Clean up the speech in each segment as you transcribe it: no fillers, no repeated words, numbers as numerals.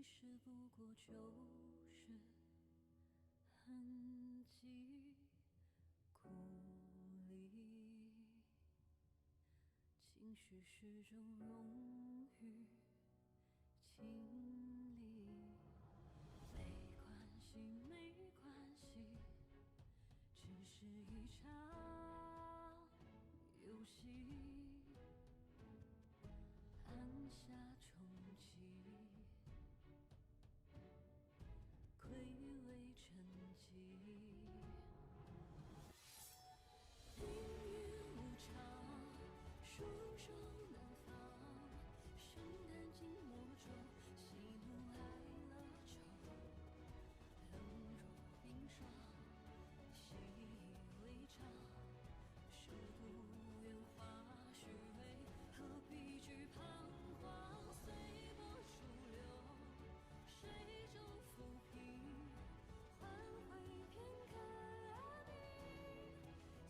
实不过就是痕迹，故里情绪始终融于情理。没关系，没关系，只是一场游戏，按下重启，归为沉寂。命运无常，束手难放。圣诞静默中，喜怒哀乐愁，冷若冰霜，习以为常。世不愿化虚伪，何必惧彷徨？随波逐流，水中浮萍，换回片刻安宁。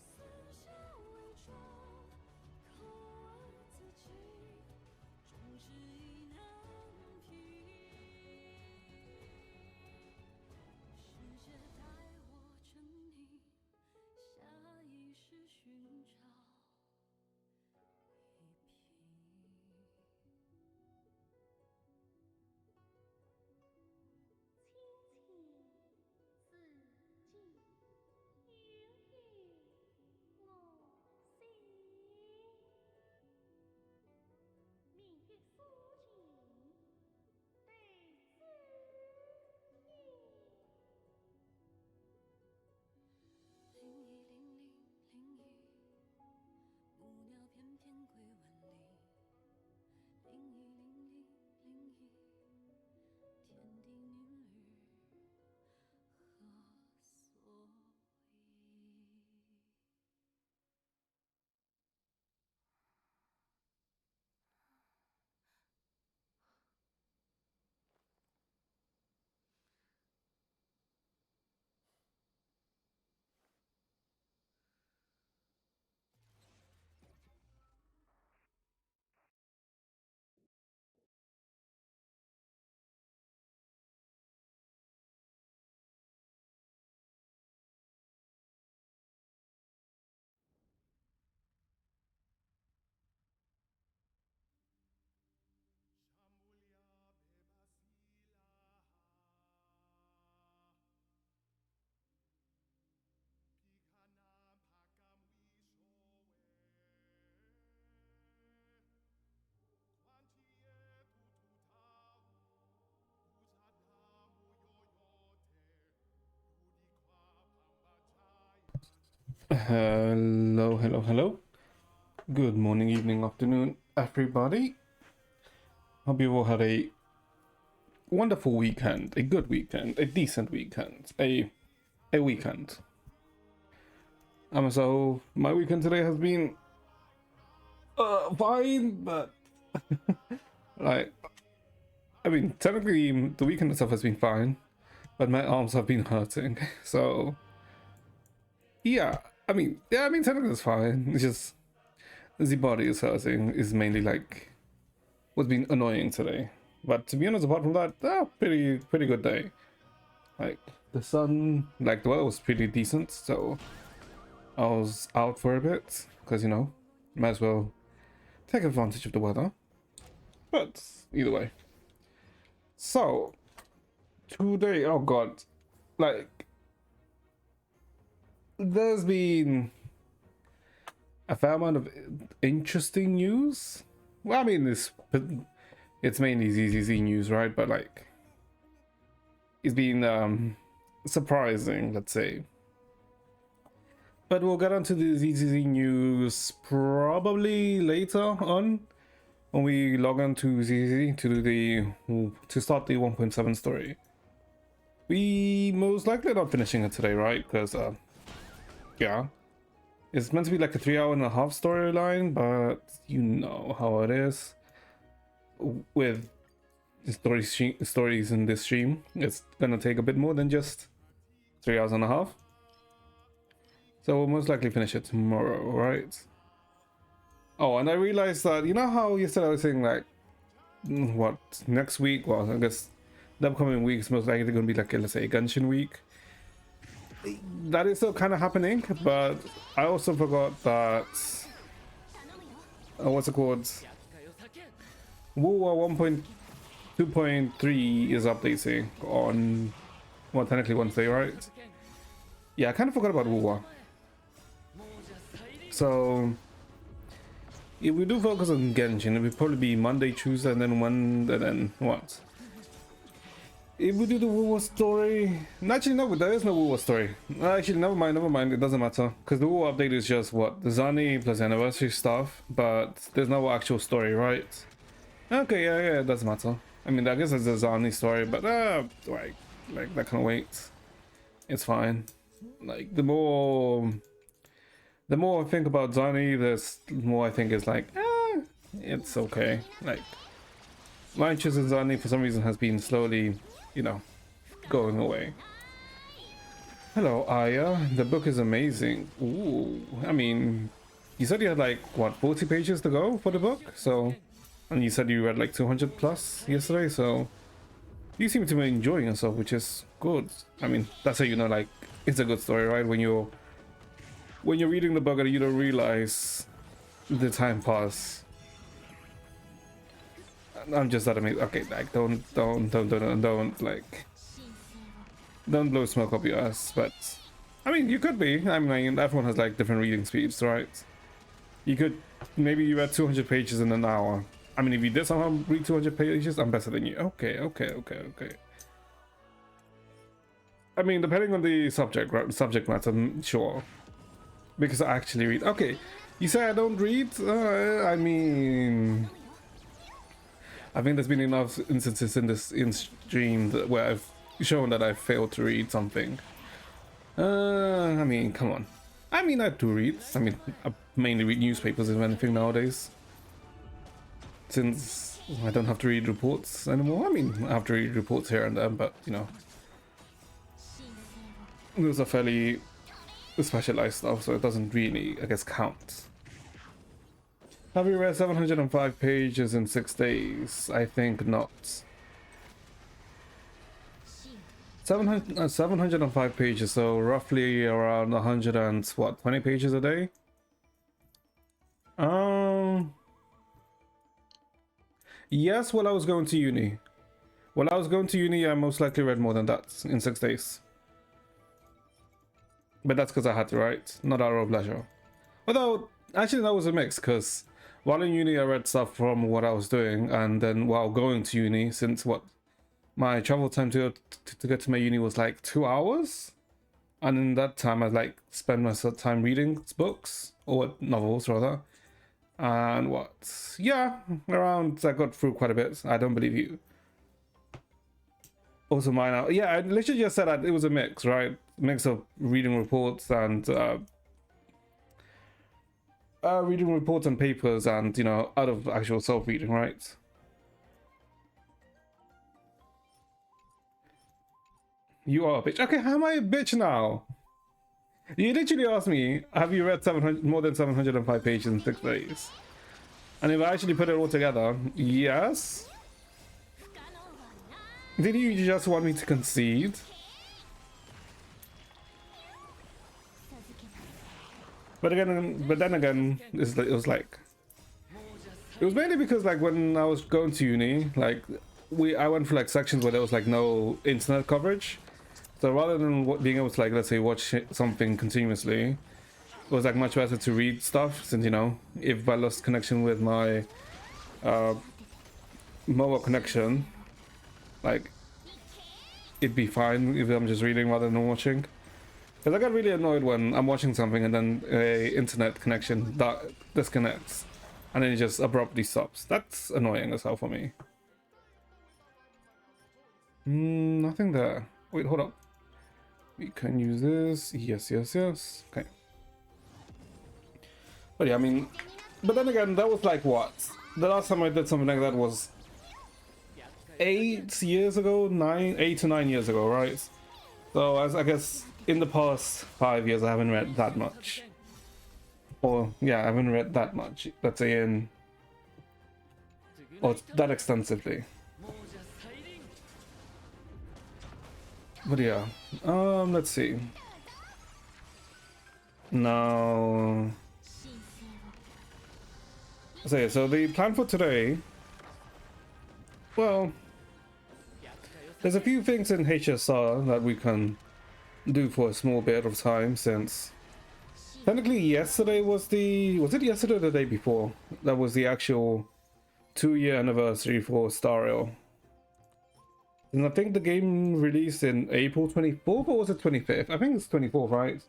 四下为重，口问自己，终至意难平。世界待我沉溺，下意识寻找一平。亲情自己，有意我心。明月疏情对知音。暮鸟翩翩归万里。天地女旅何所依？Hello, hello, hello. Good morning, evening, afternoon, everybody. Hope you all had a wonderful weekend, a good weekend, a decent weekend, a weekend. So my weekend today has been fine, but like, I mean, technically the weekend itself has been fine, but my arms have been hurting. So yeah, I mean, technically it's fine. It's just the body is hurting is mainly like what's been annoying today. But to be honest, apart from that, pretty good day. Like the sun, like the weather was pretty decent, so I was out for a bit because might as well take advantage of the weather. But either way, so today, oh god, like there's been a fair amount of interesting news. Well, I mean, it's mainly ZZZ news, right? But like, it's been surprising, let's say. But we'll get onto the ZZZ news probably later on when we log on to ZZZ to start the 1.7 story. We most likely not finishing it today, right? Because yeah, it's meant to be like a 3.5 hour storyline, but you know how it is with stories in this stream. It's gonna take a bit more than just 3.5 hours. So we'll most likely finish it tomorrow, right? Oh, and I realized that, you know how yesterday I was saying like, what, next week? Well, I guess the upcoming week is most likely going to be like, let's say, Genshin week. That is still kind of happening, but I also forgot that what's it called? WoW 1.2.3 is updating on, well, technically Wednesday, right? Yeah, I kind of forgot about WoW. So if we do focus on Genshin, it would probably be Monday, Tuesday, and then what? If we do the WoW story, actually no, there is no WoW story. Actually, never mind. It doesn't matter because the WoW update is just what the Zani plus anniversary stuff, but there's no actual story, right? Okay, yeah, it doesn't matter. I mean, I guess it's a Zani story, but like that can wait. It's fine. Like the more I think about Zani, the more I think is like, it's okay. Like my interest in Zani for some reason has been slowly, you know, going away. Hello, Aya. The book is amazing. Ooh, I mean, you said you had like what 40 pages to go for the book, so, and you said you read like 200 plus yesterday, so you seem to be enjoying yourself, which is good. I mean, that's how you know like it's a good story, right? When you're reading the book and you don't realize the time pass. I'm just that amazing. Okay, like don't like don't blow smoke up your ass. But I mean, you could be. I mean, everyone has like different reading speeds, right? You could maybe you read 200 pages in an hour. I mean, if you did somehow read 200 pages, I'm better than you. Okay. I mean, depending on the subject matter, sure. Because I actually read. Okay, you say I don't read? I mean, I think there's been enough instances in stream where I've shown that I failed to read something. I mean, come on. I mean, I do read. I mean, I mainly read newspapers if anything nowadays. Since I don't have to read reports anymore. I mean, I have to read reports here and there, but you know, those are fairly specialized stuff, so it doesn't really, I guess, count. Have you read 705 pages in 6 days? I think not. 705 pages, so roughly around 100 and what, 20 pages a day? Yes, while I was going to uni. While I was going to uni, I most likely read more than that in 6 days. But that's because I had to, right? Not out of leisure. Although, actually that was a mix, because while in uni I read stuff from what I was doing, and then while going to uni, since what my travel time to get to my uni was like 2 hours, and in that time I like spend most of the time reading books, or novels rather, and what, yeah, around, I got through quite a bit. I don't believe you. Also mine out. Yeah, I literally just said that it was a mix, right? Mix of reading reports and papers, and you know, out of actual self-reading, right? You are a bitch. Okay, how am I a bitch now? You literally asked me, have you read more than 705 pages in 6 days? And if I actually put it all together, yes. Did you just want me to concede? But then again, it was mainly because like when I was going to uni, like I went for like sections where there was like no internet coverage. So rather than being able to like, let's say, watch something continuously, it was like much better to read stuff, since you know, if I lost connection with my mobile connection, like it'd be fine if I'm just reading rather than watching. Because I get really annoyed when I'm watching something and then a internet connection that disconnects and then it just abruptly stops. That's annoying as hell for me. Nothing there. Wait, hold up. We can use this. Yes. Okay. But yeah, I mean, but then again, that was like what? The last time I did something like that was 8 to 9 years ago, right? So as I guess in the past 5 years, I haven't read that much. Or yeah, I haven't read that much. Let's say or that extensively. But yeah, let's see. Now, so the plan for today, well, there's a few things in HSR that we can do for a small bit of time, since technically yesterday was it yesterday or the day before? That was the actual 2-year anniversary for Star Rail. And I think the game released in April 24th, or was it 25th? I think it's 24th, right?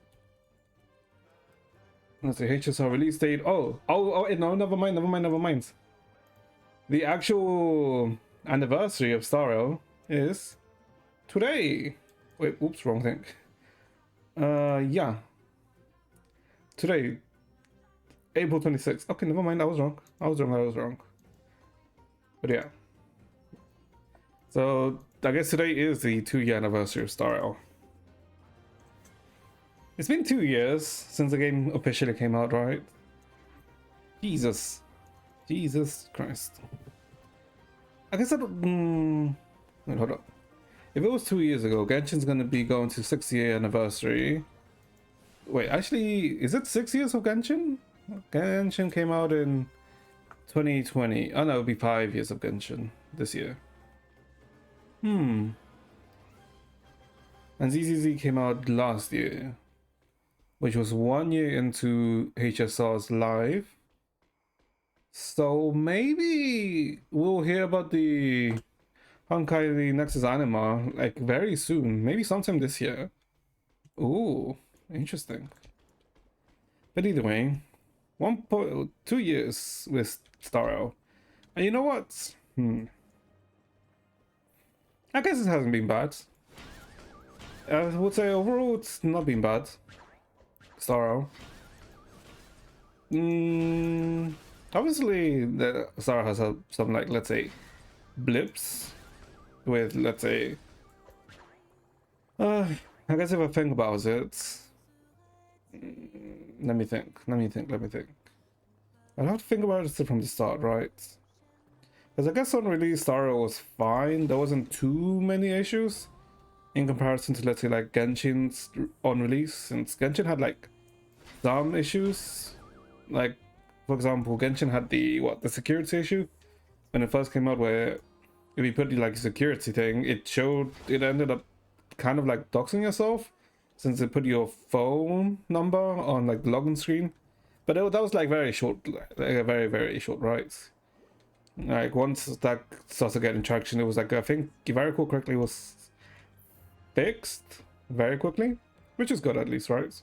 Let's see, HSR release date. Oh, no, never mind. The actual anniversary of Star Rail is today. Wait, oops, wrong thing. Yeah. Today, April 26th. Okay, never mind, I was wrong. But yeah. So, I guess today is the 2-year anniversary of Star Rail. It's been 2 years since the game officially came out, right? Jesus Christ. I guess I don't... wait, hold up. If it was 2 years ago, Genshin's gonna be going to 6-year anniversary. Wait, actually, is it 6 years of Genshin? Genshin came out in 2020. Oh no, it'll be 5 years of Genshin this year. And ZZZ came out last year, which was 1 year into HSR's live. So maybe we'll hear about the Honkai the Nexus Anima like very soon, maybe sometime this year. Ooh, interesting. But either way, 2 years with Star Rail. And you know what? I guess it hasn't been bad. I would say overall it's not been bad. Star Rail. Obviously, the Star Rail has some, like, let's say, blips with, let's say, I guess if I think about it, let me think. I'll have to think about it from the start, right? Because I guess on release, Star Rail was fine. There wasn't too many issues in comparison to, let's say, like Genshin's on release, since Genshin had like some issues. Like, for example, Genshin had the security issue when it first came out, where if you put the like security thing, it ended up kind of like doxing yourself, since it put your phone number on like the login screen. But that was like very short, like a very short, right? Like once that started getting traction, it was like, I think if I recall correctly, it was fixed very quickly, which is good at least, right?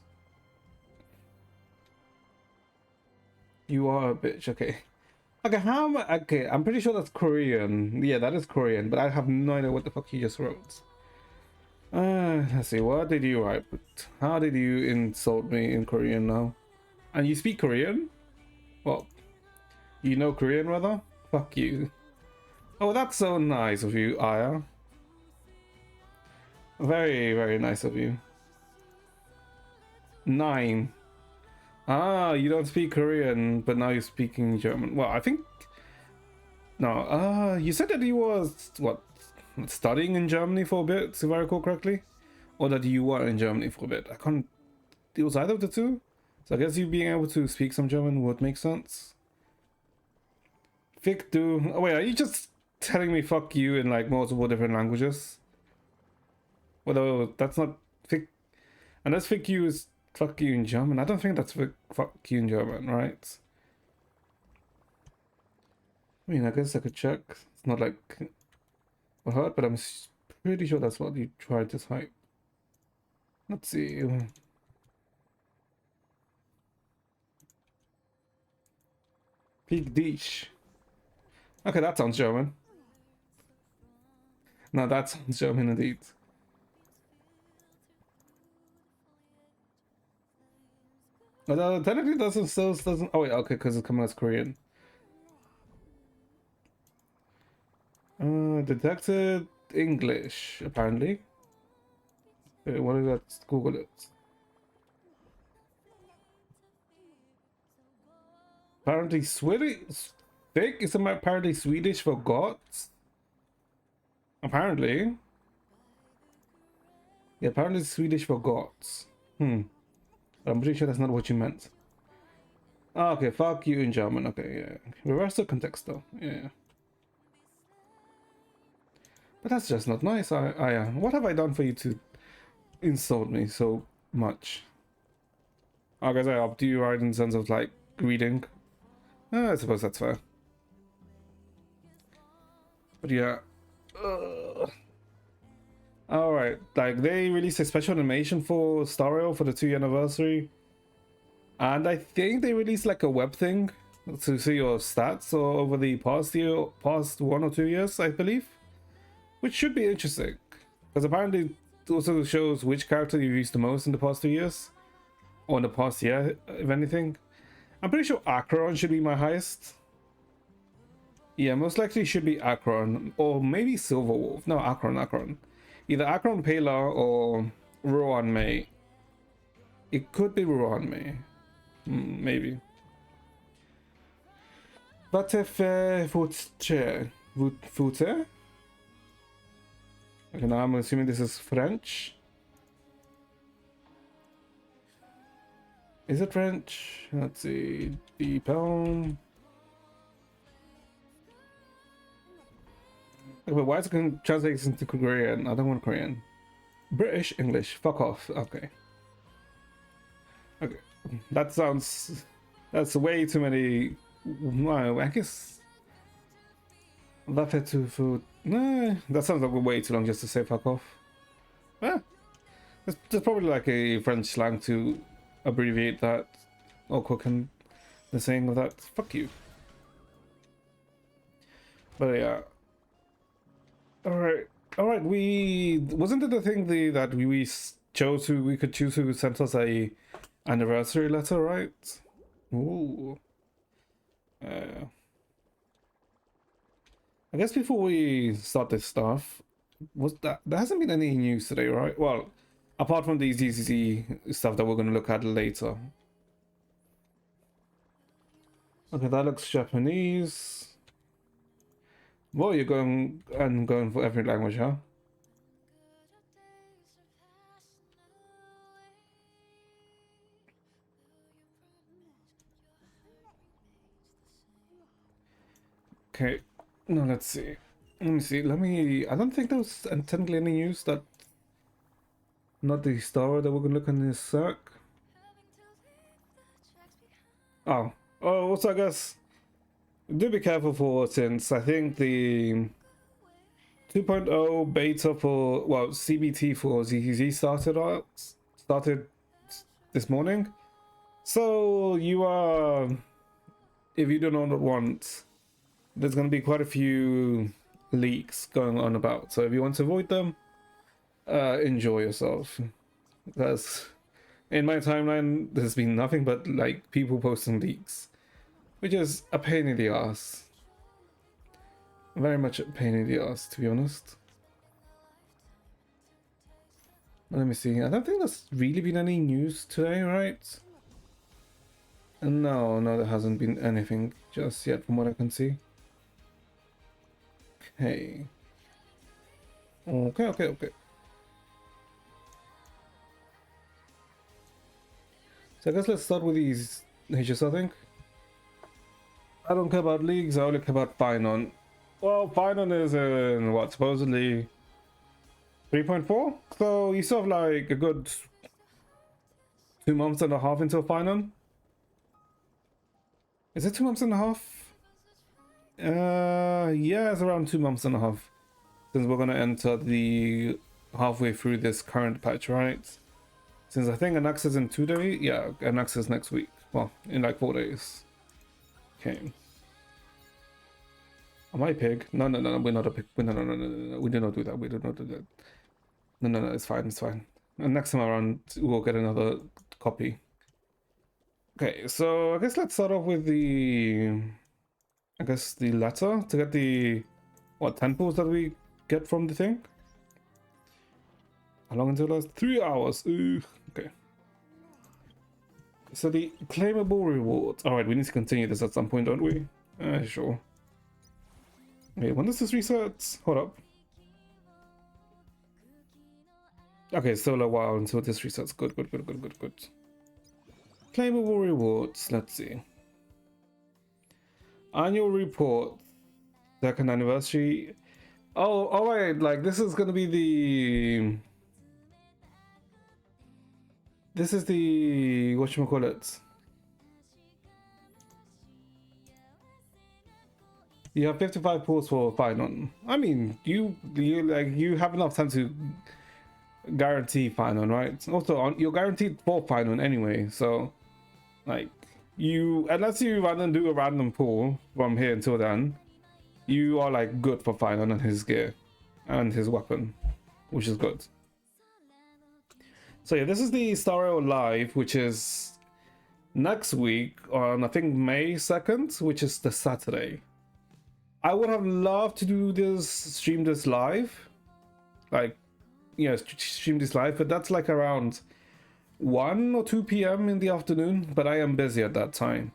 You are a bitch. Okay, okay, I'm pretty sure that's Korean. Yeah, that is Korean, but I have no idea what the fuck you just wrote. Let's see, what did you write? How did you insult me in Korean now? And you speak Korean? Well, you know Korean rather? Fuck you. Oh, that's so nice of you, Aya. Very nice of you. 9. Ah, you don't speak Korean, but now you're speaking German. Well, I think... No, you said that you was, what, studying in Germany for a bit, if I recall correctly? Or that you were in Germany for a bit. I can't... It was either of the two? So I guess you being able to speak some German would make sense. Fick du... Oh wait, are you just telling me fuck you in like multiple different languages? Although that's not... Fick... Unless fick you is fuck you in German. I don't think that's fuck you in German, right? I mean, I guess I could check. It's not like I heard, but I'm pretty sure that's what you tried to type. Let's see. Peak dish. Okay, that sounds German. No, that sounds German indeed. Although technically doesn't. Oh wait, okay, because it's coming as Korean. Detected English apparently. Wait, what is that? Let's Google it. Apparently Swedish. Fig is apparently Swedish for gods. Apparently. Yeah, apparently it's Swedish for gods. But I'm pretty sure that's not what you meant. Ah, okay, fuck you in German. Okay, yeah. Reverse the context though. Yeah. But that's just not nice. What have I done for you to insult me so much? I guess I upped you, right, in terms of like greeting. I suppose that's fair. But yeah. Alright, like they released a special animation for Star Rail for the 2-year anniversary. And I think they released like a web thing to see your stats over the past 1 or 2 years, I believe. Which should be interesting. Because apparently it also shows which character you've used the most in the past 2 years. Or in the past year, if anything. I'm pretty sure Acheron should be my highest. Yeah, most likely should be Acheron. Or maybe Silverwolf. No, Acheron. Either Acheron Palar or Ruan Mei. It could be Ruan Mei. Maybe. But if Fute? Okay, now I'm assuming this is French. Is it French? Let's see. The poem. But why is it translated into Korean? I don't want Korean. British English. Fuck off. Okay. Okay. That's way too many. Well, I guess. Food. Nah, that sounds like way too long just to say fuck off. Yeah. There's probably like a French slang to abbreviate that, or quicken the saying of that. Fuck you. But yeah. Alright. Wasn't it the thing that we chose who we could choose who sent us a anniversary letter, right? Ooh. I guess before we start this stuff, there hasn't been any news today, right? Well, apart from the ZZZ stuff that we're going to look at later. Okay, that looks Japanese. Well, you're going for every language, huh? Okay, no, let's see. Let me see. I don't think there was technically any news that. Not the star that we're gonna look in this sec. Oh, also I guess do be careful for, since I think the 2.0 beta for, well, CBT for ZZZ started this morning. So you are, if you do not want, there's going to be quite a few leaks going on about. So if you want to avoid them, enjoy yourself. Because in my timeline, there's been nothing but like people posting leaks, which is a pain in the ass. Very much a pain in the ass, to be honest. Let me see. I don't think there's really been any news today, right? No, there hasn't been anything just yet from what I can see. Okay. Okay. So I guess let's start with these HS, I think. I don't care about leagues, I only care about Finon. Well, Finon is in, what, supposedly 3.4? So you still have like a good 2 months and a half until Finon? Is it 2 months and a half? Yeah, it's around 2 months and a half. Since we're gonna enter the halfway through this current patch, right? Since I think Anax is in 2 days, yeah, Anax is next week. Well, in like 4 days. Okay. Am I a pig? No, we're not a pig. No, we do not do that. We do not do that. No, it's fine. And next time around, we'll get another copy. Okay, so I guess let's start off with the letter to get the, what, temples that we get from the thing? How long until it lasts? 3 hours. Ooh, okay. So the claimable rewards. Alright, we need to continue this at some point, don't we? Sure. Wait, when does this reset? Hold up. Okay, still a while until this resets. Good, good, good, good, good, good. Claimable rewards. Let's see. Annual report. Second anniversary. Oh, alright, like this is gonna be the... This is the... whatchamacallit? You have 55 pulls for final. I mean, you have enough time to guarantee final, right? Also, you're guaranteed for final anyway, so like you, unless you random do a random pull from here until then, you are like good for final on his gear and his weapon, which is good. So yeah, this is the Star Rail Live, which is next week on I think May 2nd, which is the Saturday. I would have loved to do this, stream this live, like, you know, stream this live, but that's like around 1 or 2 p.m. in the afternoon, but I am busy at that time.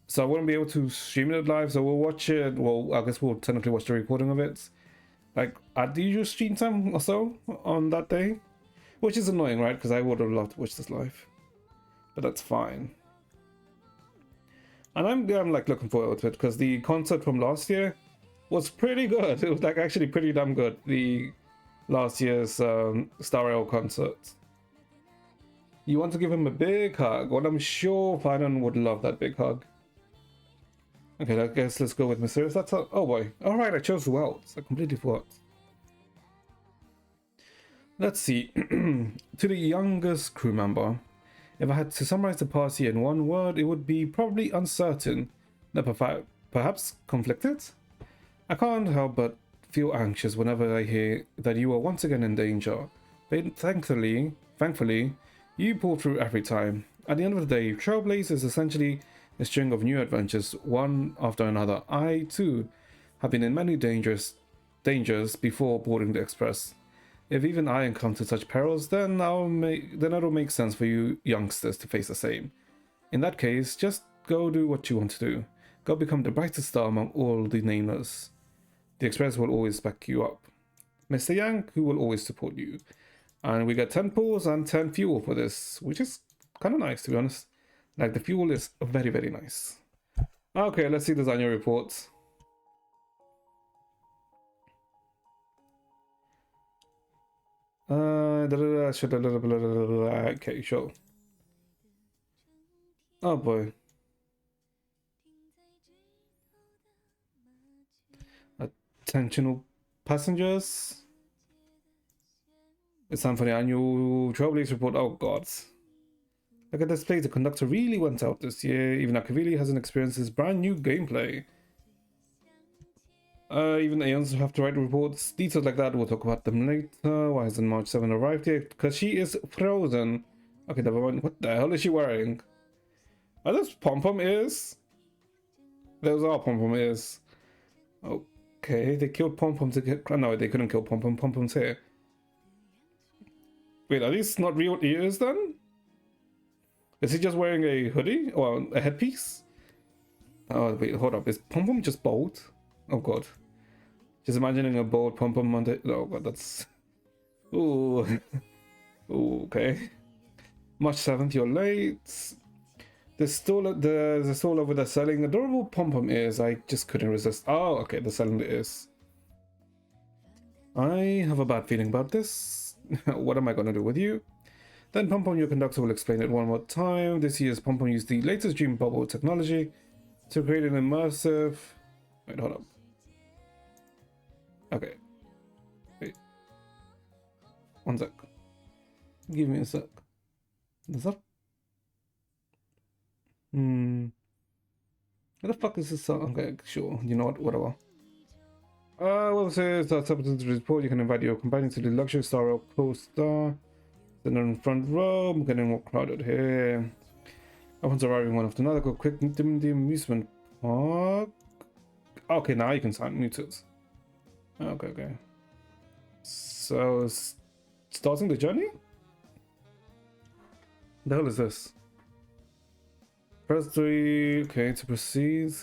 So I wouldn't be able to stream it live, so we'll watch it, well, I guess we'll technically watch the recording of it, like, at the usual stream time or so on that day, which is annoying, right, because I would have loved to watch this live, but that's fine. And I'm like looking forward to it because the concert from last year was pretty good. It was like actually pretty damn good. The last year's Star Rail concert. You want to give him a big hug? Well, I'm sure Finan would love that big hug. Okay, I guess let's go with Mysterious. That's a, oh boy. All right, I chose Welts. I completely forgot. Let's see. To the youngest crew member. If I had to summarize the party in one word, it would be probably uncertain, perhaps conflicted. I can't help but feel anxious whenever I hear that you are once again in danger, but thankfully, you pull through every time. At the end of the day, Trailblaze is essentially a string of new adventures, one after another. I, too, have been in many dangers before boarding the Express. If even I encounter such perils, then it'll make sense for you youngsters to face the same. In that case, just go do what you want to do. Go become the brightest star among all the nameless. The Express will always back you up. Mr. Yang, who will always support you. And we get 10 pulls and 10 fuel for this, which is kind of nice, to be honest. Like, the fuel is very, very nice. Okay, let's see the annual reports. Okay, sure. Oh boy. Attentional passengers. It's time for the annual Trailblaze report. Oh god. Look at this place. The conductor really went out this year. Even Akavili hasn't experienced his brand new gameplay. Even Aeons have to write reports. Details like that, we'll talk about them later. Why hasn't March 7 arrived yet? Because she is frozen. Okay, never mind. What the hell is she wearing? Are those pom-pom ears? Those are pom-pom ears. Okay, they killed pom-pom to get... No, they couldn't kill pom-pom. Pom-pom's here. Wait, are these not real ears then? Is he just wearing a hoodie? Or a headpiece? Oh, wait, hold up. Is pom-pom just bald? Oh god. Just imagining a bald pom-pom on the... Oh god, that's... Ooh. Ooh, okay. March 7th, you're late. There's a stall over there selling adorable pom-pom ears. I just couldn't resist. Oh, okay, they're selling the ears. I have a bad feeling about this. What am I gonna do with you? Then Pom-Pom, your conductor, will explain it one more time. This year's Pom-Pom used the latest Dream Bubble technology to create an immersive... Wait, hold up. Okay. Wait. One sec. Give me a sec. Is that... What the fuck is this song? Okay, sure. You know what? Whatever. Well, it says that's up to the report. You can invite your companion to the luxury Star Rail coaster. Then in front row, I'm getting more crowded here. Everyone's arriving one after another. Go quick, meet them in the amusement park. Okay, now you can sign muted. Okay. So, starting the journey? The hell is this? Press 3, okay, to proceed.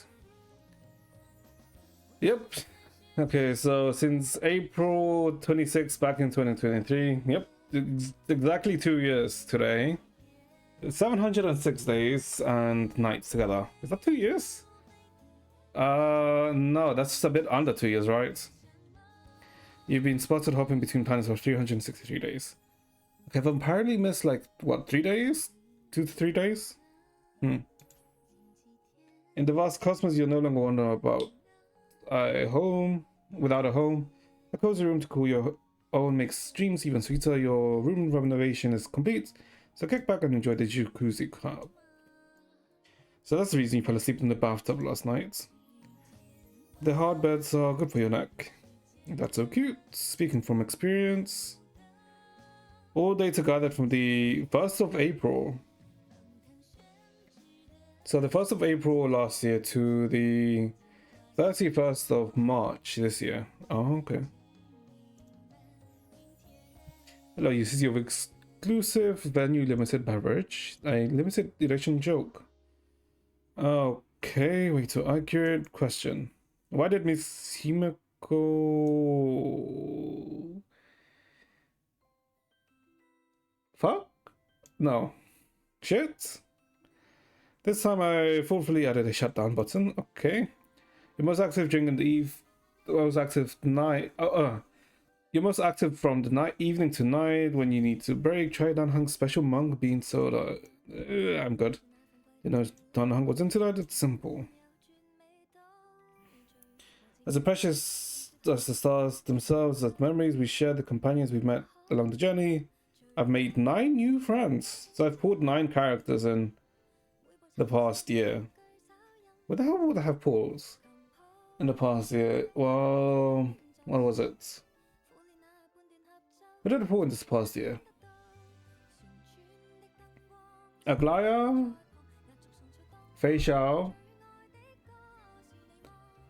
Yep. Okay, so since April 26th back in 2023, yep, exactly 2 years today. 706 days and nights together. Is that 2 years? No, that's a bit under 2 years, right? You've been spotted hopping between planets for 363 days. Okay, I've apparently missed like, what, 3 days? 2 to 3 days? In the vast cosmos, you're no longer wondering about a home without a home. A cozy room to cool your own makes dreams even sweeter. Your room renovation is complete, so kick back and enjoy the jacuzzi club. So that's the reason you fell asleep in the bathtub last night. The hard beds are good for your neck. That's so cute. Speaking from experience. All data gathered from the 1st of April. So the 1st of April last year to the 31st of March this year. Oh, okay. Hello, this is your exclusive venue limited beverage. A limited edition joke. Okay, wait, so accurate question. Why did Miss Himiko... Fuck? No. Shit? This time I thoughtfully added a shutdown button. Okay. You're most active during the eve. Most active night. You're most active from the night, evening to night when you need to break. Try Dan Hung's special mung bean soda. I'm good. You know, Dan Hung was into that. It's simple. As precious as the stars themselves, as memories we share, the companions we've met along the journey. I've made 9 new friends. So I've pulled 9 characters in the past year. What the hell would I have pulled in the past year? Well, what was it? What did I pull in this past year? Aglaya, Fei Xiao,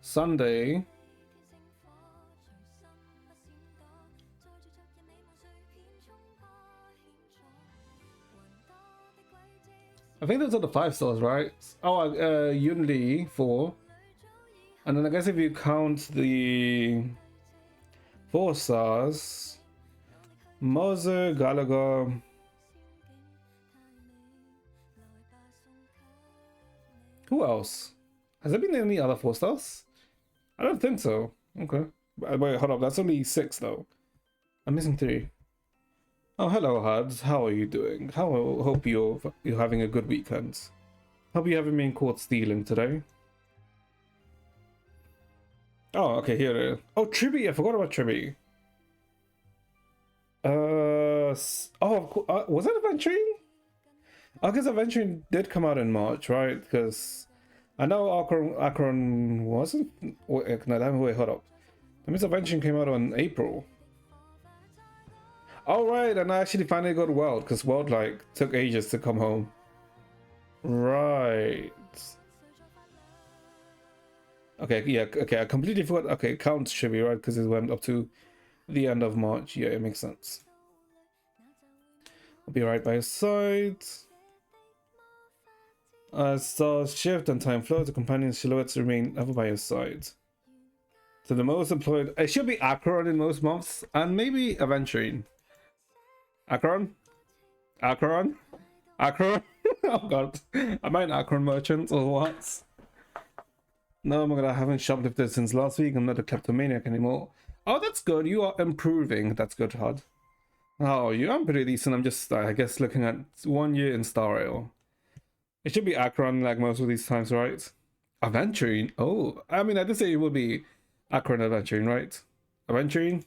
Sunday, I think those are the 5 stars, right? Oh, Yun Li 4, and then I guess if you count the 4 stars, Moser, Gallagher. Who else? Has there been any other 4 stars? I don't think so. Okay. Wait, hold up. That's only 6 though. I'm missing 3. Oh, hello, Huds. How are you doing? Hope you're having a good weekend. Hope you haven't been caught stealing today. Oh, okay, here it is. Oh, Triby. I forgot about Triby. Was it Aventurine? I guess Aventurine did come out in March, right? Because I know Akron wasn't. Wait, no, wait, hold up. That means Aventurine came out in April. Oh, right, and I actually finally got World, because World, like, took ages to come home. Right. Okay, yeah, okay, I completely forgot. Okay, it counts Triby, right? Because it went up to the end of March. Yeah, it makes sense. I'll be right by your side. As stars shift and time flows, the companion silhouettes remain ever by your side. So the most employed, it should be Akron in most months, and maybe Aventurine. Akron? Akron? Akron? Oh god. Am I an Akron merchant or what? No, my god, I haven't shoplifted since last week. I'm not a kleptomaniac anymore. Oh, that's good. You are improving. That's good, Hud. How are you? I'm pretty decent. I'm just, I guess, looking at 1 year in Star Rail. It should be Akron like most of these times, right? Aventurine? Oh, I mean, I did say it would be Akron Aventurine, right? Aventurine?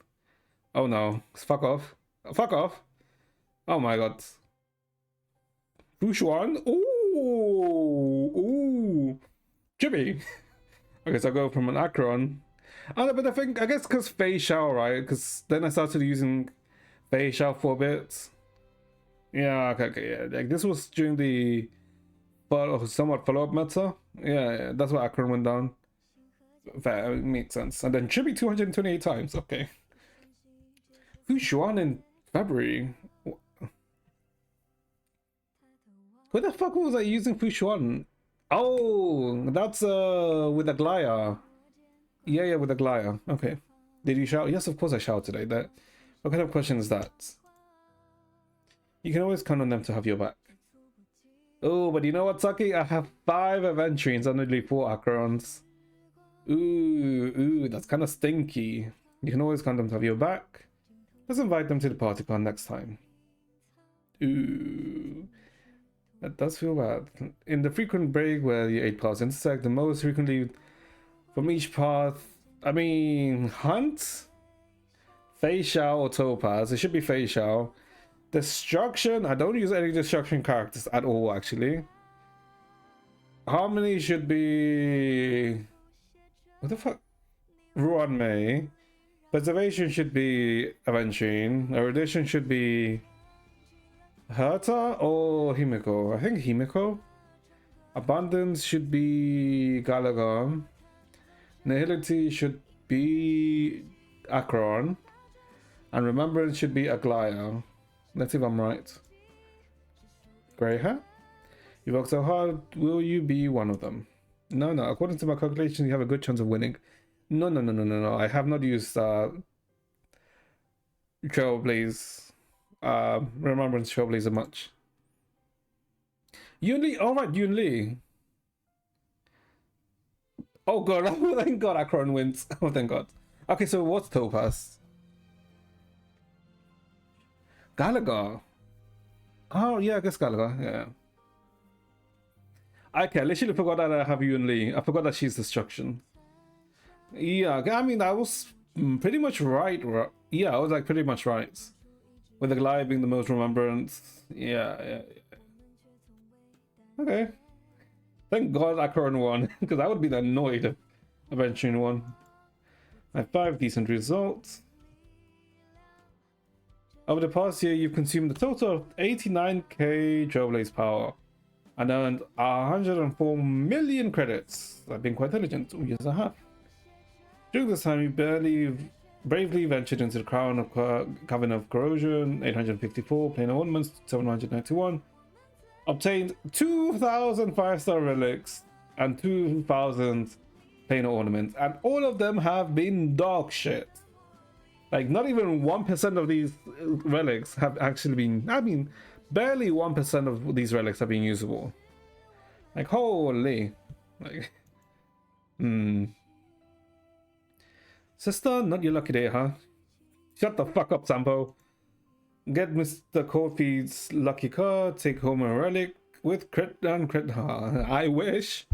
Oh no. Fuck off. Fuck off. Oh my god. Fushuan? Ooh. Ooh. Jimmy. Okay, so I go from an Akron. Oh, but I think, I guess because Fei Xiao, right? Because then I started using Fei Xiao for a bit. Yeah, okay, yeah. Like, this was during the somewhat follow-up meta. Yeah, that's why Akron went down. That makes sense. And then Chibi 228 times. Okay. Fushuan in February. Who the fuck was I using Fushuan? Oh, that's with Aglaya. Yeah, with Aglaya. Okay. Did you shout? Yes, of course I shouted today. That. What kind of question is that? You can always count on them to have your back. Oh, but you know what, Saki? I have 5 Aventurines and only 4 Acherons. Ooh, that's kind of stinky. You can always count them to have your back. Let's invite them to the party con next time. Ooh. That does feel bad. In the frequent break where the 8 paths intersect, the most frequently from each path, I mean, Hunt, Fei Xiao, or Topaz. It should be Fei Xiao. Destruction, I don't use any destruction characters at all, actually. Harmony should be... What the fuck? Ruan Mei. Preservation should be Aventurine. Erudition should be... Herta or Himiko? I think Himiko. Abundance should be Galaga. Nihility should be Acheron. And Remembrance should be Aglaya. Let's see if I'm right. Grey hair? You work so hard, will you be one of them? No. According to my calculations, you have a good chance of winning. No. I have not used Trailblaze. Remembrance Trailblazer much. Yun Li, alright, Yun Li. Oh god, oh thank god Acheron wins. Oh thank god. Okay, so what's Topaz? Galaga. Oh yeah, I guess Galaga, yeah. Okay, I literally forgot that I have Yun Li. I forgot that she's destruction. Yeah, I mean, I was pretty much right. Yeah, I was like pretty much right. With the Goliath being the most remembrance. Yeah. Okay. Thank God Acheron won, because I would be annoyed if Aventurine won. I have 5 decent results. Over the past year, you've consumed a total of 89k Trailblaze power and earned 104 million credits. I've been quite diligent. Oh, yes, I have. During this time, you bravely ventured into the Crown of Coven of Corrosion, 854, planar ornaments, 791, obtained 2,000 5-star relics and 2,000 planar ornaments, and all of them have been dog shit. Like, not even 1% of these relics have actually been, I mean, barely 1% of these relics have been usable. Like, holy. Like, Sister, not your lucky day, huh? Shut the fuck up, Sampo. Get Mr. Coffee's lucky card, take home a relic with crit and crit. I wish.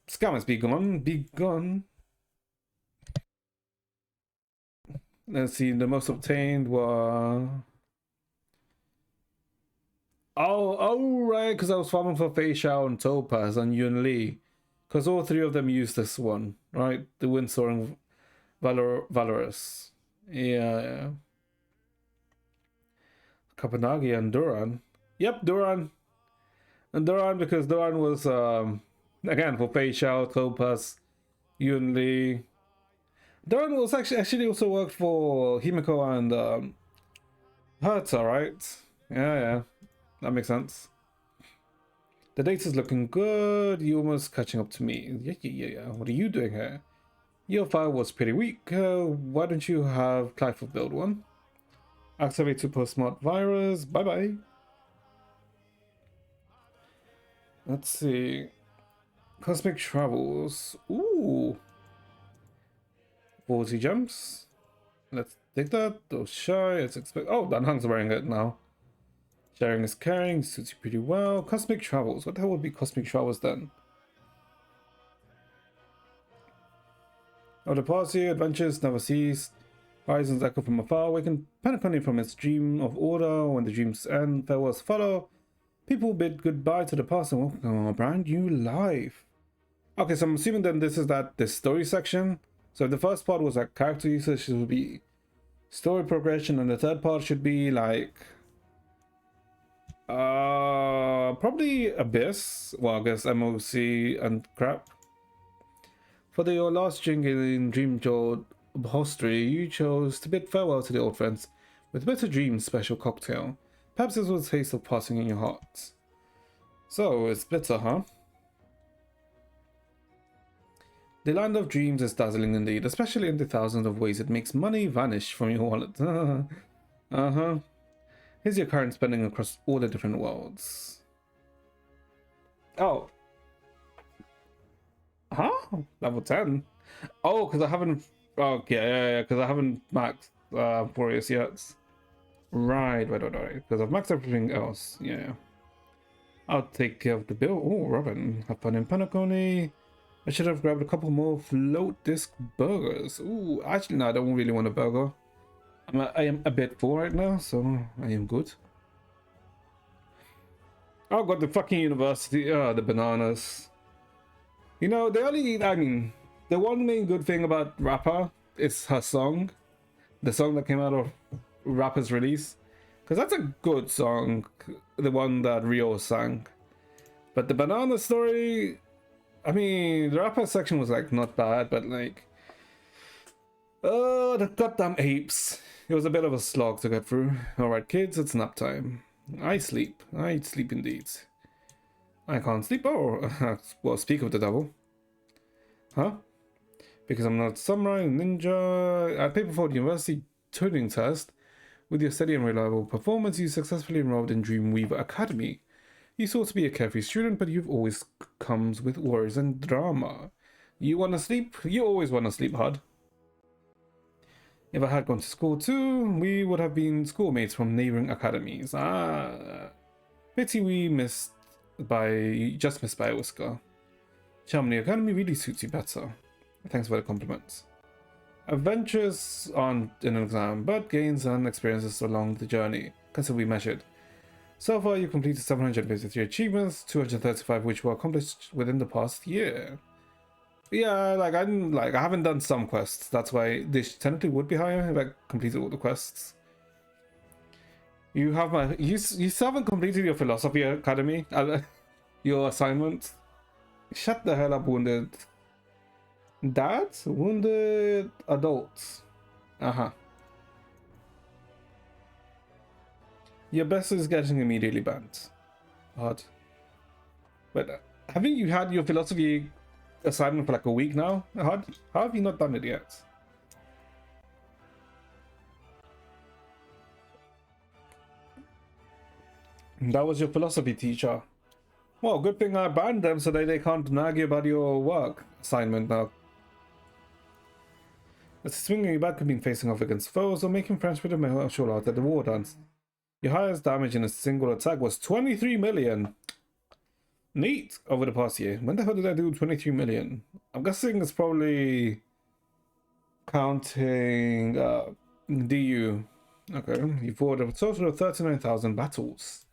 Scammers, be gone, be gone. Let's see, the most obtained were... Oh, right, because I was farming for Fei Xiao and Topaz and Yun Li. Because all 3 of them used this one, right? The Windsoaring Valorous. Yeah. Kapanagi and Duran. Yep, Duran. And Duran, because Duran was, again, for Fei Xiao, Topaz, Yun Li. Duran was actually also worked for Himiko and Herta, right? Yeah. That makes sense. The data's looking good. You're almost catching up to me. Yeah. What are you doing here? Your file was pretty weak. Why don't you have Clive build one? Activate Super Smart Virus. Bye-bye. Let's see. Cosmic Travels. Ooh. 40 gems. Let's take that. Those shy. Let's expect. Oh, Danhang's wearing it now. Sharing is caring. Suits you pretty well. Cosmic Travels. What the hell would be Cosmic Travels then? Of the past year, adventures never cease. Horizons echo from afar. Awaken Penacony from its dream of order. When the dreams end, farewells follow. People bid goodbye to the past and welcome a brand new life. Okay, so I'm assuming then this is this story section. So the first part was like character usage, this would be story progression, and the third part should be like probably Abyss. Well, I guess MOC and crap. For your last drink in Dreamjolt Upholstery, you chose to bid farewell to the old friends with Bitter Dreams special cocktail. Perhaps this was a taste of passing in your heart. So it's bitter, huh? The land of dreams is dazzling indeed, especially in the thousands of ways it makes money vanish from your wallet. Uh-huh. Here's your current spending across all the different worlds. Oh. Huh? Level 10? Oh, because I haven't... Oh, yeah, because I haven't maxed Boreas yet. Right. Because I've maxed everything else. Yeah. I'll take care of the bill. Oh, Robin. Have fun in Panacone. I should have grabbed a couple more float disc burgers. Ooh, actually, no, I don't really want a burger. I am a bit full right now, so I am good. Oh, got the fucking university. The bananas. You know, the one main good thing about Rapper is her song. The song that came out of Rapper's release. Because that's a good song. The one that Rio sang. But the banana story... I mean, the Rapper section was like not bad, but like... Oh, the goddamn apes. It was a bit of a slog to get through. Alright kids, it's nap time. I sleep indeed. I can't sleep. Oh, well, speak of the devil. Huh? Because I'm not samurai, ninja. At paper for the university tutoring test. With your steady and reliable performance, you successfully enrolled in Dreamweaver Academy. You sought to be a carefree student, but you've always comes with worries and drama. You wanna sleep? You always wanna sleep hard. If I had gone to school too, we would have been schoolmates from neighboring academies. Pity we just missed by a whisker. Chamonix Academy really suits you better. Thanks for the compliments. Adventures aren't an exam, but gains and experiences along the journey considerably measured. So far, you've completed 753 achievements, 235 which were accomplished within the past year. Yeah, I haven't done some quests. That's why this technically would be higher if I completed all the quests. You still haven't completed your philosophy academy, your assignment. Shut the hell up, wounded. Dad? Wounded adults. Your best is getting immediately banned. Odd. But haven't you had your philosophy assignment for like a week now? How have you not done it yet? That was your philosophy teacher. Well, good thing I banned them so that they can't nag you about your work assignment now. It's swinging you back and being facing off against foes or making friends with a martial art at the war dance. Your highest damage in a single attack was 23 million. Neat. Over the past year. When the hell did I do 23 million? I'm guessing it's probably counting DU. Okay, you fought a total of 39,000 battles.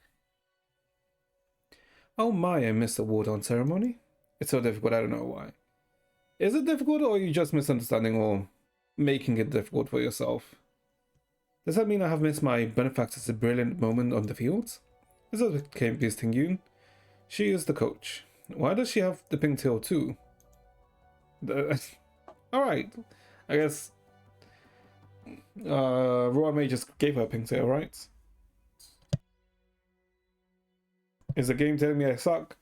Oh my, I missed the war dance ceremony. It's so difficult, I don't know why. Is it difficult or are you just misunderstanding or making it difficult for yourself? Does that mean I have missed my benefactor's brilliant moment on the field? Is that what came visiting you? She is the coach. Why does she have the pigtail too? Alright. I guess Rowan May just gave her a pigtail, right? Is the game telling me I suck?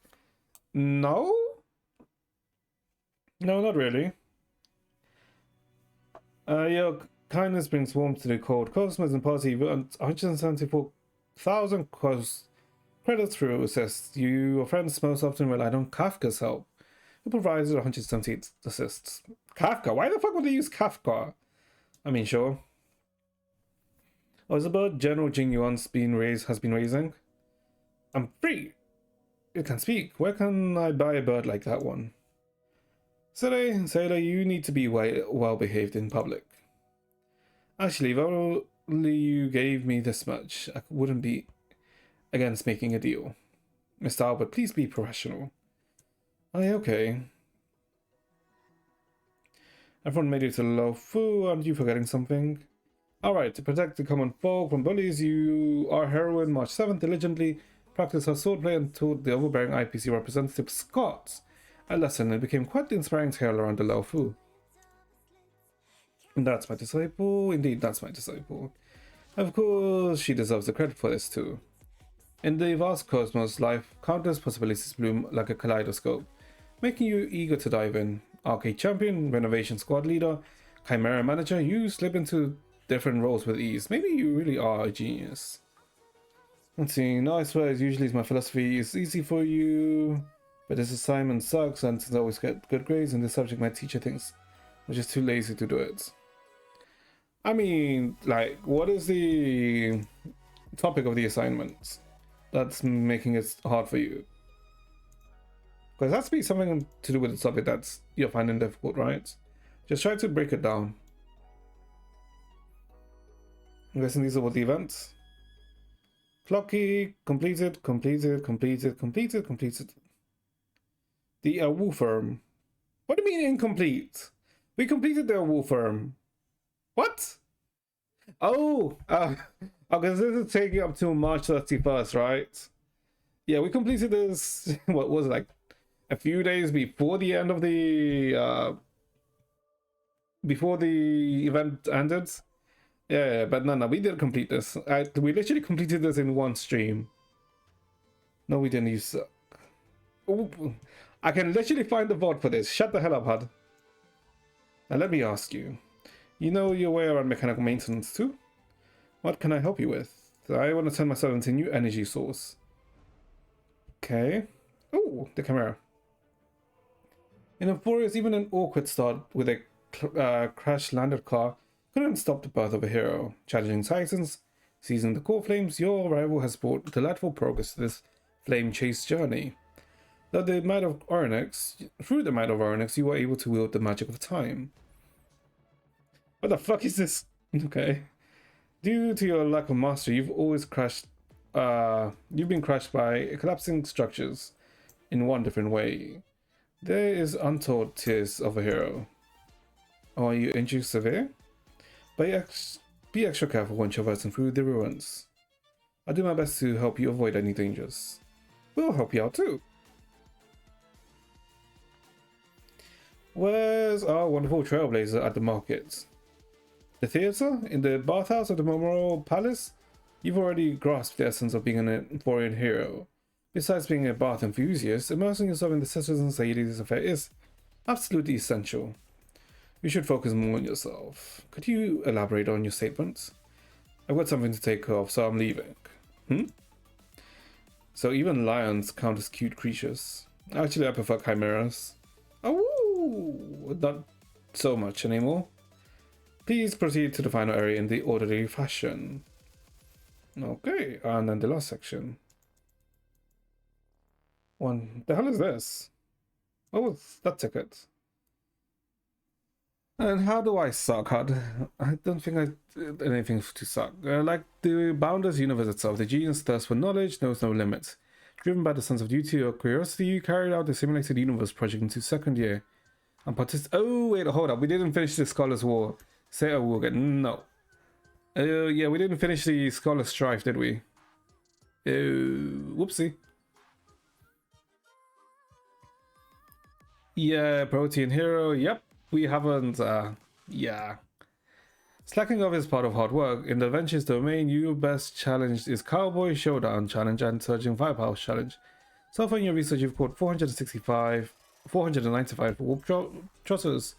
No? No, not really. Your kindness brings warmth to the cold customers and party 174,000 credits through assists. Your friends most often relied on Kafka's help, who provides 178 assists. Kafka? Why the fuck would they use Kafka? I mean, sure. Oh, is the bird General Jing Yuan's has been raising? I'm free. It can speak. Where can I buy a bird like that one? Sailor, you need to be well behaved in public. Actually, if only you gave me this much, I wouldn't be against making a deal. Mr. Albert, please be professional. Okay. Everyone made it to Lo Fu. Aren't you forgetting something? Alright, to protect the common folk from bullies, you are heroine. March 7th, diligently practiced her swordplay and taught the overbearing IPC representative Scott a lesson. It became quite the inspiring tale around the Lo Fu. That's my disciple. Indeed, that's my disciple. Of course, she deserves the credit for this too. In the vast cosmos, life, countless possibilities bloom like a kaleidoscope, making you eager to dive in. Arcade Champion, Renovation Squad Leader, Chimera Manager. You slip into different roles with ease. Maybe you really are a genius. Let's see. No, I swear, as usually is my philosophy. It's easy for you, but this assignment sucks, and since I always get good grades in this subject, my teacher thinks I'm just too lazy to do it. I mean, like, what is the topic of the assignments that's making it hard for you? Because it has to be something to do with the topic that's you're finding difficult, right? Just try to break it down. I'm guessing these are what the events. Clocky, completed. The Wool Firm. What do you mean incomplete? We completed the Wool Firm. What? Oh, because this is taking up to March 31st, right? Yeah, we completed this, what was it, like a few days before the end of the, before the event ended. Yeah, but no, we did complete this. We literally completed this in one stream. No, we didn't. You suck. Ooh, I can literally find the VOD for this. Shut the hell up, HUD. Now let me ask you. You know your way around mechanical maintenance too? What can I help you with? I want to turn myself into a new energy source. Okay. Oh, the camera. In Emporius, even an awkward start with a crash-landed car couldn't stop the birth of a hero. Challenging Titans, seizing the core flames, your arrival has brought delightful progress to this flame chase journey. Through the might of Oryx, you were able to wield the magic of time. What the fuck is this? Okay. Due to your lack of mastery, you've been crushed by collapsing structures in one different way. There is untold tears of a hero. Oh, are you injured severe? Be extra careful when traversing through the ruins. I'll do my best to help you avoid any dangers. We'll help you out too. Where's our wonderful trailblazer at the market? The theatre? In the bathhouse of the Memorial Palace? You've already grasped the essence of being an Emporian hero. Besides being a bath enthusiast, immersing yourself in the citizens' ladies' affair is absolutely essential. You should focus more on yourself. Could you elaborate on your statements? I've got something to take off, so I'm leaving. So even lions count as cute creatures. Actually, I prefer chimeras. Oh, not so much anymore. Please proceed to the final area in the orderly fashion. Okay, and then the last section. The hell is this? What was that ticket? And how do I suck, HUD? I don't think I did anything to suck. Like the Boundless universe itself, the genius thirst for knowledge knows no limits. Driven by the sense of duty or curiosity, you carried out the simulated universe project into second year. And oh, wait, hold up. We didn't finish the Scholar's War. Say a war again. No. Yeah, we didn't finish the Scholar's Strife, did we? Whoopsie. Yeah, Protean Hero. Yep. We haven't, yeah. Slacking off is part of hard work. In the Adventures domain, your best challenge is Cowboy Showdown Challenge and Surging Firepower Challenge. So far in your research, you've caught 495 warp trotters.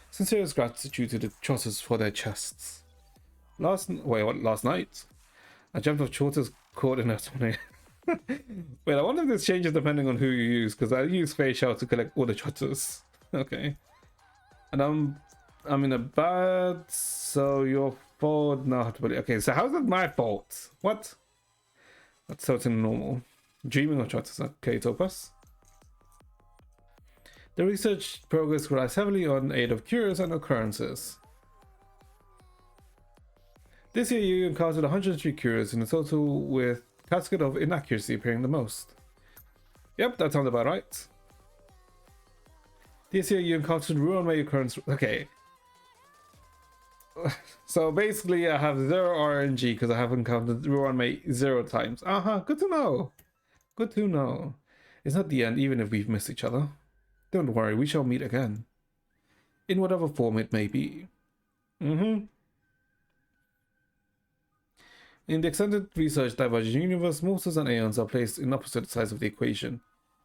Sincerest gratitude to the trotters for their chests. Last night? I dreamt of trotters caught in a tornado. Wait, I wonder if this changes depending on who you use, because I use Facial to collect all the trotters. Okay. And I'm in a bad, so your fault. No, okay, so how's it my fault? What? That's totally normal. Dreaming of trotters. Okay, Topaz. The research progress relies heavily on aid of cures and occurrences. This year you encountered 103 cures in a total, with Cascade of Inaccuracy appearing the most. Yep, that sounds about right. This year you encountered Ruanmei occurrence. Okay. So basically I have 0 RNG because I have encountered Ruanmei 0 times. Good to know. Good to know. It's not the end even if we've missed each other. Don't worry, we shall meet again. In whatever form it may be. In the extended research divergent universe, mortals and aeons are placed in opposite sides of the equation.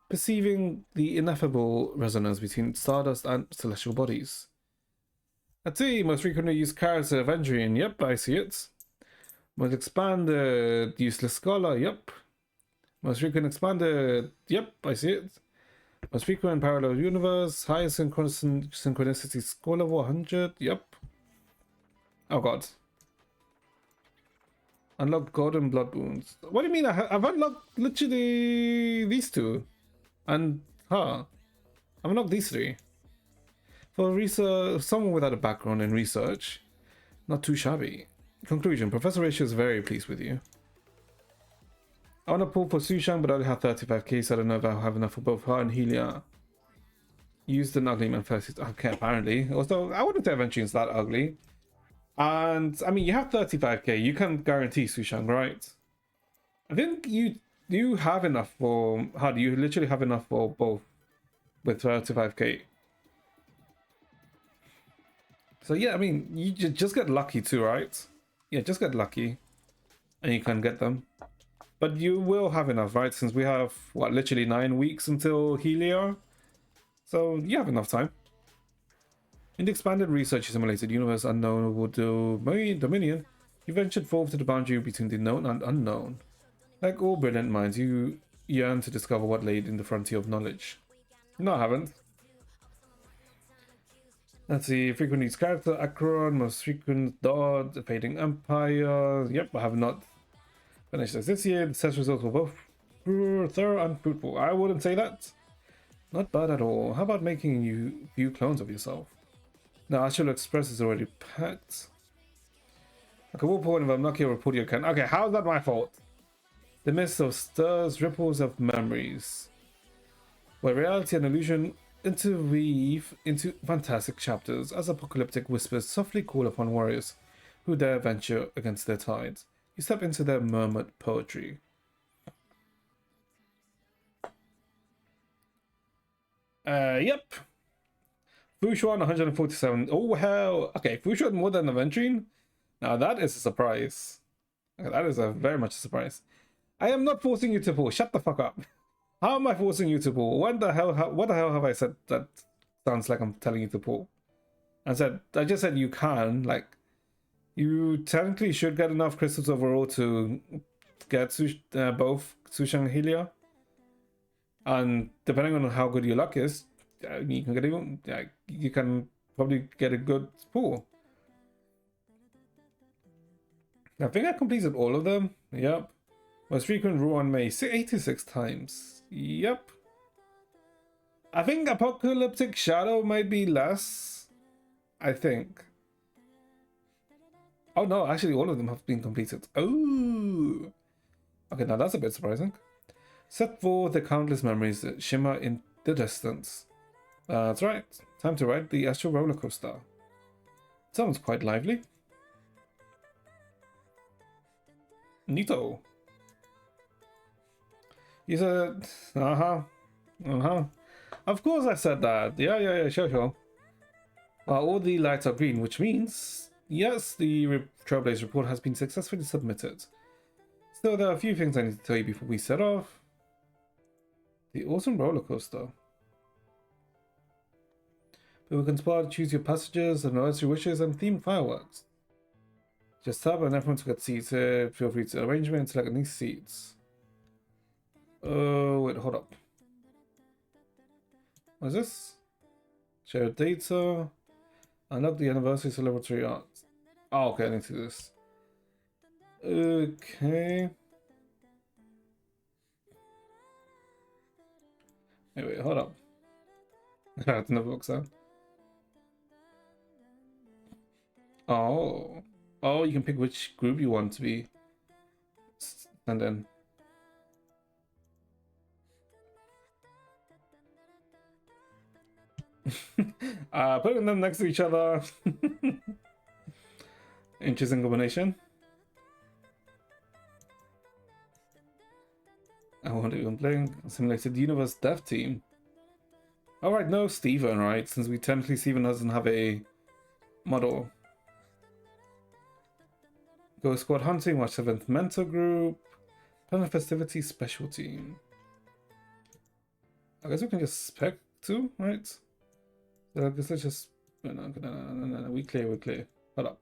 perceiving the ineffable resonance between stardust and celestial bodies. Let's see, most frequently used character Avengerian, yep, I see it. Most expanded useless scholar, yep. Most frequent expanded, yep, I see it. Most frequent parallel universe, highest synchronicity score level 100, yep. Oh god. Unlock golden blood wounds. What do you mean? I've unlocked literally these two. And her. I've unlocked these three. For research, someone without a background in research, not too shabby. Conclusion, Professor Ratio is very pleased with you. I want to pull for Sushang, but I only have 35k, so I don't know if I'll have enough for both her and Helia. Use the ugly man first. Okay, apparently. Also, I wouldn't say Avengerian's that ugly. And, I mean, you have 35k, you can guarantee Sushang, right? I think you have enough for... How do you literally have enough for both with 35k? So yeah, I mean, you just get lucky too, right? Yeah, just get lucky and you can get them. But you will have enough, right? Since we have, what, literally 9 weeks until Helia? So you have enough time. In the expanded research simulated universe unknown will do Dominion, you ventured forth to the boundary between the known and unknown. Like all brilliant minds, you yearn to discover what laid in the frontier of knowledge. No, I haven't. Let's see, frequent used character, Akron, most frequent Dodd, the Fading Empire. Yep, I have not finished this year. The test results were both thorough and fruitful. I wouldn't say that. Not bad at all. How about making you few clones of yourself? No, Astral Express is already packed. Okay, we'll put if I'm not here, report your account. Okay, how's that my fault? The mist of stirs ripples of memories, where reality and illusion interweave into fantastic chapters as apocalyptic whispers softly call upon warriors who dare venture against their tides. You step into their murmured poetry. Yep. Fushuan 147. Oh hell. Okay, Fushuan more than Aventurine? Now that is a surprise. Okay, that is a very much a surprise. I am not forcing you to pull. Shut the fuck up. How am I forcing you to pull? What the hell have I said that sounds like I'm telling you to pull? I just said you can. Like, you technically should get enough crystals overall to get both Sushang and Helia. And depending on how good your luck is, you can get even. You can probably get a good pull. I think I completed all of them. Yep. Most frequent Ruan May 86 times. Yep. I think Apocalyptic Shadow might be less. I think. Oh no, actually all of them have been completed. Oh. Okay, now that's a bit surprising. Set forth the countless memories that shimmer in the distance. That's right. Time to ride the Astral Roller Coaster. Sounds quite lively. Neato. You said, Of course I said that. Yeah, sure. All the lights are green, which means, yes, the Trailblaze report has been successfully submitted. So there are a few things I need to tell you before we set off. The awesome roller coaster. People can conspire to choose your passengers, anniversary wishes, and themed fireworks. Just tap and everyone to get seated. Feel free to arrange and select any seats. Oh, wait, hold up. What is this? Share data. Unlock the anniversary celebratory art. Oh, okay, I need to do this. Okay. Wait, hold up. I have to never look that. Oh. Oh, you can pick which group you want to be. And then. Putting them next to each other. Interesting combination. I wonder if I'm playing Simulated Universe Dev Team. Alright, no Steven, right? Since we technically Steven doesn't have a model. Go squad hunting, watch 7th mentor group. Plan a festivity special team. I guess we can just spec too, right? So I guess let's just no. We clear. Hold up.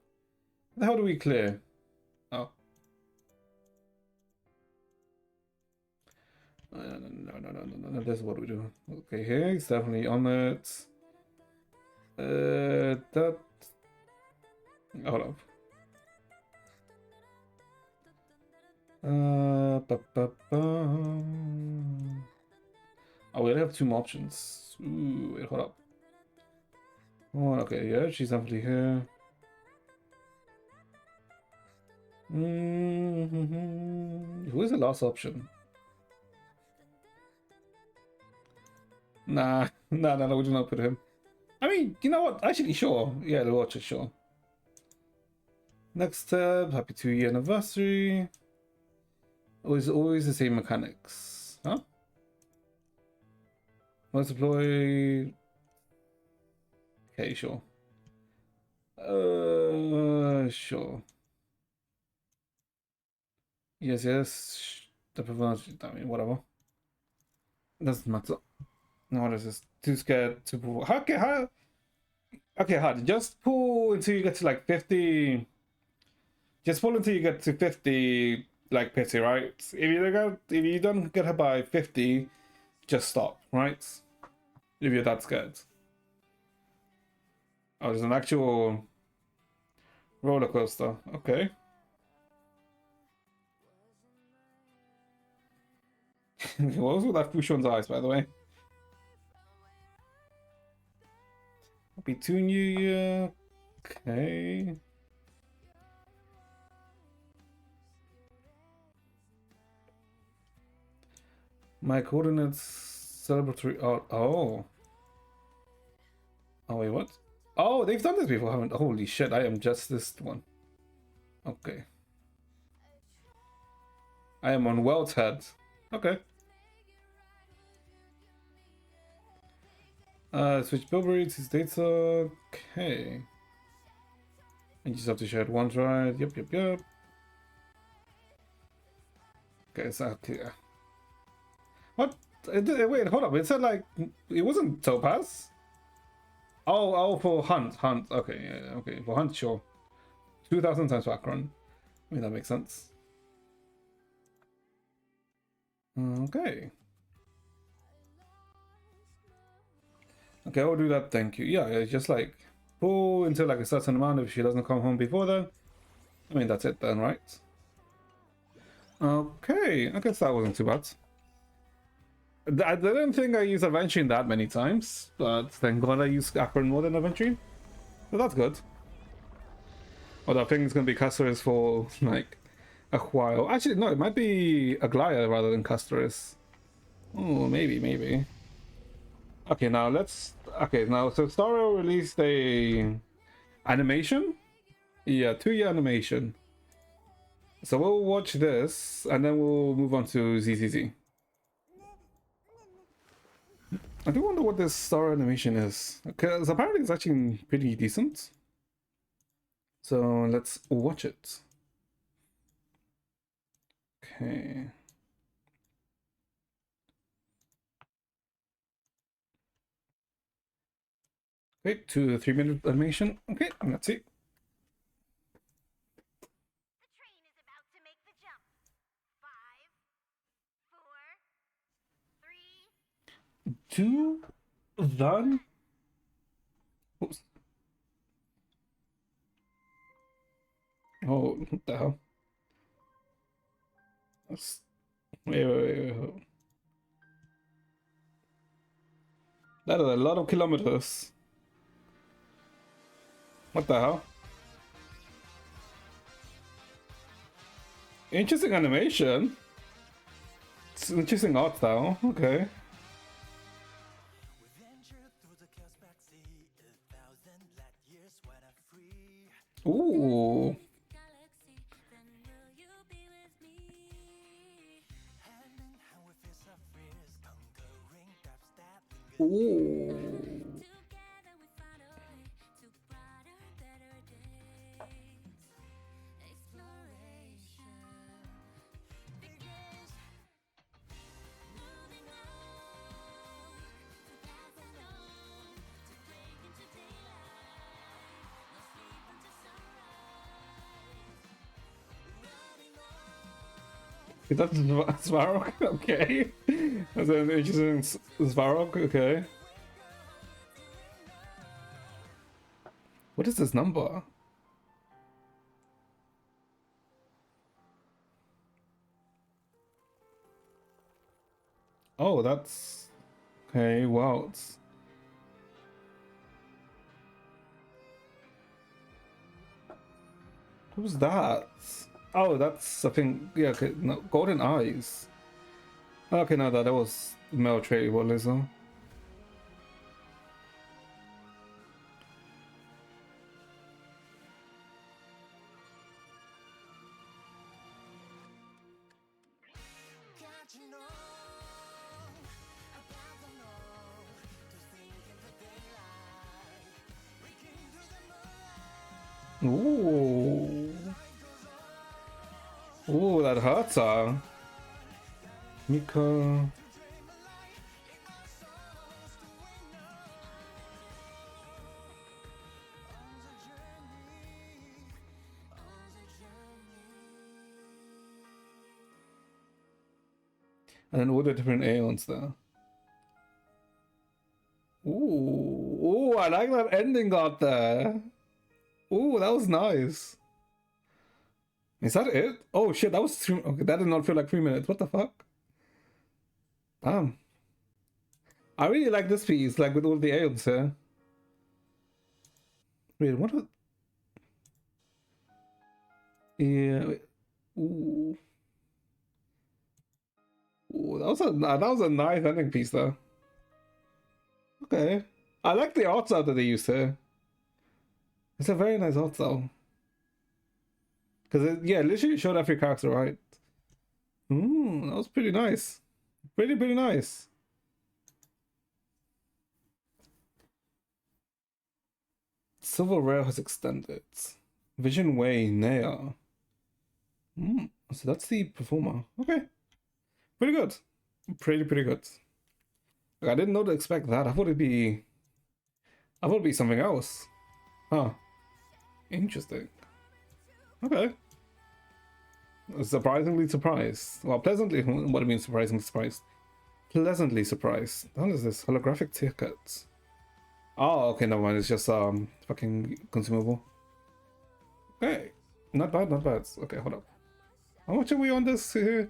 What the hell do we clear? Oh. No. This is what we do. Okay, here it's definitely on it. That. Hold up. Oh, we only have 2 more options. Ooh, wait, hold up. Oh, okay, yeah, she's definitely here. Who is the last option? Nah, we do not put him. I mean, you know what? Actually, sure. Yeah, the watch it, sure. Next step, happy 2-year anniversary. Always the same mechanics. Huh? Multiply. Okay, sure. Sure. Yes. The preference, I mean, whatever. Doesn't matter. No, what is this? Too scared to pull. Okay, hard. Just pull until you get to like 50. Just pull until you get to 50, like pity, right? If you don't get her by 50, just stop, right? If you're that scared. Oh, there's an actual roller coaster. Okay. What was with that Fushion's eyes, by the way? Happy 2 New Year. Okay. My coordinates celebratory art. Oh. Oh, wait, what? Oh, they've done this before, haven't? Holy shit, I am just this one. Okay. I am on World's Head. Okay. Switch Bilberry to data. Okay. And you just have to share it once, right? Yep. Okay, so yeah. What? Wait, hold up. It said like it wasn't Topaz. Oh, for Hunt. Okay, yeah, okay. For Hunt, sure. 2,000 times background. I mean, that makes sense. Okay. Okay, I'll do that. Thank you. Yeah, it's just like pull until like a certain amount. If she doesn't come home before then, I mean, that's it then, right? Okay, I guess that wasn't too bad. I didn't think I used Aventurine that many times, but thank God I used Akron more than Aventurine. So that's good. Although I think it's going to be Castoris for like a while. Actually, no, it might be Aglaya rather than Castoris. Oh, maybe. Okay, now let's. Okay, now so Starro released a animation. Yeah, 2-year animation. So we'll watch this and then we'll move on to ZZZ. I do wonder what this Starro animation is, because apparently it's actually pretty decent. So let's watch it. Okay. Okay, 2 to 3 minute animation. Okay, let's see. The train is about to make the jump. 5, 4, 3. 2 done. Oops. Oh, what the hell? Wait. That is a lot of kilometers. What the hell? Interesting animation. It's interesting art style. Okay. Ooh. Ooh. Is that Svarog? Okay. That's an interesting Svarog. Okay. What is this number? Oh, that's okay. Wow. Who's that? Oh, that's I think yeah. Okay, no, Golden Eyes. Okay, no, that was male trait. What is that? Ooh. Ooh, that hurts her. Mika. And then all the different Aeons there. Ooh. Ooh, I like that ending got there. Ooh, that was nice. Is that it? Oh shit, that was 3. Okay, that did not feel like 3 minutes. What the fuck? Damn. I really like this piece, like with all the Aeons here. Wait, what? Yeah. Wait. Ooh. Ooh, that was a nice ending piece though. Okay. I like the art style that they used here. It's a very nice art style. Because it, yeah, literally showed every character, right? Ooh, that was pretty nice. Pretty nice. Silver Rail has extended. Vision Way, Nea. So that's the performer. Okay. Pretty good. Pretty good. Like, I didn't know to expect that. I thought it'd be something else. Huh. Interesting. Okay. Surprisingly surprised. Well, pleasantly. What do you mean surprisingly surprised? Pleasantly surprised. What is this? Holographic tickets. Oh, okay, never mind. It's just fucking consumable. Okay. Not bad, not bad. Okay, hold up. How much are we on this here?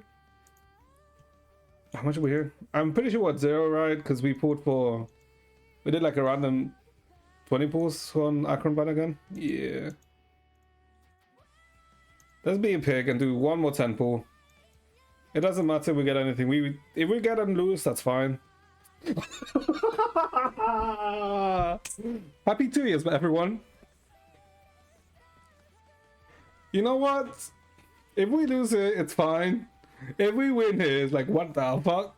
How much are we here? I'm pretty sure what 0, right? Because we did like a random 20 pulls on Akron Ban again. Yeah. Let's be a pig and do one more 10 pull. It doesn't matter if we get anything. If we get and lose, that's fine. Happy 2 years, everyone. You know what? If we lose it, it's fine. If we win here, it's like, what the fuck?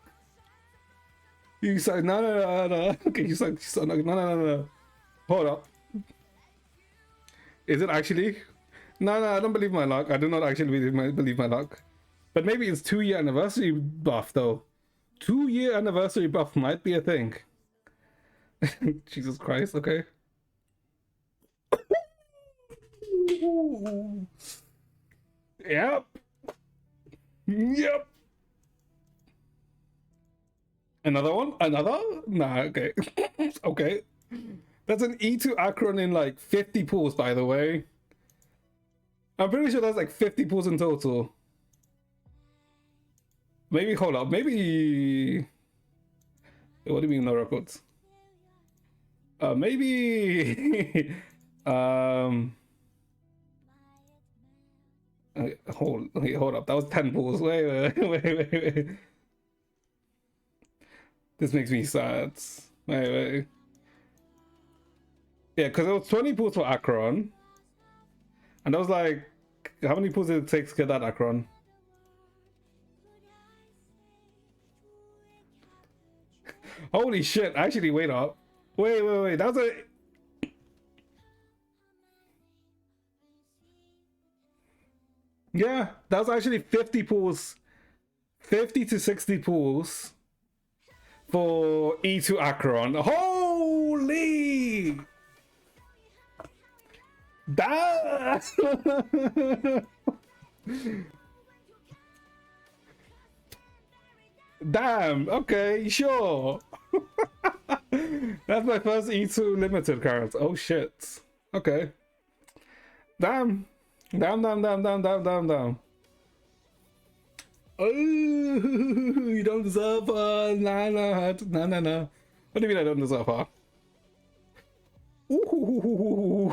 You said, no. Okay, you said, no. Hold up. Is it actually? No, I don't believe my luck. I do not actually believe my luck. But maybe it's 2-year anniversary buff, though. 2-year anniversary buff might be a thing. Jesus Christ, okay. Yep. Another one? Another? Nah, okay. Okay. That's an E2 Akron in like 50 pulls, by the way. I'm pretty sure that's like 50 pulls in total. Maybe, hold up, maybe... What do you mean no records? Maybe... hold up, that was 10 pulls. Wait. This makes me sad. Wait. Yeah, because it was 20 pulls for Akron. And I was like, how many pulls did it take to get that Akron? Holy shit, actually, wait up. Wait. That was a... Yeah, that was actually 50 pulls. 50 to 60 pulls for E2 Akron. Holy! That... Damn. Okay, sure. That's my first E2 limited card. Oh shit. Okay. Damn. Damn, damn, damn, damn, damn, damn, damn. Oh, you don't deserve her. Nah, nah, nah, nah, nah. What do you mean I don't deserve her? Ooh.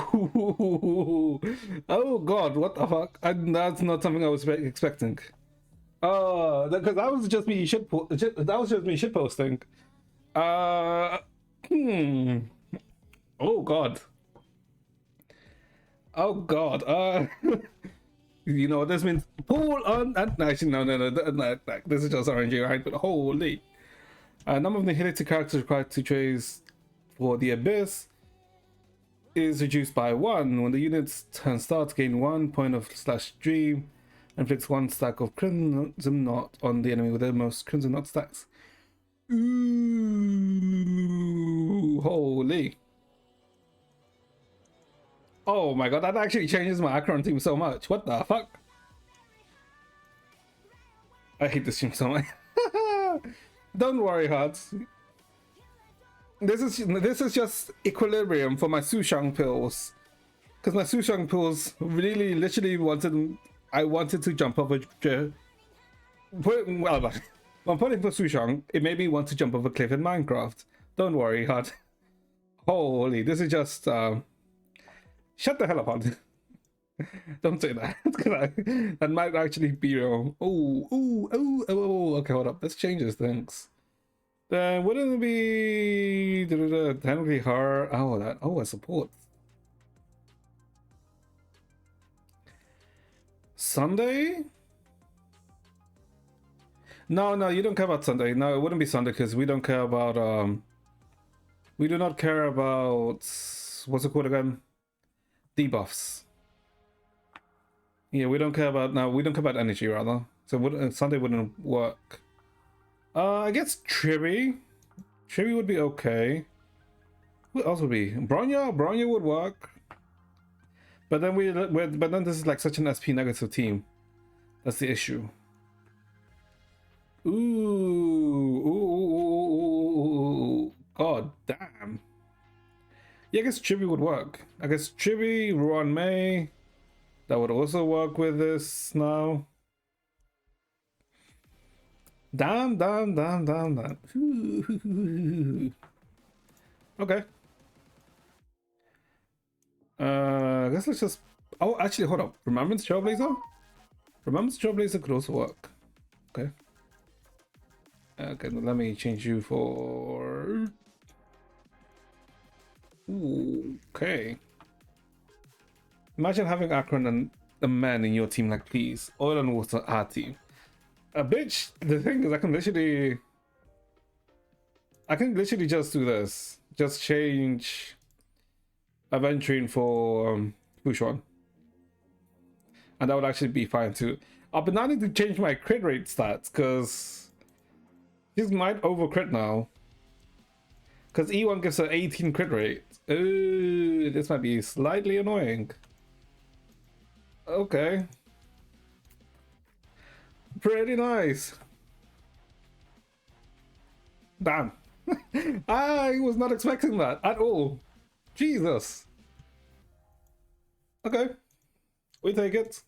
Oh god, what the fuck? That's not something I was expecting. Because that was just me that was just me shit posting. Uh, hmm. Oh god. Oh god. You know what this means? Pull on. Actually, no. This is just RNG, right? But holy. Number of inherited characters required to chase for the Abyss is reduced by 1. When the unit's turn starts, gain 1 point of /dream. Inflicts 1 stack of Crimson Knot on the enemy with the most Crimson Knot stacks. Ooh, holy. Oh my god, that actually changes my Acheron team so much. What the fuck? I hate this team so much. Don't worry, Hearts. This is just equilibrium for my Sushang pills. Because my Sushang pills really literally I wanted to jump over well, when putting for Sushang, it made me want to jump over a cliff in Minecraft. Don't worry, Hud. Holy, this is just shut the hell up, Hud. Don't say that. That might actually be wrong. Oh, okay, hold up. Let's change this, thanks. Then wouldn't it be technically her? Oh, a support. Sunday? No, you don't care about Sunday. No, it wouldn't be Sunday because we don't care about we do not care about what's it called again? Debuffs. Yeah, we don't care about energy rather. So Sunday wouldn't work. I guess Trivi would be okay. Who else would be? Bronya would work. But then but then this is like such an SP negative team. That's the issue. Ooh. God damn. Yeah, I guess Chibi would work. I guess Chibi, Ruan May, that would also work with this now. Damn. Okay. I guess let's just... Oh, actually, hold up. Remembrance Trailblazer? Remembrance Trailblazer could also work. Okay. Okay, let me change you for... Ooh, okay. Imagine having Acheron and the man in your team, like, please. Oil and water, our team. Bitch, the thing is, I can literally just do this. Just change Aventurine for Fushuan. And that would actually be fine too. But now I need to change my crit rate stats because this might over crit now. Because E1 gives her 18 crit rate. Ooh, this might be slightly annoying. Okay. Pretty nice. Damn. I was not expecting that at all. Jesus. Okay. We take it.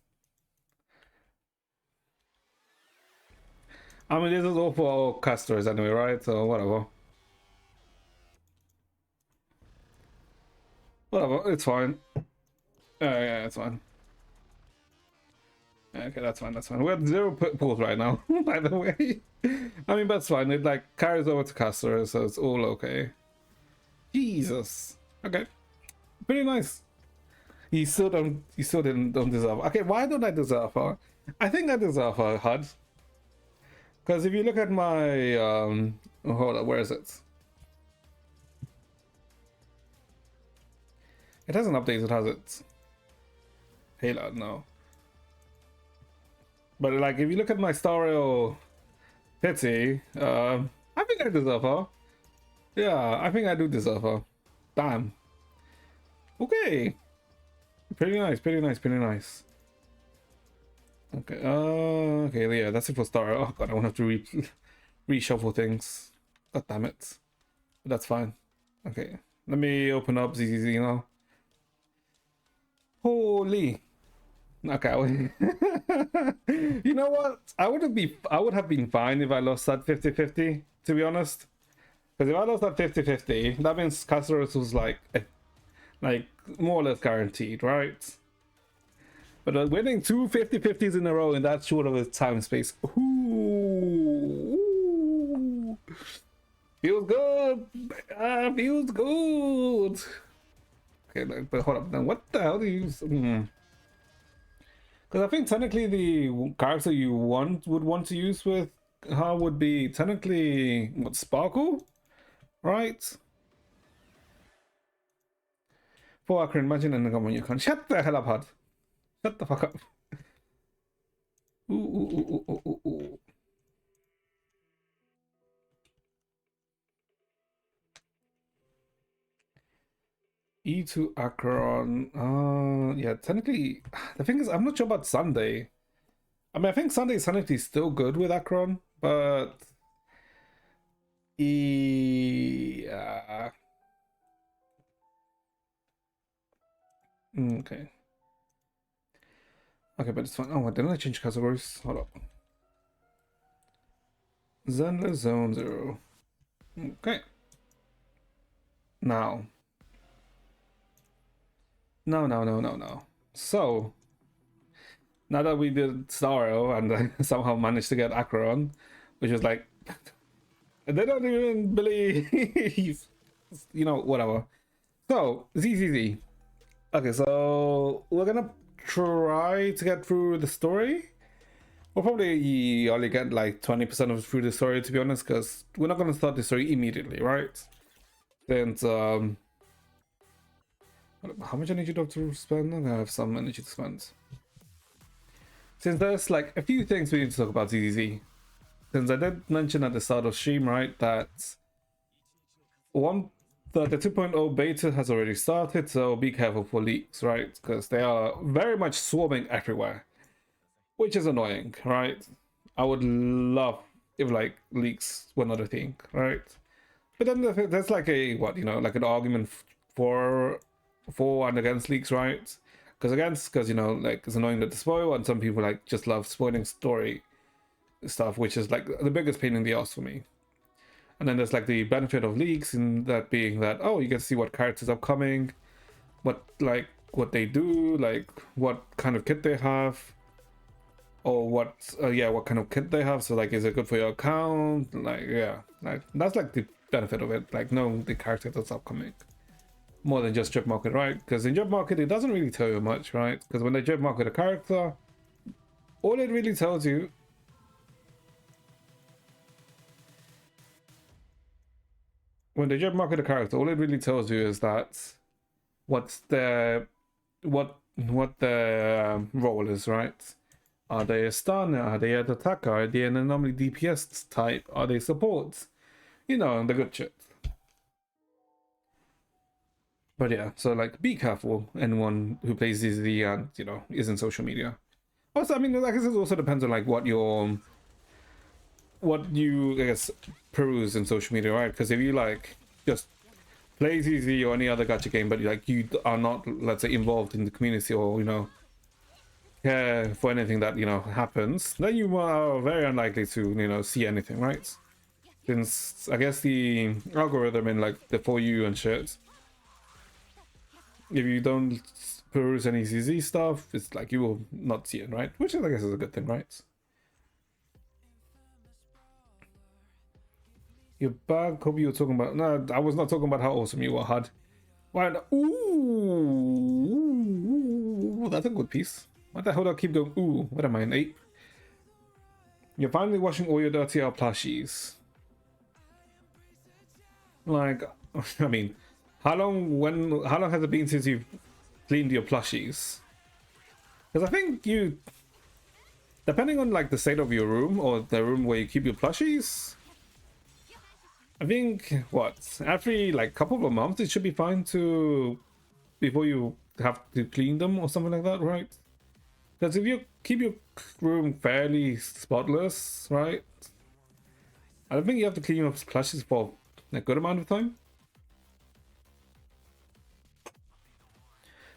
I mean, this is all for our casters anyway, right? So whatever. Whatever, it's fine. Yeah, it's fine. Okay, that's fine. We have 0 pulls right now, by the way. I mean, that's fine. It like carries over to casters, so it's all okay. Jesus. Okay. Pretty nice. You still don't deserve. Okay, why don't I deserve her? I think I deserve her, HUD. Because if you look at my hold on, where is it? It hasn't updated, has it? Halo, no. But like, if you look at my Stario Pity, I think I deserve her. Yeah, I think I do deserve her. Damn. Okay. Pretty nice. Okay, okay, yeah, that's it for Stario. Oh god, I won't have to reshuffle things. God damn it. But that's fine. Okay. Let me open up ZZZ now. Holy. Okay. You know what? I would have been fine if I lost that 50-50, to be honest. Because if I lost that 50-50, that means Caceres was like more or less guaranteed, right? But winning two 50-50s in a row in that short of a time space, ooh, feels good. Feels good. Okay, but hold up. Then what the hell do you use? Because I think technically the character you would want to use with her would be technically what, Sparkle, right? For I can imagine and come on, you can shut the hell up, Hud. Shut the fuck up. Ooh, ooh, ooh, ooh, ooh, ooh. E2 Acheron. Yeah, technically, the thing is, I'm not sure about Sunday. I mean, I think Sunday is technically still good with Acheron, but yeah. Okay. Okay, but it's fine. Oh, didn't I change categories? Hold up. Zenless Zone 0. Okay. Now. No. So, now that we did Starro and somehow managed to get Acheron, which is like, they don't even believe, you know, whatever. So, ZZZ. Okay, so we're gonna try to get through the story. We'll probably only get like 20% of through the story, to be honest, because we're not gonna start the story immediately, right? Since how much energy do I have to spend? I'm gonna have some energy to spend. Since there's like a few things we need to talk about ZZZ. Since I did mention at the start of stream, right, that the 2.0 beta has already started, so be careful for leaks, right? Because they are very much swarming everywhere, which is annoying, right? I would love if like leaks were not a thing, right? But then there's like a like an argument for and against leaks, right? Because you know, like it's annoying that they spoil, and some people like just love spoiling story stuff, which is like the biggest pain in the ass for me. And then there's like the benefit of leaks, in that being that, oh, you get to see what characters are coming, what they do, like what kind of kit they have, or what kind of kit they have. So like, is it good for your account? Like, yeah, like that's like the benefit of it, like knowing the character that's upcoming, more than just job market, right? Because in job market it doesn't really tell you much, right? Because when they job market a character, all it really tells you when they job market a character, all it really tells you is that what the role is, right? Are they a stunner? Are they an attacker? Are they an anomaly DPS type? Are they support? You know, the good shit. But yeah, so like, be careful, anyone who plays ZZ and, you know, is in social media. Also, I mean, I guess it also depends on like what you, I guess, peruse in social media, right? Because if you like just play ZZ or any other gacha game, but like you are not, let's say, involved in the community, or you know, care for anything that, you know, happens, then you are very unlikely to, you know, see anything, right? Since I guess the algorithm in like the For You and shit, if you don't peruse any ZZ stuff, it's like you will not see it, right? Which I guess is a good thing, right? You're back. Hope you were talking about. No, I was not talking about how awesome you were, Hud. Why? Ooh, that's a good piece. What the hell do I keep going? Ooh, what am I, an ape? You're finally washing all your dirty out plushies. Like, I mean, how long has it been since you've cleaned your plushies? Because I think you, depending on like the state of your room or the room where you keep your plushies, I think what, every like couple of months it should be fine to, before you have to clean them or something like that, right? Because if you keep your room fairly spotless, right, I don't think you have to clean up splashes for a good amount of time.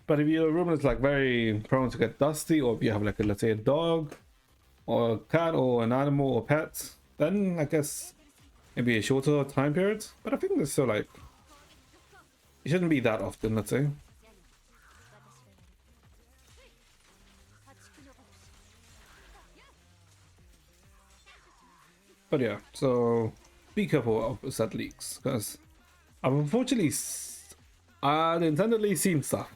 But if your room is like very prone to get dusty, or if you have like a, let's say a dog or a cat or an animal or pet, then I guess maybe a shorter time period. But I think there's still like, it shouldn't be that often, let's say. But yeah, so be careful of set leaks, because I've unfortunately unintendedly seen stuff.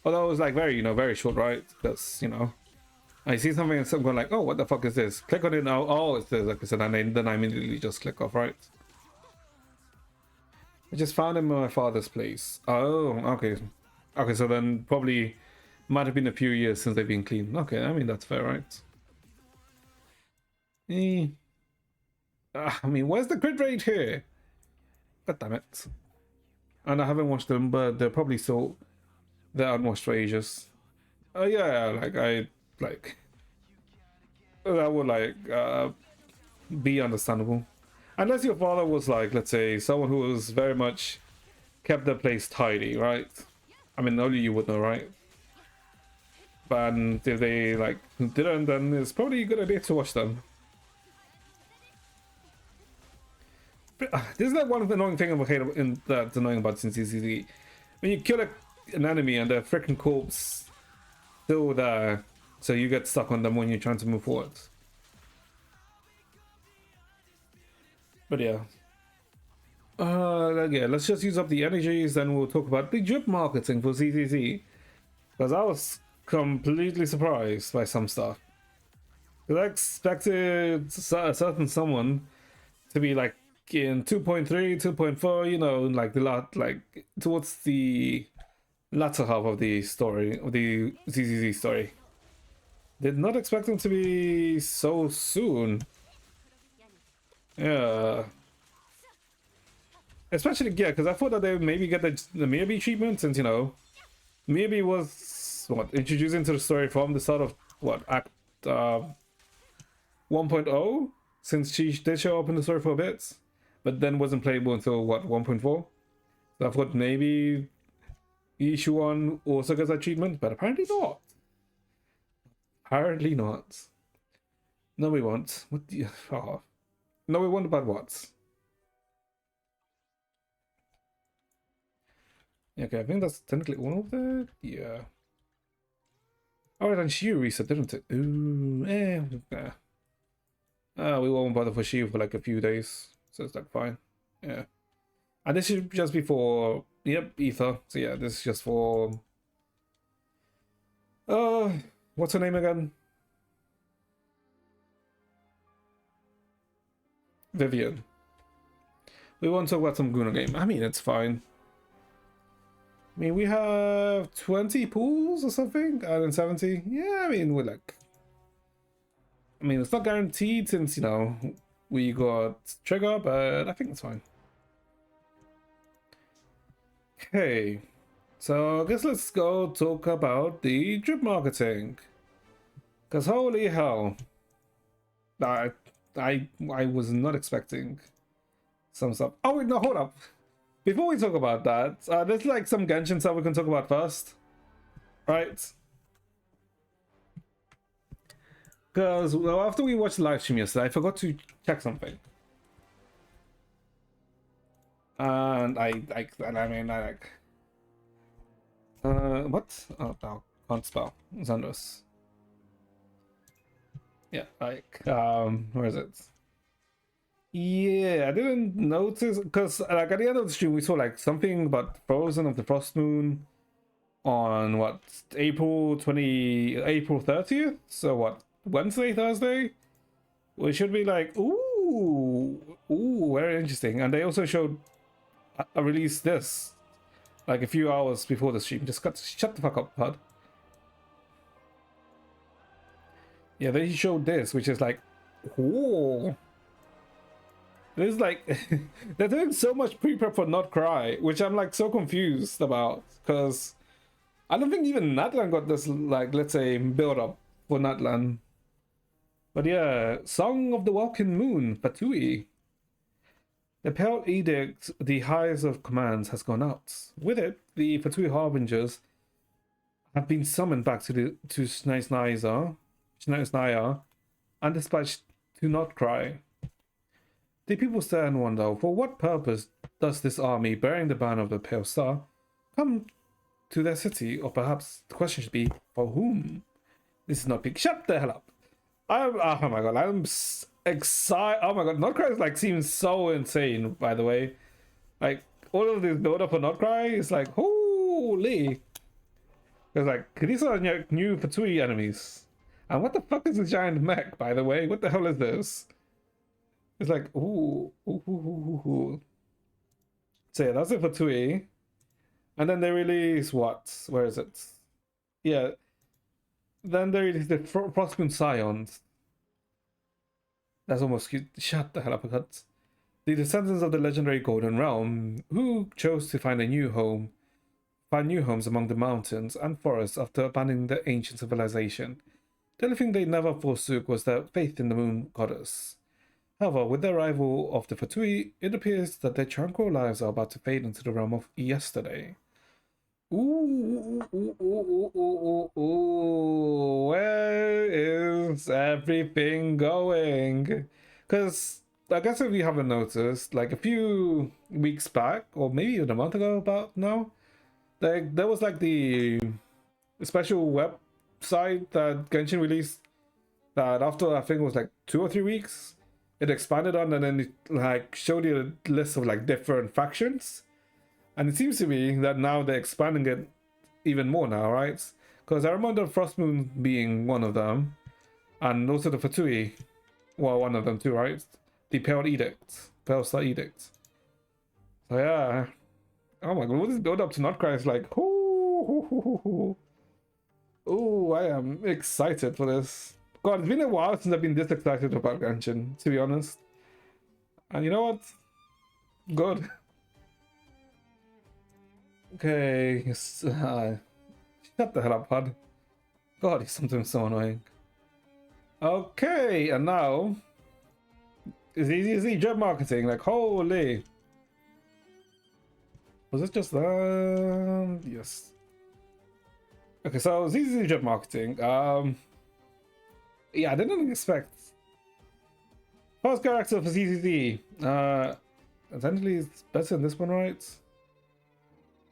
Although it was like very, very short, right? Because, I see something and I'm going like, oh, what the fuck is this? Click on it now. Oh, it's this, like I said, and then I immediately just click off, right? I just found him in my father's place. Oh, okay. Okay, so then probably might have been a few years since they've been cleaned. Okay, I mean, that's fair, right? I mean, where's the crit rate here? God damn it. And I haven't watched them, but they're probably still... They're unwashed for ages. Oh yeah, like that would be understandable. Unless your father was like, let's say, someone who was very much kept their place tidy, right? I mean, only you would know, right? But if they like didn't, then it's probably a good idea to watch them. This is like one of the annoying thing that's annoying about CCZ. When you kill an enemy and their freaking corpse still there, so you get stuck on them when you're trying to move forward. But yeah. Yeah, let's just use up the energies, then we'll talk about the drip marketing for CCZ. Because I was completely surprised by some stuff. Because I expected a certain someone to be like in 2.3, 2.4, like the lot, like towards the latter half of the story, of the ZZZ story. Did not expect them to be so soon. Yeah. Especially, yeah, because I thought that they would maybe get the Miyabi treatment, since, Miyabi was, introduced into the story from the start of, Act 1.0, since she did show up in the story for a bit, but then wasn't playable until, 1.4? So I thought maybe Ishuan also gets that treatment, but apparently not. Apparently not. No, we won't. What do you... Oh. No, we won't about what? Okay, I think that's technically all of it. Yeah. Oh, and Shiu reset, didn't it? Ooh, we won't bother for Shiu for like a few days, so it's like fine. Yeah. And this is just before, yep, Ether. So yeah, this is just for, what's her name again? Vivian. We won't talk about some Guna game. I mean, it's fine. I mean, we have 20 pools or something out of 70. Yeah, I mean, we're like... I mean, it's not guaranteed since, we got Trigger, but I think it's fine. Okay. So, I guess let's go talk about the drip marketing. Because holy hell. I was not expecting some stuff. Oh, wait, no, hold up. Before we talk about that, there's like some Genshin stuff we can talk about first, right? Because after we watched the live stream yesterday, I forgot to check something, and I what? Oh no, can't spell. Xandros. Yeah, where is it? Yeah, I didn't notice because like at the end of the stream we saw like something about Frozen of the Frost Moon on April 30th. So Wednesday, Thursday? Which should be like ooh, very interesting. And they also showed a release this like a few hours before the stream. Just shut the fuck up, bud. Yeah, they showed this, which is like, ooh. There's like, they're doing so much pre-prep for Not Cry, which I'm like so confused about, because I don't think even Natlan got this, like, let's say, build up for Natlan. But yeah, Song of the Welkin Moon, Fatui. The Pale Edict, the highest of commands, has gone out. With it, the Fatui Harbingers have been summoned back to Snaiznaya and dispatched to Notcry. The people stare and wonder, for what purpose does this army, bearing the banner of the Pale Star, come to their city? Or perhaps the question should be, for whom? This is not big. Shut the hell up. Oh my god, I'm excited. Oh my god, Notcry like seems so insane, by the way. Like, all of this build up for Notcry is like, holy. It's like, these are new Fatui enemies. And what the fuck is a giant mech, by the way? What the hell is this? It's like, ooh. So yeah, that's it for Fatui. And then they release what? Where is it? Yeah. Then they release the Frostmoon Scions. That's almost cute. Shut the hell up, cut. The descendants of the legendary Golden Realm, who chose to find new homes among the mountains and forests after abandoning the ancient civilization. The only thing they never forsook was their faith in the moon goddess. However, with the arrival of the Fatui, it appears that their tranquil lives are about to fade into the realm of yesterday. Ooh, where is everything going? Because I guess if you haven't noticed, like a few weeks back, or maybe even a month ago about now, there was like the special website that Genshin released that after I think it was like 2 or 3 weeks, it expanded on and then it like showed you a list of like different factions. And it seems to be that now they're expanding it even more now, right? Because I remember Frostmoon being one of them. And also the Fatui, well, one of them too, right? The Pale Edict. Pale Star Edict. So yeah. Oh my god, what is build up to Notcry is like, ooh, I am excited for this. God, it's been a while since I've been this excited about Genshin, to be honest. And you know what? Good. Okay, shut the hell up, bud. God, he's sometimes so annoying. Okay, and now is easy job marketing. Like, holy, was it just yes. Okay, so ZZ job marketing. Yeah, I didn't expect first character for ZZZ. Essentially, it's better than this one, right?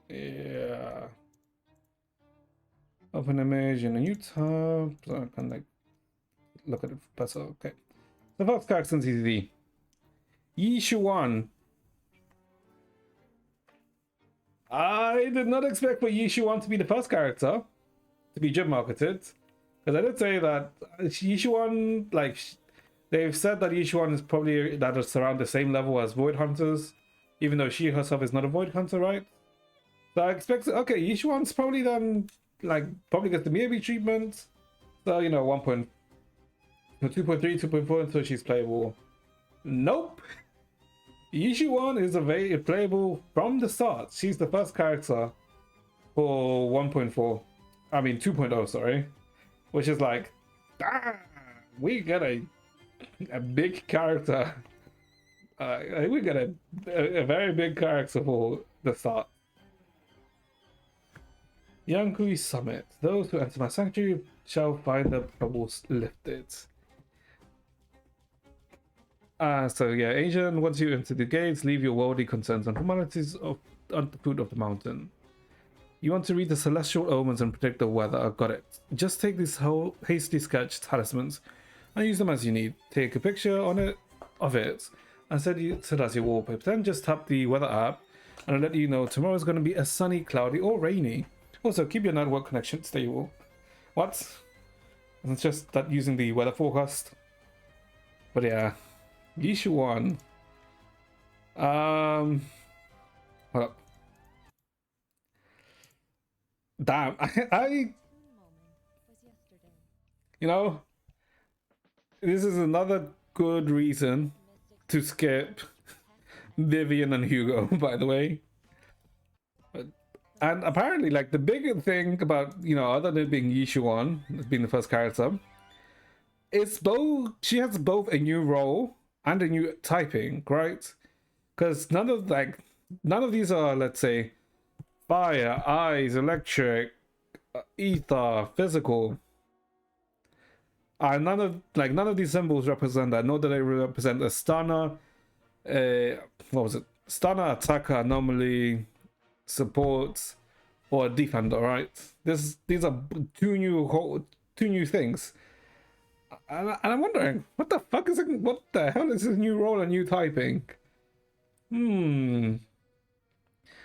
Yeah. Open image in a new tab, so I can like look at it better. Okay. The first character in ZZZ. Yi Shuan. I did not expect for Yi Shuan to be the first character to be job marketed. Because I did say that Yi Shuan, like, they've said that Yi Shuan is probably that is around the same level as Void Hunters, even though she herself is not a Void Hunter, right? So I expect, okay, Yi Shuan's probably then, like, probably gets the Miyabi treatment. So, you know, 2.3, 2.4, so she's playable. Nope. Yi Shuan is playable from the start. She's the first character for 1.4. I mean, 2.0, sorry. Which is like, we got a big character. We got a very big character for the start. Yankui Summit. Those who enter my sanctuary shall find the troubles lifted. So yeah, Asian, once you enter the gates, leave your worldly concerns and formalities on the foot of the mountain. You want to read the celestial omens and predict the weather. Got it. Just take these whole hastily sketched talismans and use them as you need. Take a picture of it and set as your wallpaper. Then just tap the weather app and it'll let you know tomorrow is going to be a sunny, cloudy, or rainy. Also, keep your network connection stable. What? It's just that using the weather forecast. But yeah, Yi Shuan. Hold up. Damn, I you know, this is another good reason to skip Vivian and Hugo, by the way. And apparently, like, the bigger thing about, you know, other than being Yi Shuan, being the first character, it's both, she has both a new role and a new typing, right? because none of these are, let's say, fire, ice, electric, ether, physical. And none of these symbols represent that. Nor do they represent a stunner, what was it? Stunner, attacker, anomaly, support, or a defender, right? These are two new things. And I'm wondering, what the fuck is it? What the hell is this new role and new typing?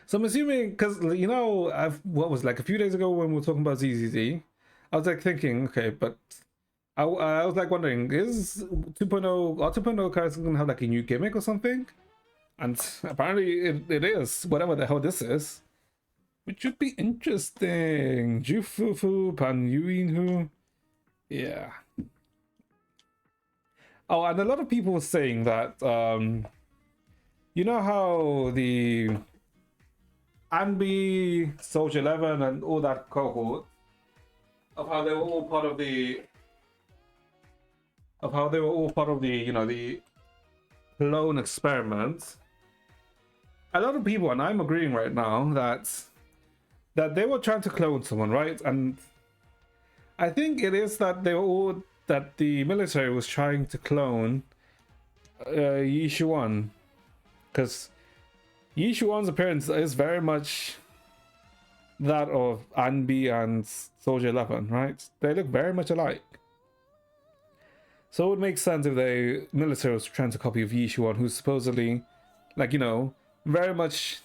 So I'm assuming, because what was like a few days ago when we were talking about ZZZ, I was like thinking, okay, but I was like wondering, is 2.0 are 2.0 characters gonna have like a new gimmick or something? And apparently it is, whatever the hell this is. Which would be interesting. Jufufu, Pan Yuinhu. Yeah. Oh, and a lot of people were saying that, you know how the Anbi, Soldier 11, and all that cohort, of how they were all part of the, the clone experiment. A lot of people, and I'm agreeing right now, that they were trying to clone someone, right? And I think it is that that the military was trying to clone Yi Shuan, because Yi Shuan's appearance is very much that of Anbi and Soldier 11, right? They look very much alike. So it would make sense if the military was trying to copy of Yi Shuan, who's supposedly, very much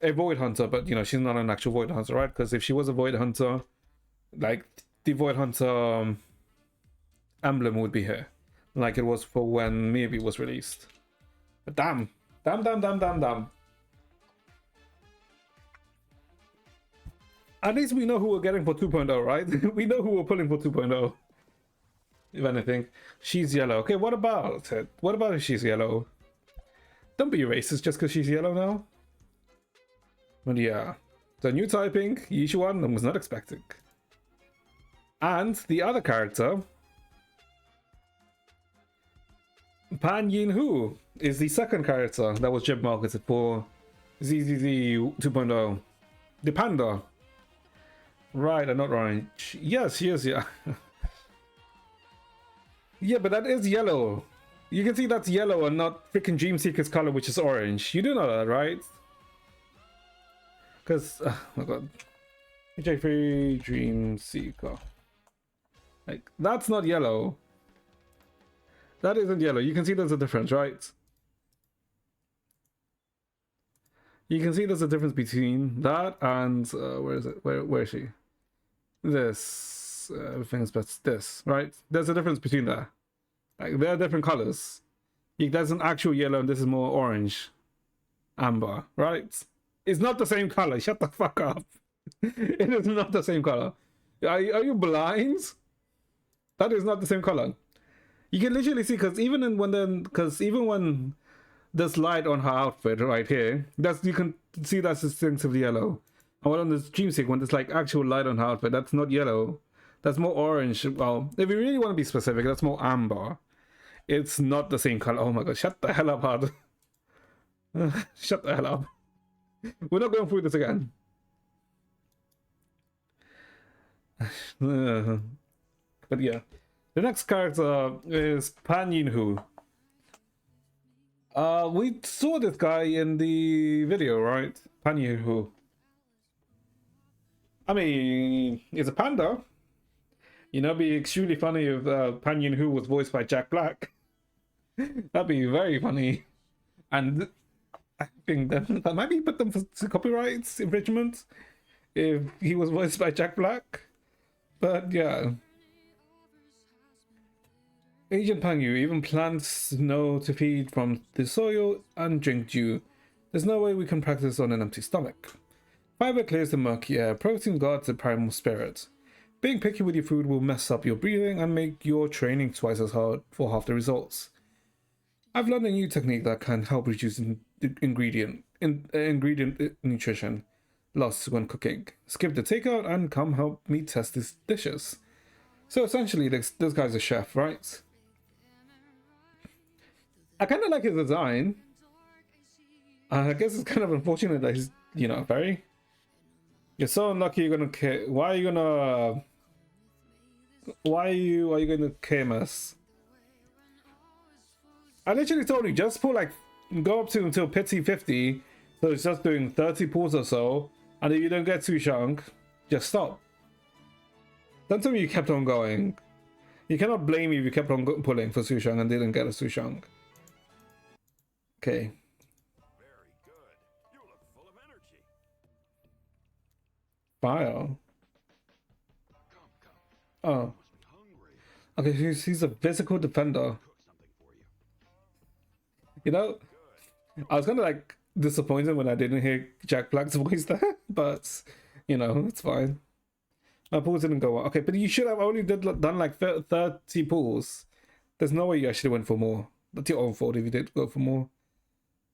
a Void Hunter, but she's not an actual Void Hunter, right? Because if she was a Void Hunter, like the Void Hunter emblem would be here, like it was for when Miyabi was released. But damn. At least we know who we're getting for 2.0, right? We know who we're pulling for 2.0. If anything, she's yellow. Okay, what about it? What about if she's yellow? Don't be racist just because she's yellow now. But yeah, the new typing, Yi Shuan, I was not expecting. And the other character, Pan Yin Hu, is the second character that was job marketed for ZZZ 2.0. The panda. Right, and not orange. Yes, she is, yeah. Yeah, but that is yellow. You can see that's yellow and not freaking Dreamseeker's color, which is orange. You do know that, right? Because, oh my god. HJ3 Dreamseeker. Like, that's not yellow. That isn't yellow. You can see there's a difference, right? You can see there's a difference between that and, where is it? Where is she? This. Everything is but this, right? There's a difference between that. Like, there are different colors. There's an actual yellow and this is more orange. Amber, right? It's not the same color. Shut the fuck up. It is not the same color. Are you blind? That is not the same color. You can literally see, because even when there's light on her outfit right here, you can see that's distinctively yellow. And when on this Dreamseeker, when there's like actual light on her outfit, that's not yellow. That's more orange. Well, if you really want to be specific, that's more amber. It's not the same color. Oh my god, shut the hell up, Hard. Shut the hell up. We're not going through this again. But yeah. The next character is Pan Yin Hu. We saw this guy in the video, right? Pan Yin Hu. I mean, he's a panda. It'd be extremely funny if Pan Yin Hu was voiced by Jack Black. That'd be very funny. And I think that might be put them for copyright infringement if he was voiced by Jack Black. But yeah. Agent Pan Yu, even plants know to feed from the soil and drink dew. There's no way we can practice on an empty stomach. Fiber clears the murky air, protein guards the primal spirit. Being picky with your food will mess up your breathing and make your training twice as hard for half the results. I've learned a new technique that can help reduce ingredient nutrition loss when cooking. Skip the takeout and come help me test these dishes. So essentially, this guy's a chef, right? I kind of like his design. I guess it's kind of unfortunate that he's, you know, very. You're so unlucky. You're gonna K. Why are you gonna? Why are you gonna KMS? I literally told you just pull like go up to until pity 50, so it's just doing 30 pulls or so, and if you don't get too shunk, just stop. Don't tell me you kept on going. You cannot blame me if you kept on pulling for Sushang and didn't get a Sushang. Okay. Very good. You look full of energy. File. Come, come. Oh. You must be hungry. Okay, he's a physical defender. Cook something for you. You know, I was kind of like disappointed when I didn't hear Jack Black's voice there, but you know, it's fine. My pulls didn't go well. Okay, but you should have only done like 30 pulls. There's no way you actually went for more. That's your own fault if you did go for more.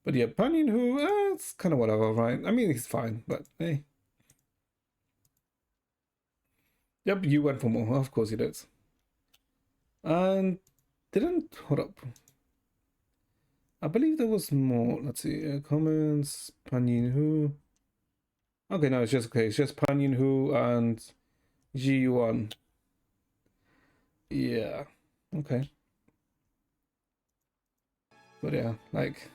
But yeah, Panyin who, it's kind of whatever, right? I mean, he's fine, but hey. Yep, you went for more. Of course you did. And didn't, hold up. I believe there was more. Let's see, comments, Panyin who. Okay, no, it's just okay. It's just Panyin who and G1. Yeah. Okay. But yeah, like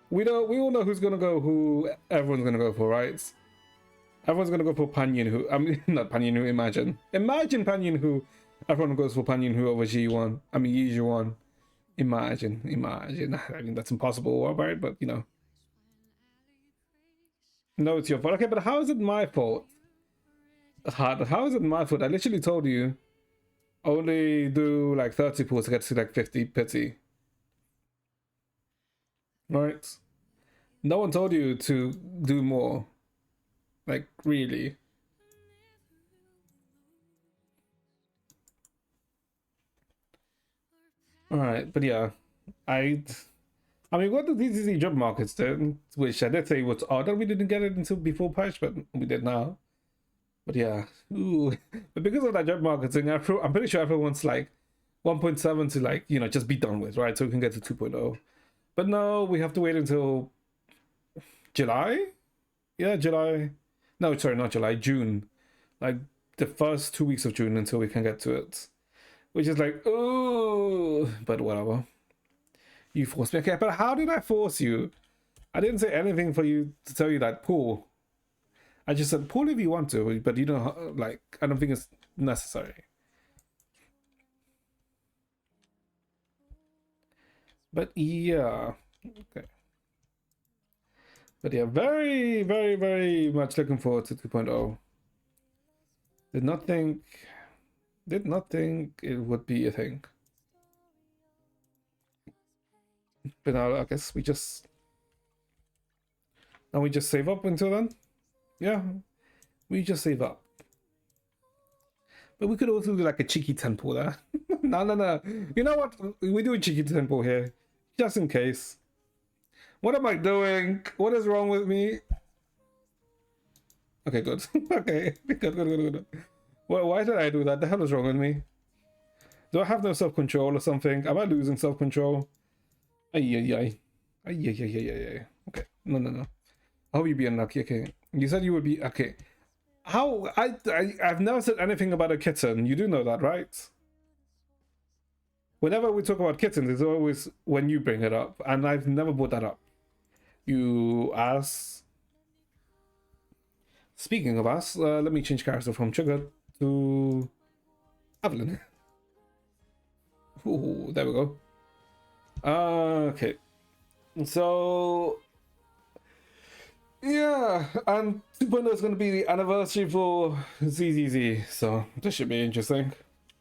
we all know who's gonna go, who everyone's gonna go for, right? Everyone's gonna go for Panyin who. I mean, not Panyin who. Imagine Panyin who. Everyone goes for Panyin who over G1. I mean G1. Imagine. I mean that's impossible, right? But you know. No, it's your fault. Okay, but how is it my fault? How is it my fault? I literally told you only do like 30 pulls to get to like 50 pity. Right? No one told you to do more. Like, really. Alright, but yeah. I mean, what the DCC job markets did, which I did say was odd that we didn't get it until before patch, but we did now. But yeah, ooh. But because of that job marketing, I'm pretty sure everyone's like 1.7 to like, you know, just be done with, right? So we can get to 2.0. But no, we have to wait until July? Yeah, July. No, sorry, not July, June. Like the first 2 weeks of June until we can get to it. Which is like, oh, but whatever. You forced me. Okay, but how did I force you? I didn't say anything for you to tell you that pull. I just said pull if you want to, but you don't like. I don't think it's necessary. But yeah, okay. But yeah, very, very, very much looking forward to 2.0. Did not think it would be a thing. But now I guess we just save up until then. Yeah, we just save up. But we could also do like a cheeky temple there. No. You know what? We do a cheeky temple here, just in case. What am I doing? What is wrong with me? Okay, good. Okay, good. Well, why did I do that? The hell is wrong with me? Do I have no self-control or something? Am I losing self-control? Ay. Okay, no. I hope you be unlucky. Okay, you said you would be okay. How I've never said anything about a kitten. You do know that, right? Whenever we talk about kittens, it's always when you bring it up, and I've never brought that up. You ask. Speaking of us, let me change character from Trigger to Evelyn. Ooh, there we go. Okay. So yeah, and 2.0 is going to be the anniversary for ZZZ, so this should be interesting.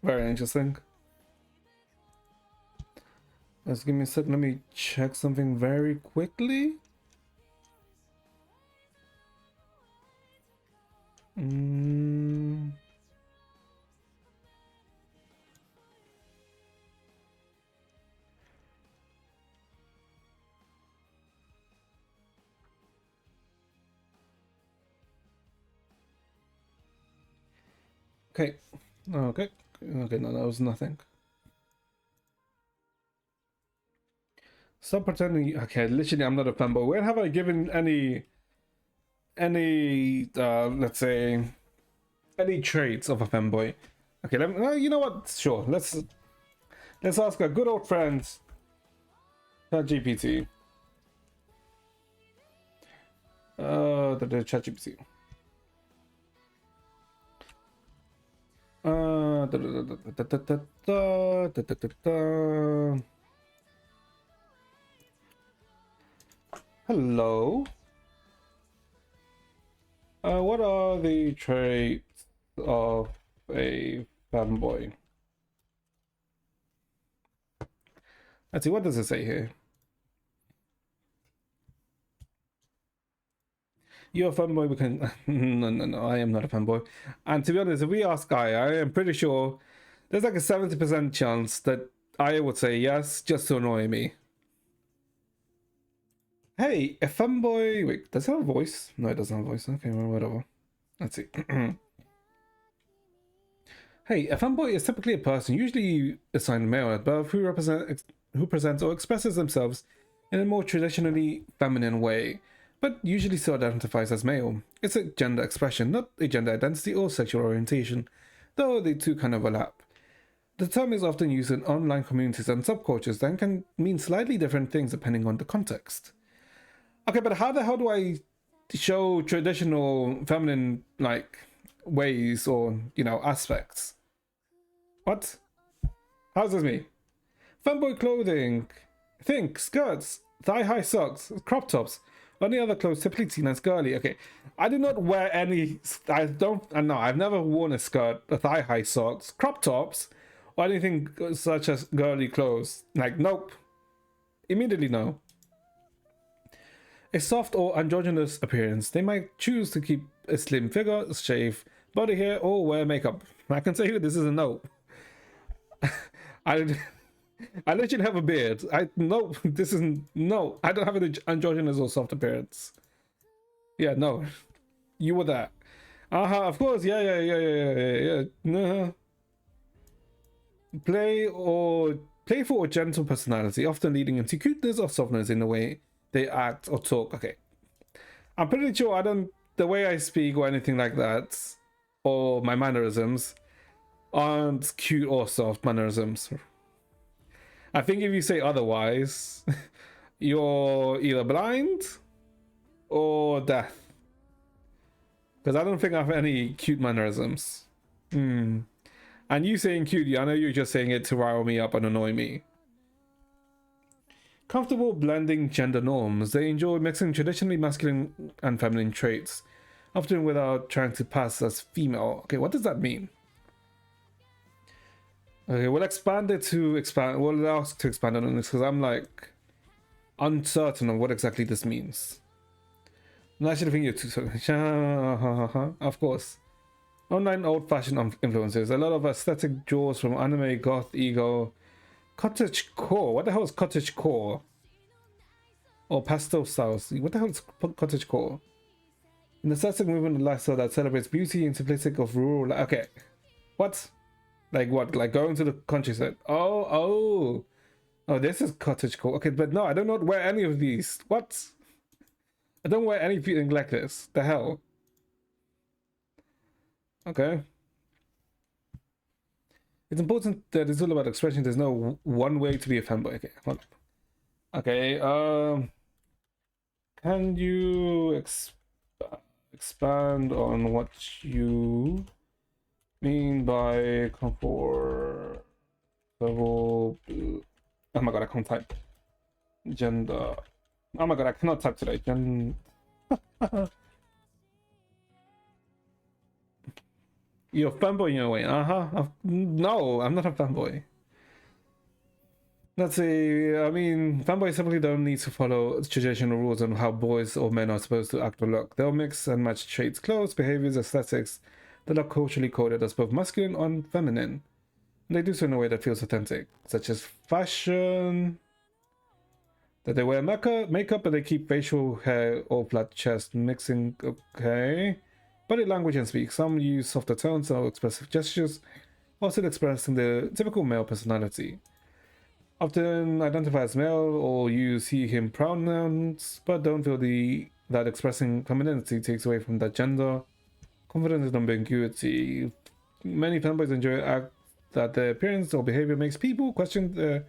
Very interesting. Let's give me a sec. Let me check something very quickly. Okay. Okay, no, that was nothing. Stop pretending. Okay, literally, I'm not a fanboy. When have I given any let's say any traits of a fanboy? Okay, you know what? Sure, let's ask our good old friend ChatGPT. The ChatGPT. Hello. What are the traits of a fanboy? Let's see, what does it say here? You're a fanboy because no, I am not a fanboy. And to be honest, if we ask I am pretty sure there's like a 70% chance that I would say yes just to annoy me. Hey, a fanboy. Wait, does it have a voice? No, it doesn't have a voice. Okay, well, whatever. Let's see. Hey, a fanboy is typically a person, usually assigned male at birth, who presents or expresses themselves in a more traditionally feminine way, but usually still identifies as male. It's a gender expression, not a gender identity or sexual orientation, though the two can overlap. The term is often used in online communities and subcultures and can mean slightly different things depending on the context. Okay, but how the hell do I show traditional feminine, like, ways or, you know, aspects? What? How's this me? Fanboy clothing. Think skirts, thigh-high socks, crop tops, or any other clothes typically seen as girly. Okay, I do not wear any. I've never worn a skirt, a thigh-high socks, crop tops, or anything such as girly clothes. Like, nope. Immediately no. A soft or androgynous appearance. They might choose to keep a slim figure, shave body hair, or wear makeup. I can say this is a no. I literally have a beard. No, this isn't. No, I don't have an androgynous or soft appearance. Yeah, no. You were that. Of course. Yeah. Playful or gentle personality, often leading into cuteness or softness in the way they act or talk. Okay, I'm pretty sure the way I speak or anything like that, or my mannerisms, aren't cute or soft mannerisms. I think if you say otherwise, you're either blind or deaf. Because I don't think I have any cute mannerisms. And you saying cute, I know you're just saying it to rile me up and annoy me. Comfortable blending gender norms. They enjoy mixing traditionally masculine and feminine traits, often without trying to pass as female. Okay, what does that mean? Okay, we'll ask to expand on this because I'm like uncertain of what exactly this means. And I should think you're too. Of course. Online old-fashioned influences. A lot of aesthetic draws from anime, goth, ego, cottage core. What the hell is cottage core? Or pastel styles. What the hell is cottage core? An aesthetic movement and lifestyle that celebrates beauty and simplicity of rural life. Okay. What? Like what? Like going to the countryside? Oh, this is cottage core. Okay, but no, I do not wear any of these. What? I don't wear anything like this. The hell? Okay. It's important that it's all about expression. There's no one way to be a fanboy. Okay, hold up. Okay, can you expand on what you mean by comfortable? Oh my god, I can't type. Gender. Oh my god, I cannot type today. You're a fanboy in your way. No, I'm not a fanboy. Let's see. I mean, fanboys simply don't need to follow traditional rules on how boys or men are supposed to act or look. They'll mix and match traits, clothes, behaviors, aesthetics that are culturally coded as both masculine and feminine. And they do so in a way that feels authentic, such as fashion, that they wear makeup, but they keep facial hair or flat chest, mixing. Okay. Body language and speak. Some use softer tones or expressive gestures, also expressing the typical male personality. often identify as male or use he him pronouns, but don't feel that expressing femininity takes away from that gender. Confident in ambiguity. Many fanboys enjoy act that their appearance or behavior makes people question their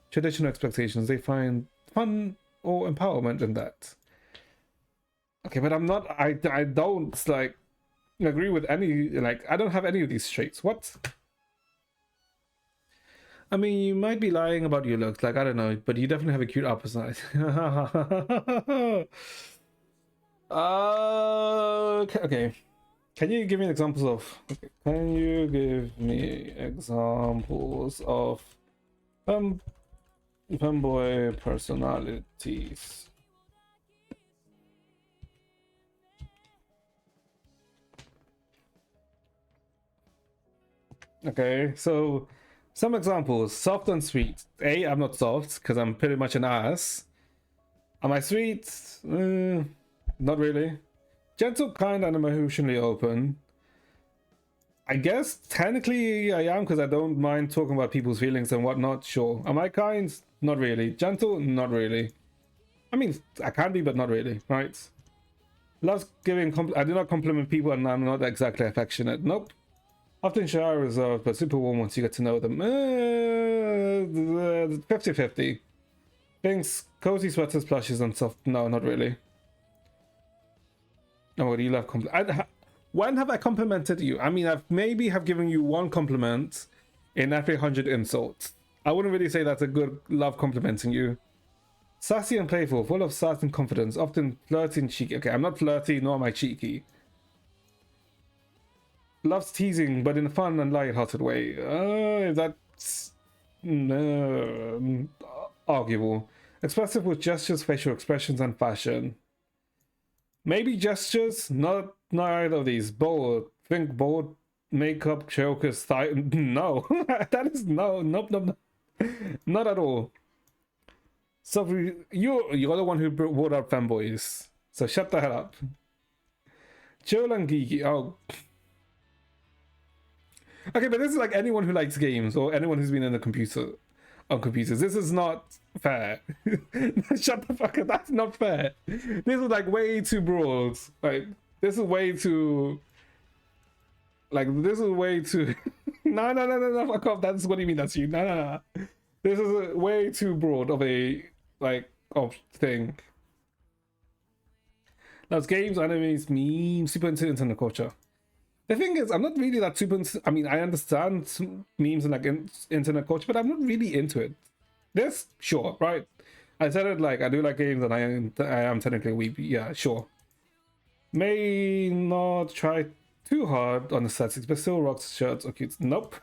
traditional expectations. They find fun or empowerment in that. Okay, but I'm not. I don't like agree with any. Like, I don't have any of these traits. What? I mean, you might be lying about your looks, like, I don't know, but you definitely have a cute upper side. Okay. Can you give me examples of... Okay. Can you give me examples of femboy personalities? Okay, so... Some examples: soft and sweet. I'm not soft because I'm pretty much an ass. Am I sweet? Not really. Gentle, kind, and emotionally open. I guess technically I am because I don't mind talking about people's feelings and whatnot. Sure. Am I kind? Not really. Gentle? Not really. I mean, I can be, but not really. Right? Loves giving. I do not compliment people, and I'm not exactly affectionate. Nope. Often shy, reserved, but super warm once you get to know them. 50-50. Things, cozy sweaters, plushes, and stuff. No, not really. Oh, do you love when have I complimented you? I mean, I've maybe have given you one compliment in every 100 insults. I wouldn't really say that's a good love complimenting you. Sassy and playful, full of sass and confidence, often flirty and cheeky. Okay, I'm not flirty, nor am I cheeky. Loves teasing, but in a fun and light-hearted way. That's arguable. Expressive with gestures, facial expressions, and fashion. Maybe gestures, not either of these. Bold. Think bold. Makeup, chokers, thigh. No, that is nope. Not at all. So you're the one who brought up fanboys. So shut the hell up. Chill and geeky. Oh. Okay, but this is like anyone who likes games or anyone who's been on computers. This is not fair. Shut the fuck up. That's not fair. This is like way too broad. Like, this is way too... No, fuck off. That's what do you mean that's you? No. This is way too broad of a, of thing. That's games, animes, memes, super into internet culture. The thing is, I'm not really that super... I mean, I understand memes and internet culture, but I'm not really into it. This, sure, right? I said it I do like games and I am technically weeb. Yeah, sure. May not try too hard on the aesthetics, but still rocks shirts or cute. Nope.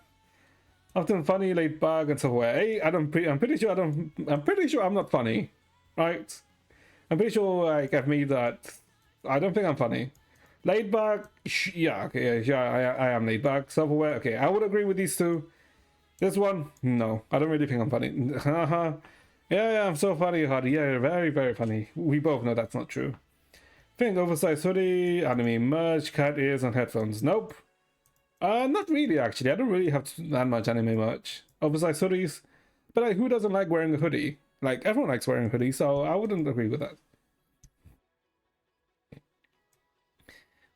Often funny, laid back, and so hey, I'm pretty sure I'm not funny, right? I'm pretty sure I've made that. I don't think I'm funny. Laid back, yeah, okay, yeah, I am laid back. Self-aware, okay, I would agree with these two. This one, no, I don't really think I'm funny. Yeah, I'm so funny, Hardy. Yeah, very, very funny. We both know that's not true. Think oversized hoodie, anime merch, cat ears, and headphones. Nope. Not really, actually. I don't really have that much anime merch. Oversized hoodies, but who doesn't like wearing a hoodie? Everyone likes wearing a hoodie, so I wouldn't agree with that.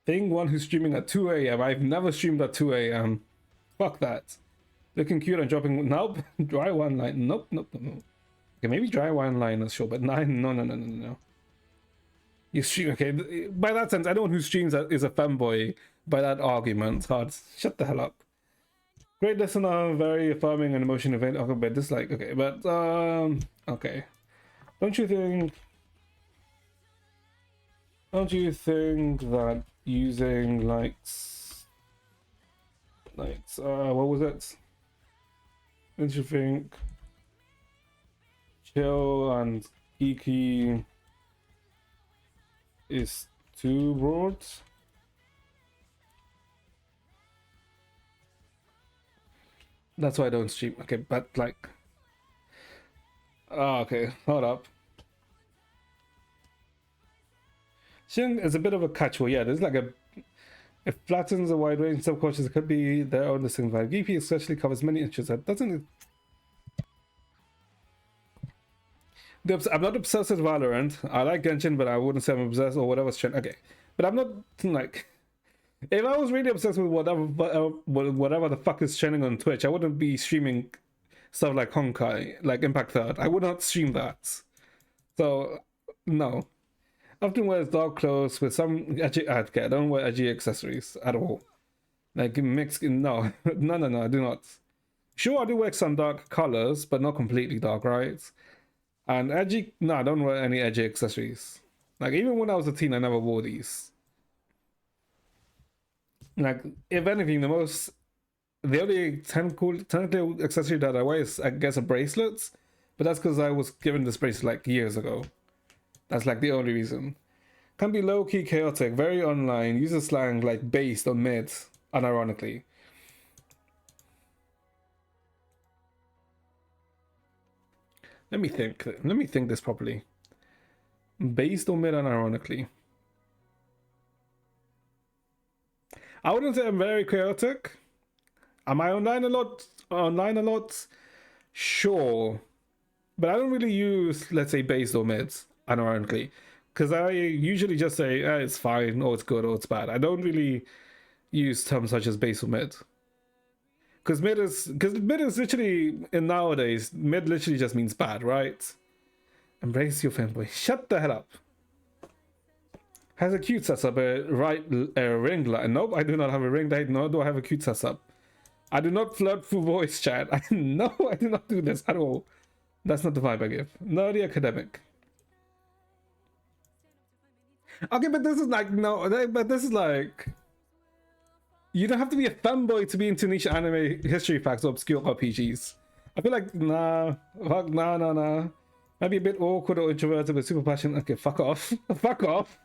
Thing one who's streaming at 2 a.m. I've never streamed at 2 a.m. Fuck that. Looking cute and dropping... Nope. Dry one line. Nope. Okay, maybe dry one line is sure, but no. You stream... Okay, by that sense, anyone who streams is a fanboy by that argument. Hard. Shut the hell up. Great listener, very affirming and emotional event. Okay, but dislike. Okay, but... Okay. Don't you think that using likes, what was it? Don't you think chill and geeky is too broad? That's why I don't stream. Okay, but okay, hold up. Xing is a bit of a catch-all. Yeah, there's it flattens a wide range of subcultures. It could be their own distinct vibe. Geeky especially covers many interests that doesn't... I'm not obsessed with Valorant. I like Genshin, but I wouldn't say I'm obsessed or whatever's trending. Okay, but I'm not like. If I was really obsessed with whatever the fuck is trending on Twitch, I wouldn't be streaming stuff like Honkai, like Impact Third. I would not stream that. So no. Often wears dark clothes with some edgy. I don't wear edgy accessories at all. Like mixed. No, no. I do not. Sure, I do wear some dark colors, but not completely dark, right? And edgy. No, I don't wear any edgy accessories. Like even when I was a teen, I never wore these. Like if anything, the only technical accessory that I wear is, I guess, a bracelet, but that's because I was given this bracelet like years ago. That's like the only reason. Can be low-key chaotic, very online, uses slang like based on mid, unironically. Let me think this properly. Based on mid, unironically. I wouldn't say I'm very chaotic. Am I online a lot? Sure. But I don't really use, let's say, based or mids, unironically. Because I usually just say, it's fine, or it's good, or it's bad. I don't really use terms such as base or mid. Because mid is literally, in nowadays, mid literally just means bad, right? Embrace your fanboy. Shut the hell up. Has a cute setup, a ring light. Nope, I do not have a ring light, nor do I have a cute setup. I do not flirt through voice chat. No, I do not do this at all. That's not the vibe I give. Nerdy academic. Okay, but this is like, no, but this is like... You don't have to be a fanboy to be into niche anime history facts or obscure RPGs. I feel like, nah. Maybe a bit awkward or introverted, but super passionate. Okay, fuck off. Fuck off.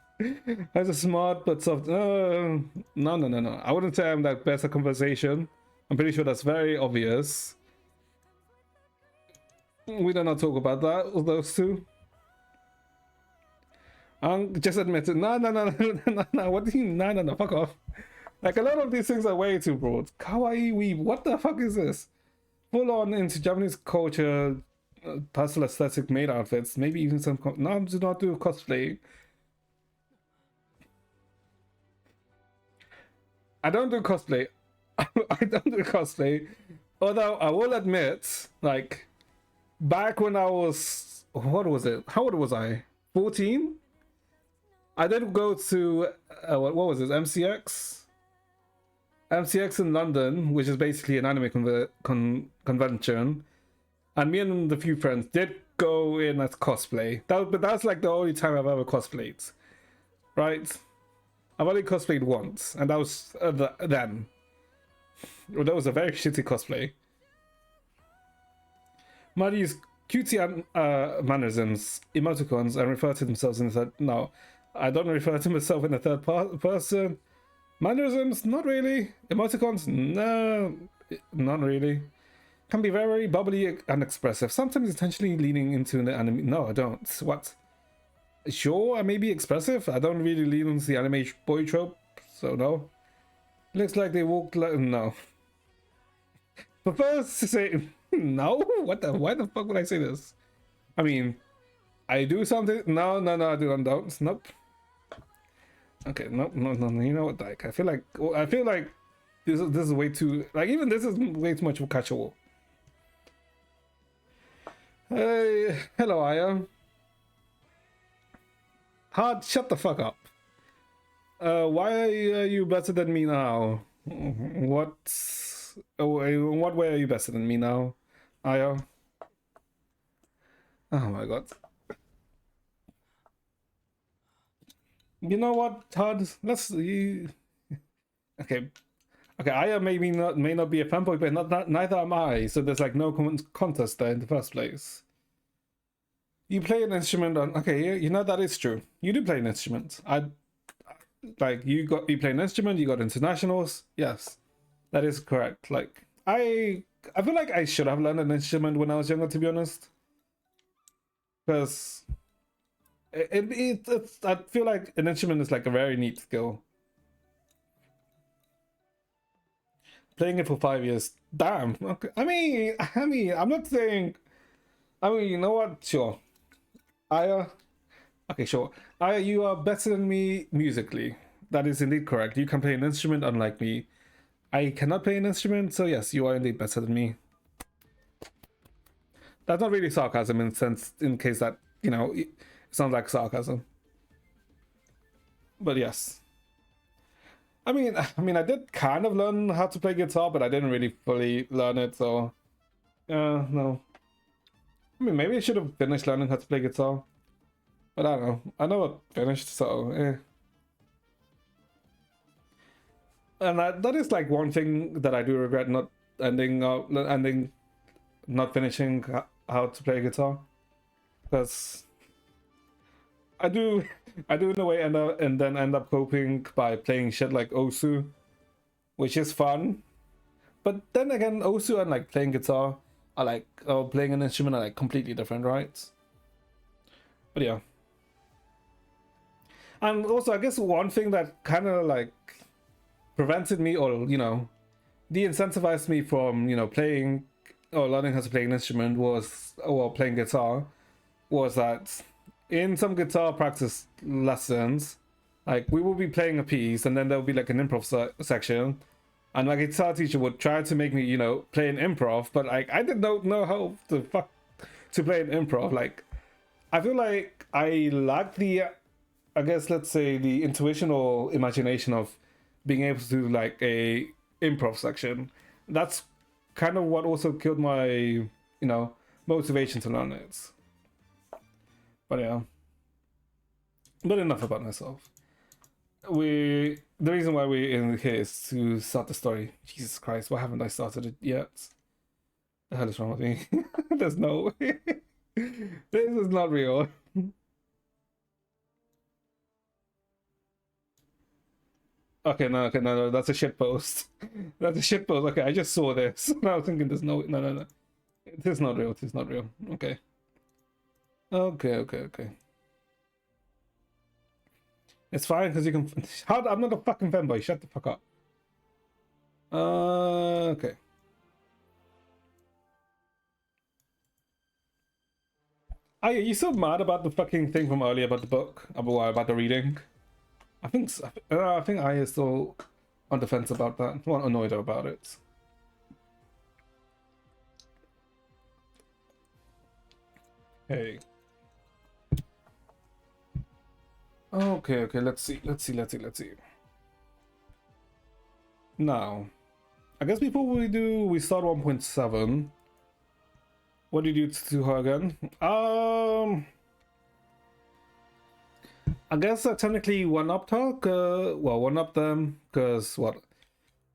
Has a smart but soft. No. I wouldn't say I'm that best at conversation. I'm pretty sure that's very obvious. We do not talk about that, those two. Just admit it. No. What do you? No. Fuck off. Like a lot of these things are way too broad. Kawaii weeb. What the fuck is this? Full on into Japanese culture, pastel aesthetic made outfits. Maybe even some. No, do not do cosplay. I don't do cosplay. I don't do cosplay. Although I will admit, like, back when I was, what was it? How old was I? 14? I did go to, what was it? MCX? MCX in London, which is basically an anime convention. And me and the few friends did go in as cosplay. But that's like the only time I've ever cosplayed. Right? I've only cosplayed once, and that was then. Well, that was a very shitty cosplay. Might use cutie mannerisms, emoticons, and refer to themselves in the third. No, I don't refer to myself in the third person. Mannerisms, not really. Emoticons, no, not really. Can be very bubbly and expressive, sometimes intentionally leaning into the anime. No, I don't. What? Sure, I may be expressive. I don't really lean into the anime boy trope, so no. Looks like they walked like no. Prefers to say no. Why the fuck would I say this? I mean, I do something. No, I do not. Don't. Nope. Okay, no. You know what? Like, I feel like this is way too, like, even this is way too much of a casual. Hey, hello, Aya. Hard, shut the fuck up. Why are you better than me now? In what way are you better than me now, Aya? Oh my god. You know what, Todd? Let's see. Okay, Aya may not be a fanboy, but neither am I. So there's like no contest there in the first place. You play an instrument on. Okay, yeah, you know that is true. You do play an instrument. You play an instrument. You got internationals. Yes, that is correct. Like I feel like I should have learned an instrument when I was younger, to be honest, because it's I feel like an instrument is like a very neat skill. Playing it for 5 years, damn. Okay. I mean, I'm not saying. I mean, you know what? Sure. Aya, okay, sure. Aya, you are better than me musically. That is indeed correct. You can play an instrument unlike me. I cannot play an instrument, so yes, you are indeed better than me. That's not really sarcasm in sense, in case that, you know, it sounds like sarcasm. But yes. I mean, I did kind of learn how to play guitar, but I didn't really fully learn it, so no. I mean, maybe I should have finished learning how to play guitar, but I don't know. I never finished, so And that is like one thing that I do regret, not not finishing how to play guitar, because I do in a way and then end up coping by playing shit like Osu, which is fun. But then again, Osu and like playing guitar are like, or playing an instrument are like completely different, right? But yeah. And also, I guess one thing that kind of like prevented me, or you know, de-incentivized me from, you know, playing or learning how to play an instrument was, or playing guitar, was that in some guitar practice lessons, like we will be playing a piece and then there will be like an improv section, and my guitar teacher would try to make me, you know, play an improv, but like I did not know how the fuck to play an improv. Like I feel like I lacked the, I guess let's say the intuition or imagination of being able to do like a improv section. That's kind of what also killed my, you know, motivation to learn it. But yeah. But enough about myself. The reason why we're in here is to start the story. Jesus Christ, why haven't I started it yet? The hell is wrong with me? There's no way. This is not real. Okay, no, that's a shit post. That's a shit post. Okay, I just saw this. And I was thinking there's no. It is not real. It is not real. Okay. Okay. It's fine because you can. I'm not a fucking fanboy. Shut the fuck up. Okay. Are you so mad about the fucking thing from earlier about the book? About the reading? I think I is still on the fence about that. Well, annoyed about it. Hey. Okay, let's see. Now, I guess before we start 1.7. What did you do to her again? I guess I technically one-upped her. One-upped them, because what?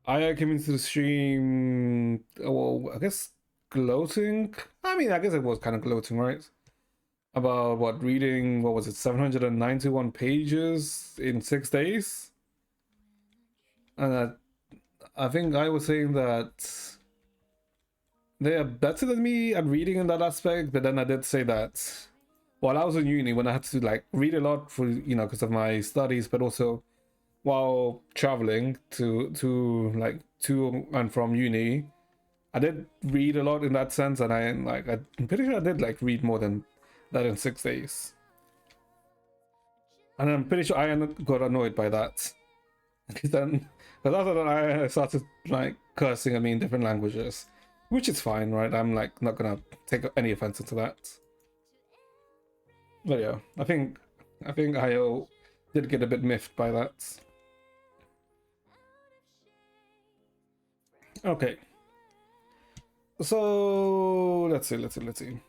I came into the stream, well, I guess gloating? I mean, I guess it was kind of gloating, right? About what, reading, what was it, 791 pages in 6 days? And I think I was saying that they are better than me at reading in that aspect, but then I did say that while I was in uni, when I had to like read a lot for, you know, because of my studies, but also while traveling to and from uni, I did read a lot in that sense, and I'm pretty sure I did like read more than that in 6 days. And I'm pretty sure I got annoyed by that. Because after that I started like cursing at me in different languages, which is fine, right? I'm like not gonna take any offense into that. But yeah, I think I did get a bit miffed by that. Okay. So let's see.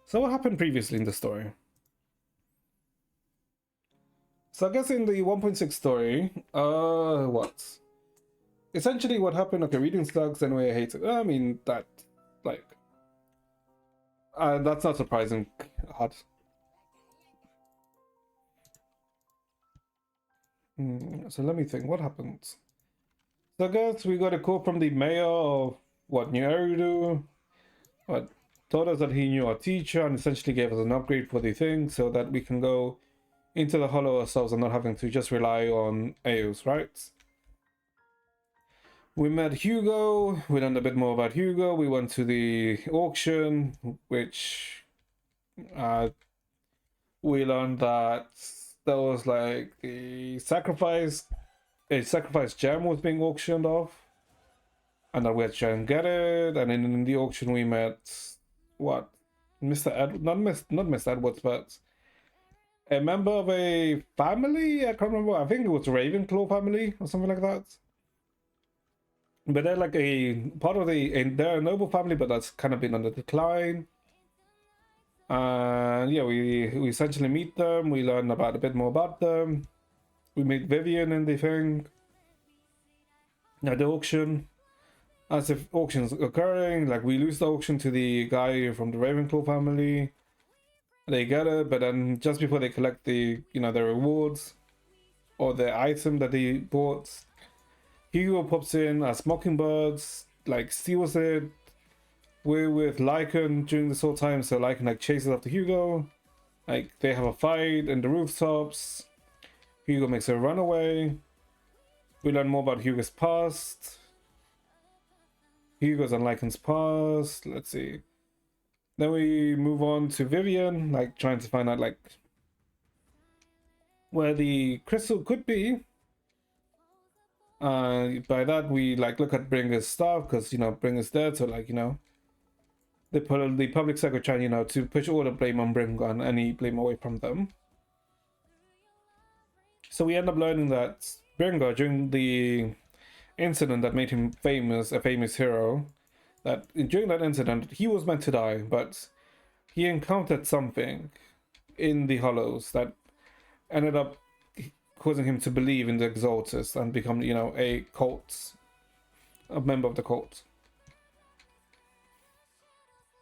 So what happened previously in the story? So I guess in the 1.6 story, what? Essentially what happened, okay, reading sucks anyway, I hate it. I mean, that, like, that's not surprising, hard. So let me think, what happened? So I guess we got a call from the mayor of, what, New Eridu? What, told us that he knew our teacher and essentially gave us an upgrade for the thing so that we can go into the hollow ourselves and not having to just rely on Eos, right? We met Hugo, we learned a bit more about Hugo, we went to the auction, which we learned that there was like a sacrifice gem was being auctioned off, and that we had to try and get it. And then in the auction we met what, Mr. Ed, not Mr. Edwards, but a member of a family. I can't remember. I think it was Ravenclaw family or something like that. But they're like a part of they're a noble family, but that's kind of been on the decline. And yeah, we essentially meet them. We learn about a bit more about them. We meet Vivian and the thing at the auction. As if auction's occurring, like we lose the auction to the guy from the Ravenclaw family. They get it, but then just before they collect the their rewards or the item that they bought, Hugo pops in as Mockingbirds, like steals it. We're with Lycan during this whole time, so Lycan like chases after Hugo. Like they have a fight in the rooftops. Hugo makes her run away. We learn more about Hugo's past. Hugo's and Lycan's past. Let's see. Then we move on to Vivian, like trying to find out like where the crystal could be. By that we like look at Bringer's stuff, because Bringer's dead, so like the public secretary to push all the blame on Bringer and any blame away from them. So we end up learning that Bringer, during the incident that made him famous, a famous hero, that during that incident he was meant to die, but he encountered something in the Hollows that ended up causing him to believe in the Exaltus and become a member of the cult.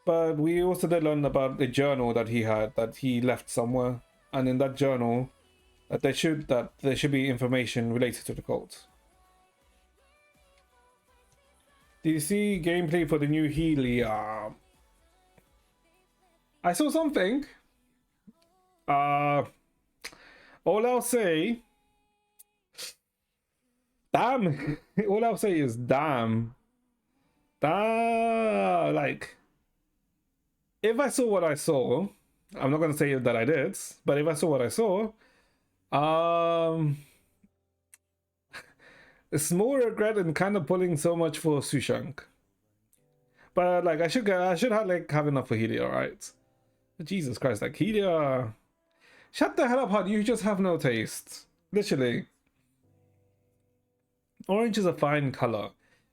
But we also did learn about a journal that he had, that he left somewhere, and in that journal that there should be information related to the cult. Do you see gameplay for the new Helia? I saw something. All I'll say, damn. All I'll say is damn. Like, if I saw what I saw, I'm not gonna say that I did, but if I saw what I saw, a small regret in kind of pulling so much for Sushank. But like I should have enough for Helia, right? Jesus Christ, like Helia, shut the hell up, Hud. You just have no taste. Literally. Orange is a fine color,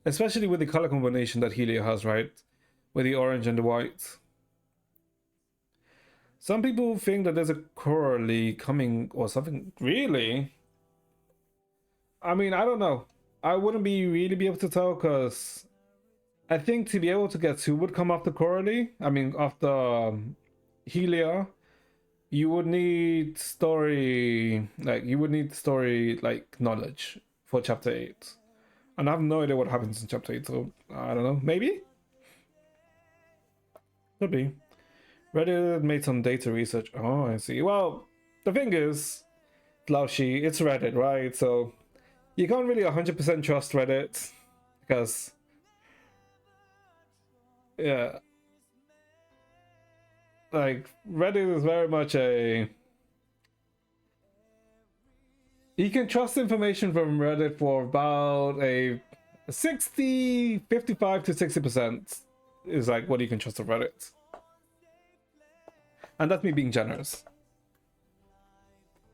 especially with the color combination that Helia has, right? With the orange and the white. Some people think that there's a Coralie coming or something. Really? I mean, I don't know. I wouldn't really be able to tell, because I think to be able to get who would come after Coralie, I mean after Helia, you would need story like knowledge for chapter 8. And I have no idea what happens in chapter 8, so I don't know. Maybe? Could be. Reddit made some data research. Oh, I see. Well, the thing is, Laoshi, it's Reddit, right? So you can't really 100% trust Reddit, because yeah, like Reddit is very much you can trust information from Reddit for about a 55 to 60% is like what you can trust of Reddit. And that's me being generous.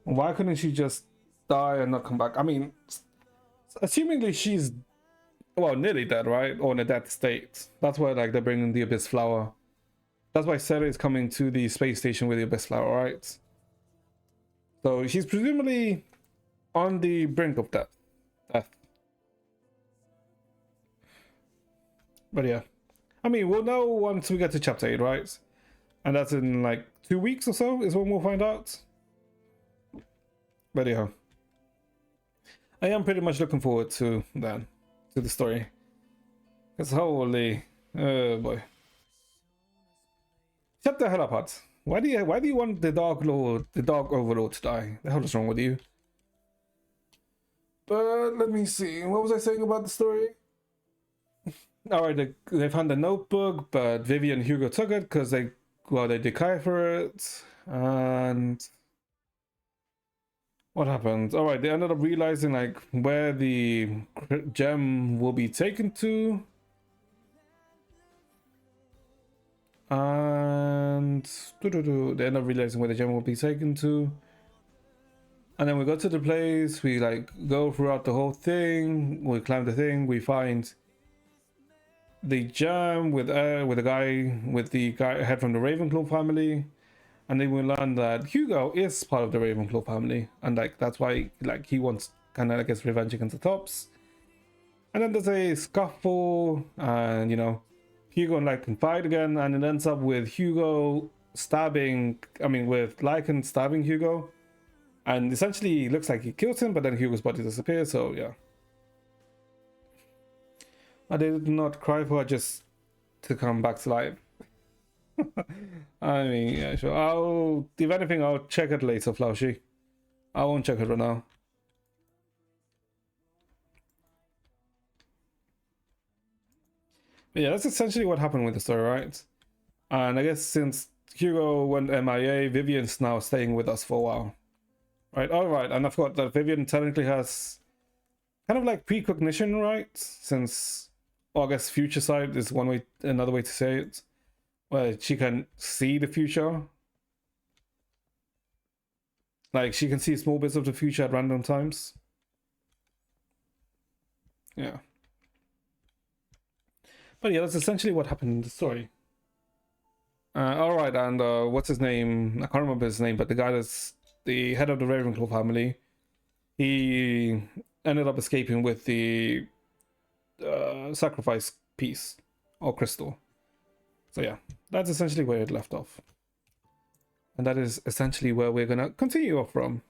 Why couldn't she just die and not come back? I mean, assumingly she's, well, nearly dead, right? Or in a dead state. That's why like they're bringing the Abyss Flower. That's why Sarah is coming to the space station with the Abyss Flower, right? So she's presumably on the brink of death. But yeah. I mean, we'll know once we get to chapter 8, right? And that's in like 2 weeks or so is when we'll find out. But yeah. I am pretty much looking forward to that, to the story. Because holy, oh boy. Shut the hell up, Hut. Why do you want the Dark Overlord to die? The hell is wrong with you? But let me see. What was I saying about the story? Alright, they found the notebook, but Vivian and Hugo took it because they decipher it. And what happened? All right, they ended up realizing like where the gem will be taken to. And they end up realizing where the gem will be taken to. And then we go to the place, we like go throughout the whole thing, we climb the thing, we find the gem with the guy head from the Ravenclaw family. And then we learn that Hugo is part of the Ravenclaw family, and like that's why like he wants kind of, I guess, revenge against the Tops. And then there's a scuffle, and you know, Hugo and like can fight again, and it ends up with Hugo with Lycan stabbing Hugo, and essentially it looks like he kills him, but then Hugo's body disappears. So yeah, I did not cry for her just to come back to life. I mean, yeah, sure. If anything, I'll check it later, Flaushy. I won't check it right now. But yeah, that's essentially what happened with the story, right? And I guess since Hugo went MIA, Vivian's now staying with us for a while. Right, alright, and I forgot that Vivian technically has kind of like precognition, right? Since, I guess future sight is another way to say it. Where she can see the future. Like, she can see small bits of the future at random times. Yeah. But yeah, that's essentially what happened in the story. Alright, and what's his name? I can't remember his name, but the guy that's the head of the Ravenclaw family, he ended up escaping with the sacrifice piece or crystal. So yeah, that's essentially where it left off. And that is essentially where we're gonna continue off from.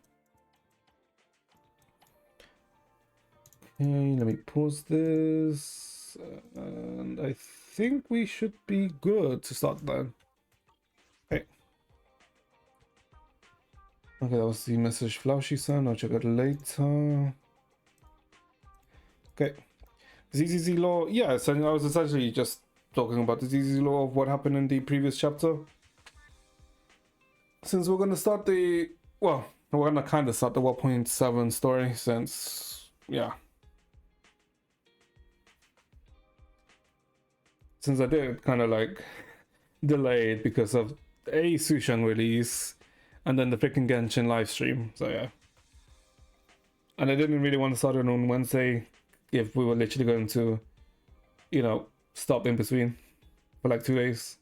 Okay, let me pause this. And I think we should be good to start then. Okay. Okay, that was the message Flaushy sent. I'll check it later. Okay. ZZZ Law. Yeah, so I was essentially just talking about the ZZZ Law of what happened in the previous chapter. Since we're gonna start we're gonna kind of start the 1.7 story since I did kind of like delay it because of a Sushan release and then the freaking Genshin live stream. So yeah, and I didn't really want to start it on Wednesday if we were literally going to, you know, stop in between for like 2 days.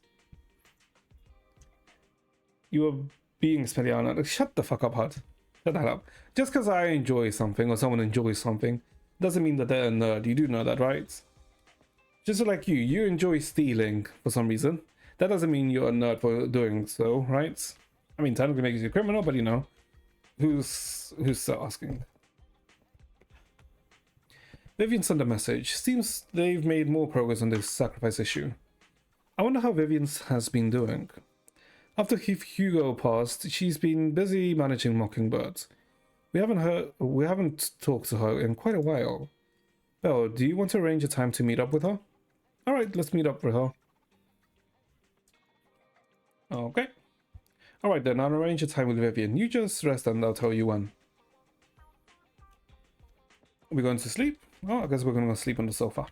You are being Spelliana. Shut the fuck up, Hud. Shut that up. Just because I enjoy something or someone enjoys something doesn't mean that they're a nerd. You do know that, right? Just like you enjoy stealing for some reason. That doesn't mean you're a nerd for doing so, right? I mean, technically makes you a criminal, but you know, who's asking? Vivian sent a message. Seems they've made more progress on this sacrifice issue. I wonder how Vivian has been doing. After Hugo passed, she's been busy managing Mockingbird. We haven't talked to her in quite a while. Belle, do you want to arrange a time to meet up with her? Alright, let's meet up with her. Okay. Alright then, I'll arrange a time with Vivian. You just rest and I'll tell you when. Are we going to sleep? Oh, I guess we're going to sleep on the sofa.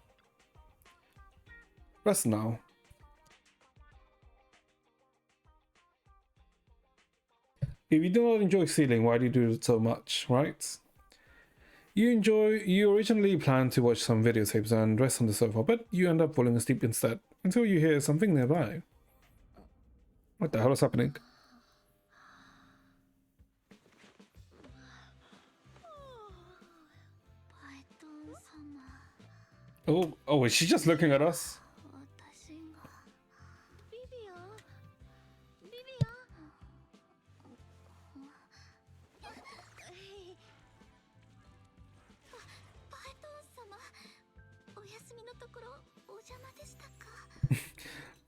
Rest now. If you do not enjoy stealing, why do you do it so much, right? You originally planned to watch some videotapes and rest on the sofa, but you end up falling asleep instead, until you hear something nearby. What the hell is happening? Oh, is she just looking at us?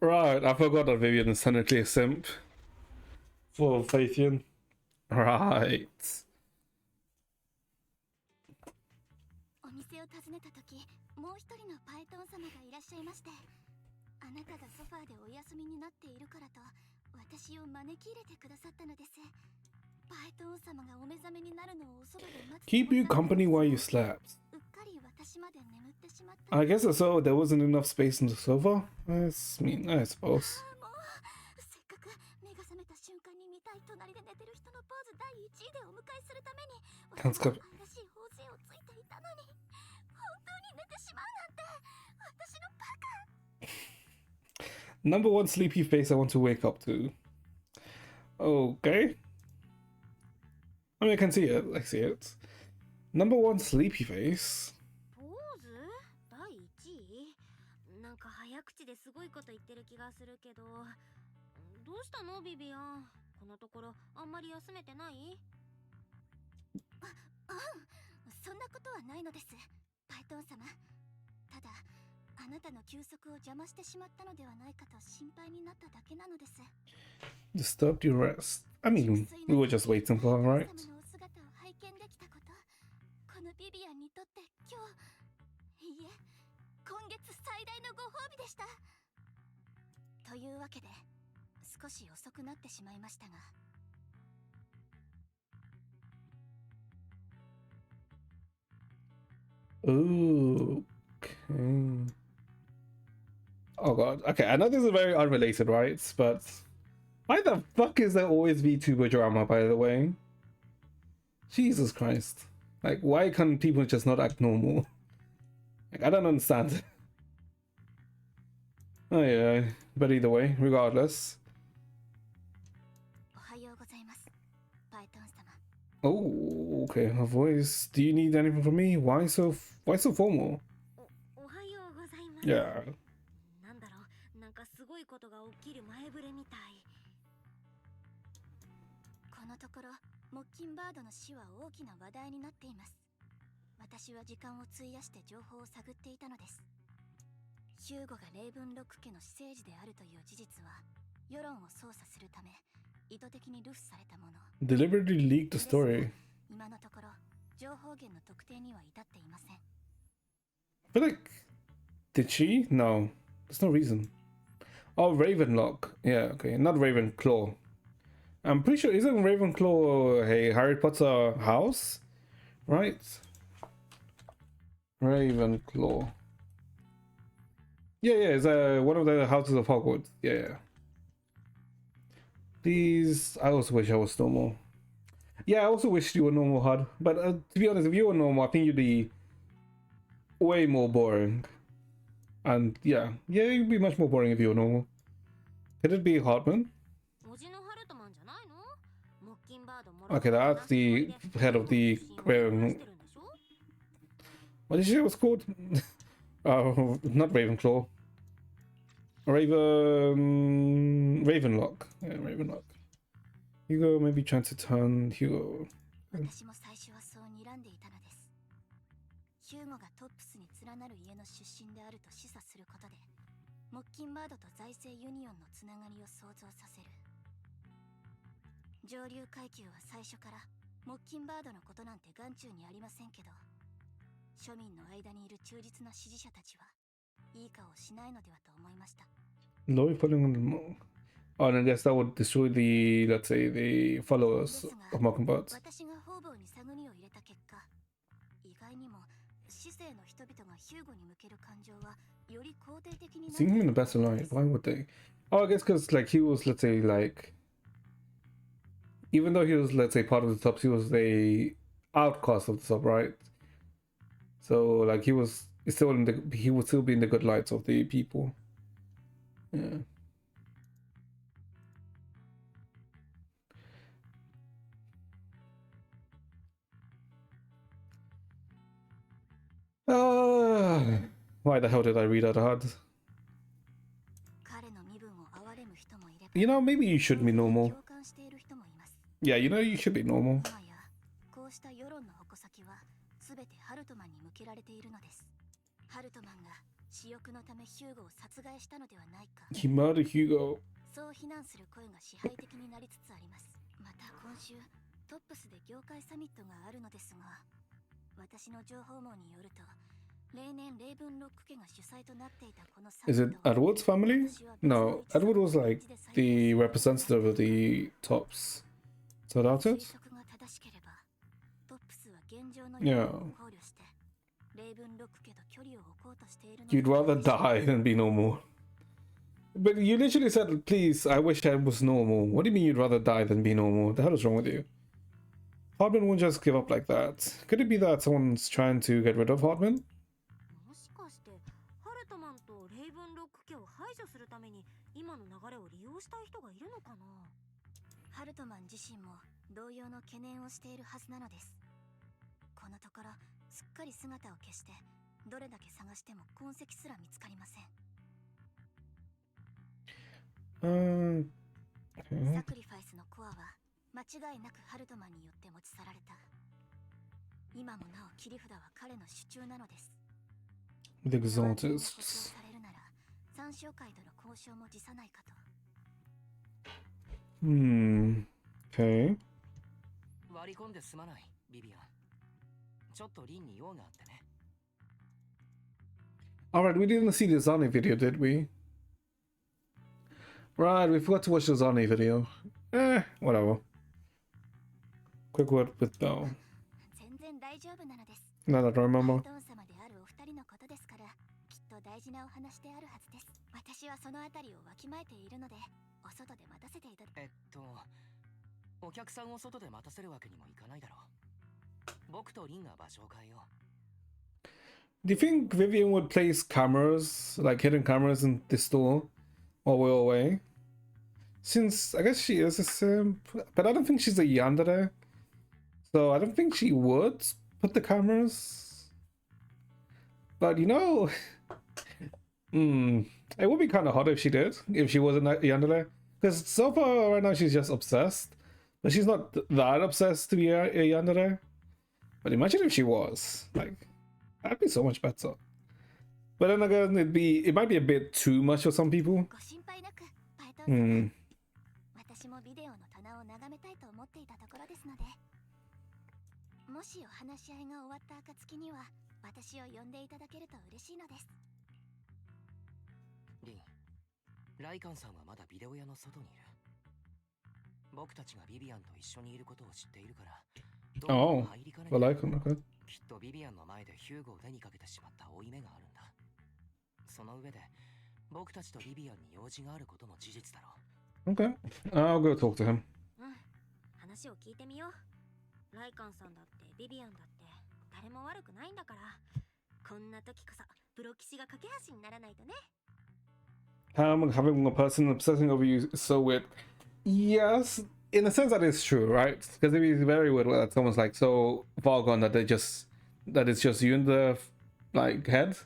Right, I forgot that Vivian is technically a simp for Phaethian. Right. お店を訪ねた時、もう一人のパイトン様がいらっしゃいまして、あなたがソファーでお休みになっているからと私を招き入れてくださったのです。バエトン様がお目覚めになるのをおそばで待つ Keep you company while you slept. うっかり私まで眠ってしまった。 I guess so. There wasn't enough space on the sofa. I mean, I suppose. もうせっかく目が覚めた瞬間に見たい隣で寝てる人のポーズ第1位でお迎えするために私は愛らしい頬杖をついていたのに、本当に寝てしまうなんて私のバカ。 Number one sleepy face I want to wake up to. Okay. I mean, I can see it. I see it. Number one sleepy face. ポーズ第1位なんか早口ですごいこと言ってる気がするけど、どうしたのビビアン、このところあんまり休めてない？そんなことはないのです、バエトン様。ただあなたの休息を邪魔してしまったのではないかと心配になっただけなのです。 Disturbed your rest. I mean, we were just waiting for her, right? バエトン様のお姿を拝見できたこと、このビビアンにとって今日、いいえ、今月最大のご褒美でした。というわけで少し遅くなってしまいましたが、 Ooh, okay. Oh god. Okay, I know this is very unrelated, right? But why the fuck is there always VTuber drama, by the way? Jesus Christ. Like, why can't people just not act normal? Like, I don't understand. Oh yeah, but either way, regardless. おはようございます、バエトン様。 Oh, okay, her voice. Do you need anything from me? Why so formal? おはようございます。 Yeah. なんだろう、なんかすごいことが起きる前触れみたい。このところモッキンバードの死は大きな話題になっています。私は時間を費やして情報を探っていたのです。ヒューゴがレイブンロック家の私生児であるという事実は世論を操作するため意図的に流布されたもの。 Deliberately leaked the story. 今のところ情報源の特定には至っていません。 But like, did she? No, there's no reason. Oh, Ravenlock. Yeah, okay, not Ravenclaw. I'm pretty sure isn't Ravenclaw a Harry Potter house, right? Ravenclaw. Yeah, it's one of the houses of Hogwarts. Yeah. Please, I also wish I was normal. Yeah, I also wish you were normal, Hud. But to be honest, if you were normal, I think you'd be way more boring. And yeah, you'd be much more boring if you were normal. Could it be Hartman? おじのハルトマンじゃないの？モッキンバードもろ Okay, that's the head of the what did you say it was called? Not Ravenclaw. Ravenlock. Yeah, Ravenlock. Hugo maybe trying to turn Hugo. 私も最初はそう睨んでいたのです。ヒューゴがトップスに連なる家の出身であると示唆することでモッキンバードと財政ユニオンのつながりを想像させる。上流階級は最初からモッキンバードのことなんて眼中にありませんけど、庶民の間にいる忠実な支持者たちはいい顔をしないのではと思いました。 Lowy following on the Oh, and I guess that would destroy the, let's say, the followers of Mockingbird. 私が方々に探りを入れた結果、意外にも市政の人々がヒューゴに向ける感情はより肯定的になってい Seeing る him in the best of life, why would they? Oh, I guess because like he was, let's say, like even though he was, let's say, part of the top, he was the outcast of the top, right? So like he would still be in the good lights of the people. Yeah. Why the hell did I read that hard? 彼の身分を憐れむ人もいれば、 You know, maybe you should be normal. 共感している人もいます。 Yeah, you know, you should be normal. 今やこうした世論の矛先はすべてハルトマンに向けられているのです。ハルトマンが私欲のためヒューゴを殺害したのではないか、 He murdered Hugo. そう非難する声が支配的になりつつあります。また今週トップスで業界サミットがあるのですが、私の情報網によると例年レイブンロック家が主催となっていたこのサ Is ミッ it トは Edward's family? 私は別の No, 一族 Edward was の like 形で採 the 用 representative of the tops. Is that out 推 it? 測が正しければトップスは現状の Yeah. 世論を考慮してレイブンロック家と距離を置こうとしているの You'd では rather ないでしょうか die than be normal. But you literally said, please, I wish I was normal. What do you mean you'd rather die than be normal? What the hell is wrong with you? Hardman won't just give up like that. Could it be that someone's trying to get rid of Hardman? もしかしてハルトマンとレイブンロック家を排除するために今の流れを利用したい人がいるのかな。ハルトマン自身も同様の懸念をしているはずなのです。このところすっかり姿を消してどれだけ探しても痕跡すら見つかりません。 Okay. サクリファイスのコアは間違いなくハルトマンによって持ち去られた。今もなお切り札は彼の手中なのです。 The 保証 Exaltists. されるなら三商会との交渉も辞さないかと。 Okay. 割り込んですまない、ビビアン。ちょっとリンに用があってね。Alright, we didn't see the Zani video, did we? Right, we forgot to watch the Zani video. Whatever. Quick word with Bell. 全然大丈夫なのです。 Now that I バ remember. イトン様であるお二人のことですから、きっと大事なお話であるはずです。私はそのあたりをわきまえているので、お外で待たせていただお客さんを外で待たせるわけにもいかないだろう。僕とリンが場所を変えよう。 Do you think Vivian would place cameras, like hidden cameras in the store while we're away? Since I guess she is a simp, but I don't think she's a yandere. So I don't think she would put the cameras. But you know, it would be kind of hot if she did, if she wasn't a yandere. Because so far right now she's just obsessed. But she's not that obsessed to be a yandere. But imagine if she was. Like, that'd be so much better. But then again, it might be a bit too much for some people. ご心配なく、バイトン様。 Hmm. 私もビデオの棚を眺めたいと思っていたところですので、もしお話し合いが終わった暁には私を呼んでいただけると嬉しいのです。リン、ライカンさんはまだビデオ屋の外にいる。僕たちがビビアンと一緒にいることを知っているから、どうも入りかね Well, ない I can, okay. きっとビビアンの前でヒューゴを手にかけてしまった負い目があるんだ。その上で、僕たちとビビアンに用事があることも事実だろう。 Okay. I'll go talk to him. 話を聞いてみよう。ライカンさんだってビビアンだって誰も悪くないんだから、こんな時こそプロ騎士が架け橋にならないとね。 Having a person obsessing over you is so weird. Yes, in a sense that is true, right? Because it is very weird that someone's like so far gone that that it's just you in the like head.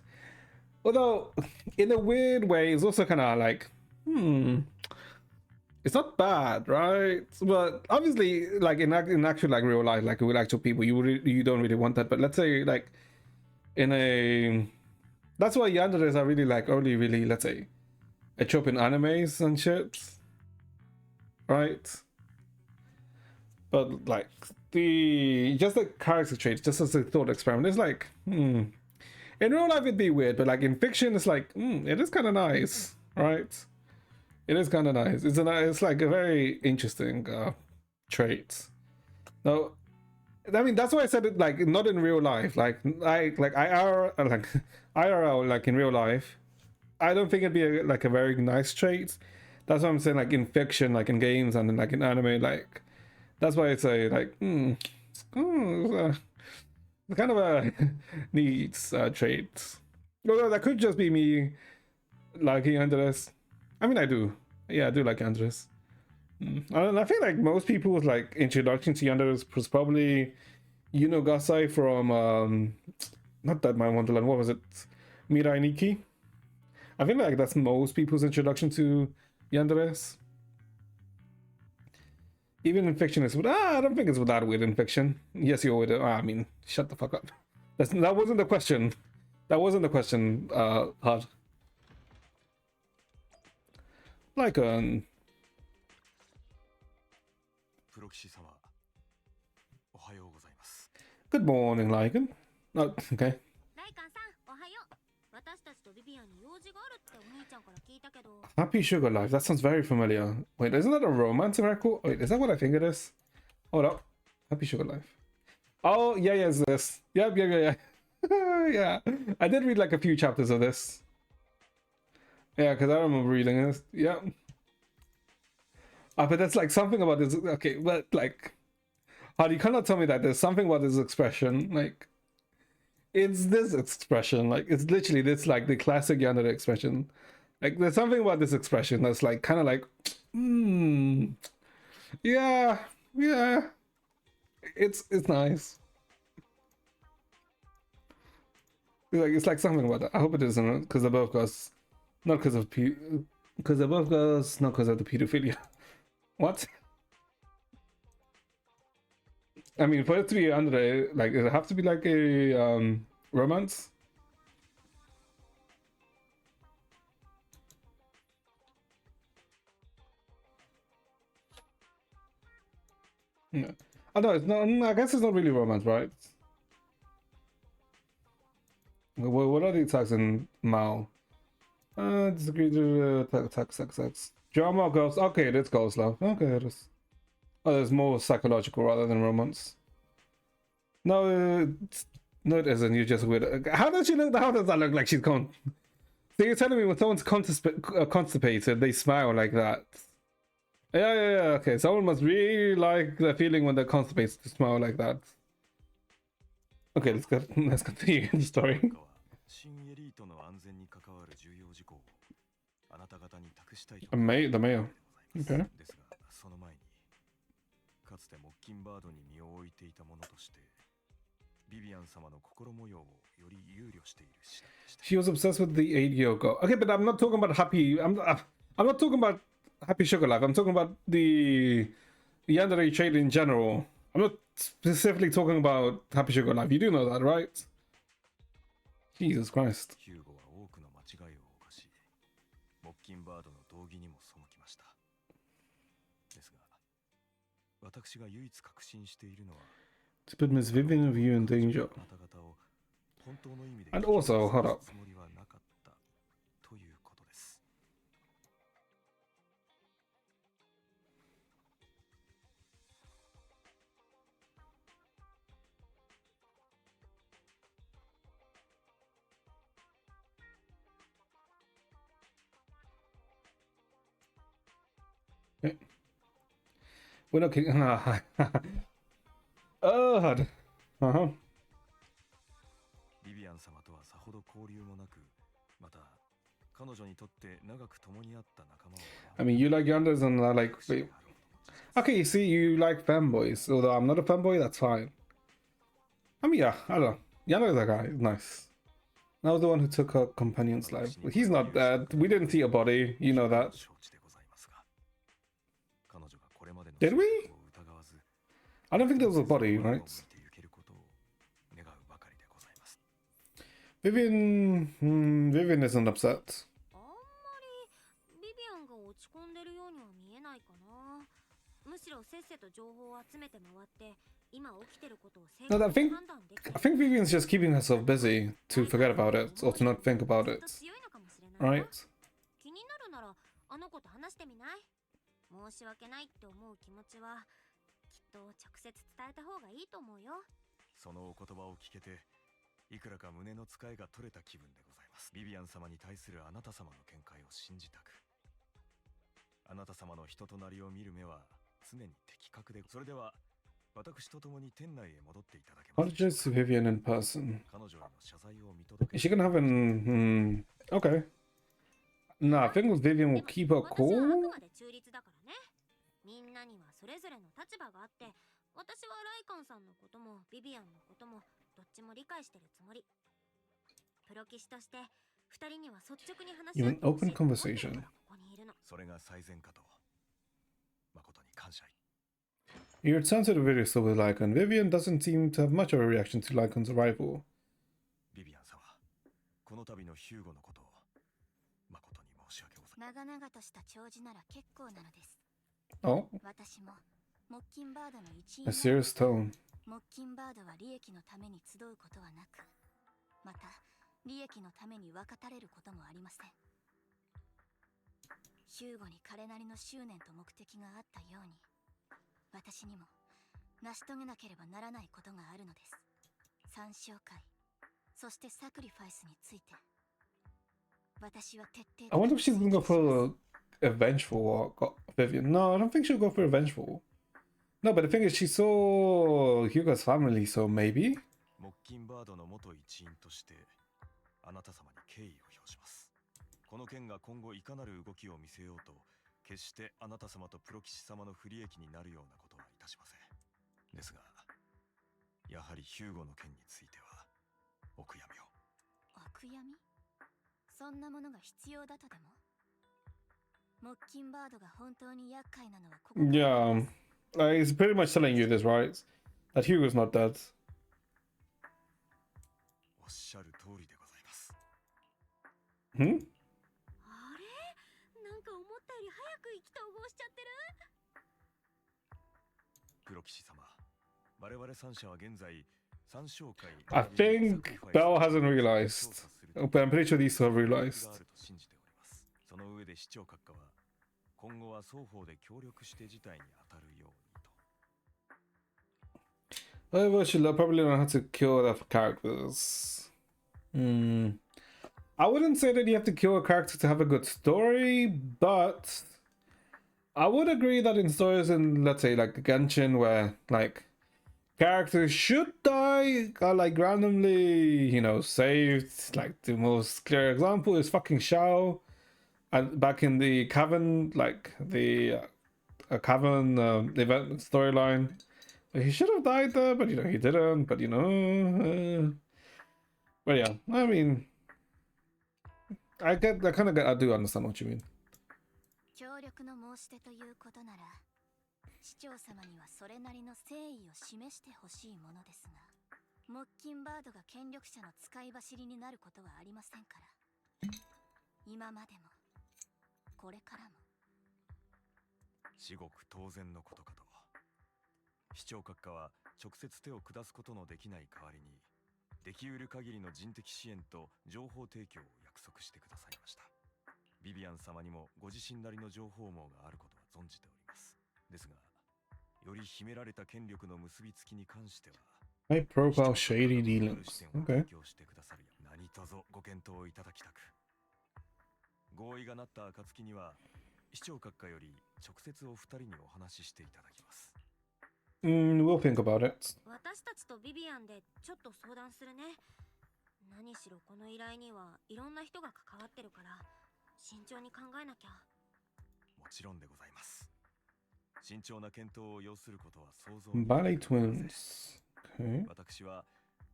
Although, in a weird way, it's also kind of like, it's not bad, right? But obviously, like in actual like real life, like with actual people, you don't really want that. But let's say like in a, that's why yanderes are really like only really, let's say, a trope in animes and shit, right? But like just the character traits, just as a thought experiment, it's like, in real life it'd be weird, but like in fiction, it's like, it is kind of nice, right? It is kind of nice. It's like a very interesting trait. No, I mean that's why I said it like not in real life, like IRL, like in real life. I don't think it'd be like a very nice trait. That's what I'm saying. Like in fiction, like in games, and like in anime, like that's why I say like, it's kind of a neat trait. Although that could just be me liking Andres. I mean, I do. Yeah, I do like Andres. And I feel like most people's like introduction to Andres was probably Yuno Gasai from not that My Wonderland. What was it? Mirai Nikki. I feel like that's most people's introduction to Yandere. Even in fiction, I don't think it's that weird in fiction. Yes, you would. I mean, shut the fuck up. That wasn't the question. That wasn't the question, Hard. Like, プロ騎士様、おはようございます。 good morning, Lycan. Oh, okay. ライカンさん、おは Happy Sugar Life. That sounds very familiar. Wait, isn't that a romance record? Wait, is that what I think it is? Hold up. Happy Sugar Life. Oh, yeah, yeah, it's this. Yep, yeah. Yeah. I did read like a few chapters of this. Yeah, because I remember reading this. Yep. But that's like something about this. Okay, but like, how do you cannot tell me that there's something about this expression? Like, it's this expression. Like, it's literally this, like, the classic Yandere expression. Like, there's something about this expression that's like, kind of like, yeah. It's nice. It's like something about that. I hope it isn't because they're both girls, not because of because they're both girls, not because of the pedophilia. What? I mean, for it to be under like, does it have to be like a romance? Yeah. I know it's not. I guess it's not really romance, right? What are the attacks in Mao? Disagree to attacks. Drama girls. Okay, it is girls love. Okay, it is. Oh, there's more psychological rather than romance. No, no, it isn't. You're just weird. How does she look? How does that look like she's gone? So you're telling me when someone's constipated, they smile like that? Yeah. Okay, someone must really like the feeling when they're constipated to smile like that. Okay, let's continue the story. 新エリートの安全に関わる重要事項をあなた方に託したいと The mayor. で Okay. すが、その前にかつてモッキンバードに身を置いていた者としてビビアン様の心模様をより憂慮している次第でした。 She was obsessed with the 8-year girl. Okay, but I'm not talking about happy. I'm not talking about Happy Sugar Life. I'm talking about the Yandere trade in general. I'm not specifically talking about Happy Sugar Life. You do know that, right? Jesus Christ. ヒューゴは多くの間違いを犯し、モッキンバードの道義にも背きました。ですが、私が唯一確信しているのは、 To put Miss Vivian of you in danger. あなた方を本当の意味で And also, hold up. つもりはなかったということです。 We're not kidding. Oh, uh-huh. ビビアン様とはさほど交流もなく、また彼女にとって長く共にあった仲間を I mean, you like Yanders and I like... Wait. Okay, you see, you like fanboys. Although I'm not a fanboy, that's fine. I mean, yeah, I don't know. Yander's that guy. He's nice. That was the one who took her companion's life. He's not dead. We didn't see a body. You know that. 承知でございますが、彼女がこれまでの Did we? 執着を疑わず I don't think there was a body, 前を right? 向いて行けることを願うばかりでございます。 Vivian isn't upset. あんまりビビアンが落ち込んでるようには見えないかな。むしろせっせと情報を集めて回って今起きてることを正 No, 確 I に think 判断できる。 I think Vivian's just keeping herself busy to forget about it or to not think about ずっ it, と強いのかもしれないな。 right? 気になるならあの子と話してみない？申し訳ないって思う気持ちはきっと直接伝えた方がいいと思うよ。そのお言葉を聞けて、いくらか胸の使いが取れた気分でございます。ビビアン様に対するあなた様の見解を信じたく、あなた様の人となりを見る目は常に的確で、それでは私と共に店内へ戻っていただけ How ます did you see Vivian in person? 彼女への謝罪を見届け Is she gonna have an... okay. Nah, I think Vivian will keep her 私はあく cool. まで中立だからね。みんなにはそれぞれの立場があって、私はライカンさんのこともビビアンのこともどっちも理解してるつもり。プロ棋士として二人には率直に話し You 合 have っ an てほし open いと思ってる conversation. からここにいるの。それが最善かと誠に感謝い You return to the video store with Lycan. Vivian doesn't seem to have much of a reaction to Lycan's arrival. ビビアン様、この度のヒューゴのことを誠に申し訳ございません。長々とした弔辞なら結構なのです。 Oh, 私もモッキンバードの一員 a なの serious tone. モッキンバードは利益のために集うことはなく、また利益のために分かたれることもありません。ヒューゴに彼なりの執念と目的があったように、私にも成し遂げなければならないことがあるのです。三小会、そしてサクリファイスについて、私は徹底的 I wonder if she's に gonna go 追求します。 for a vengeful arc, Vivian. No, I don't think she'll go for a vengeful. No, but the thing is, she saw Hugo's family, so maybe. モッキンバードの元一員としてあなた様に敬意を表します。この件が今後いかなる動きを見せようと、決してあなた様とプロ騎士様の不利益になるようなことはいたしません。ですが、やはりヒューゴの件についてはお悔やみを。お悔やみ？そんなものが必要だとでも？モッキンバードが本当に厄介なのはここから Yeah, です。 he's pretty much telling you this, right? That Hugo's not dead. おっしゃる通りでございます。 Hmm? あれ、なんか思ったより早く意気投合しちゃってる。プロ騎士様、我々三者は現在三小会 I think Bell hasn't realized, but I'm pretty sure these two have realized. があると信じております。その上で市長閣下は今後は双方で協力して事態に当たるようにと。 However, she'll probably learn how to kill the characters. I wouldn't say that you have to kill a character to have a good story, but I would agree that in stories in, let's say, like Genshin, where like characters should die, are like randomly, saved. Like the most clear example is fucking Shao, and back in the cavern, like the cavern event storyline. He should have died there, but he didn't. But but yeah, I mean, I kind of I do understand what you mean. 協力の申し出ということなら、市長様にはそれなりの誠意を示してほしいものですが、モッキンバードが権力者の使い走りになることはありませんから。今までも、これからも。至極当然のことかと。市長閣下は直接手を下すことのできない代わりに、できうる限りの人的支援と情報提供を約束してくださいました。ビビアン様にもご自身なりの情報網があることは存じております。ですが、より秘められた権力の結びつきに関しては、 High profile shady dealings. Okay. してくださるよう何卒ご検討いただきたく。合意がなった暁には、市長閣下より直接お二人にお話ししていただきます。We'll think about it. 私たちとビビアンでちょっと相談するね。何しろこの依頼にはいろんな人が関わってるから慎重に考えなきゃ。もちろんでございます。慎重な検討を要することは想像 Ballet Twins. Okay. 私は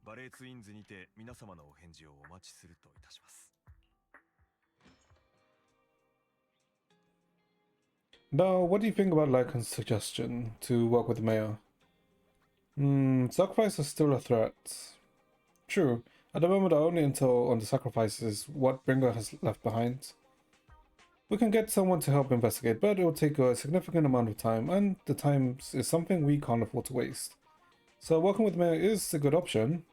バレーツインズにて皆様のお返事をお待ちするといたします。 Now, what do you think about Lycan's suggestion to work with the mayor? Sacrifice is still a threat. True. At the moment, our only intel on the sacrifice is what Bringo has left behind. We can get someone to help investigate, but it will take a significant amount of time, and the time is something we can't afford to waste. So working with the mayor is a good option.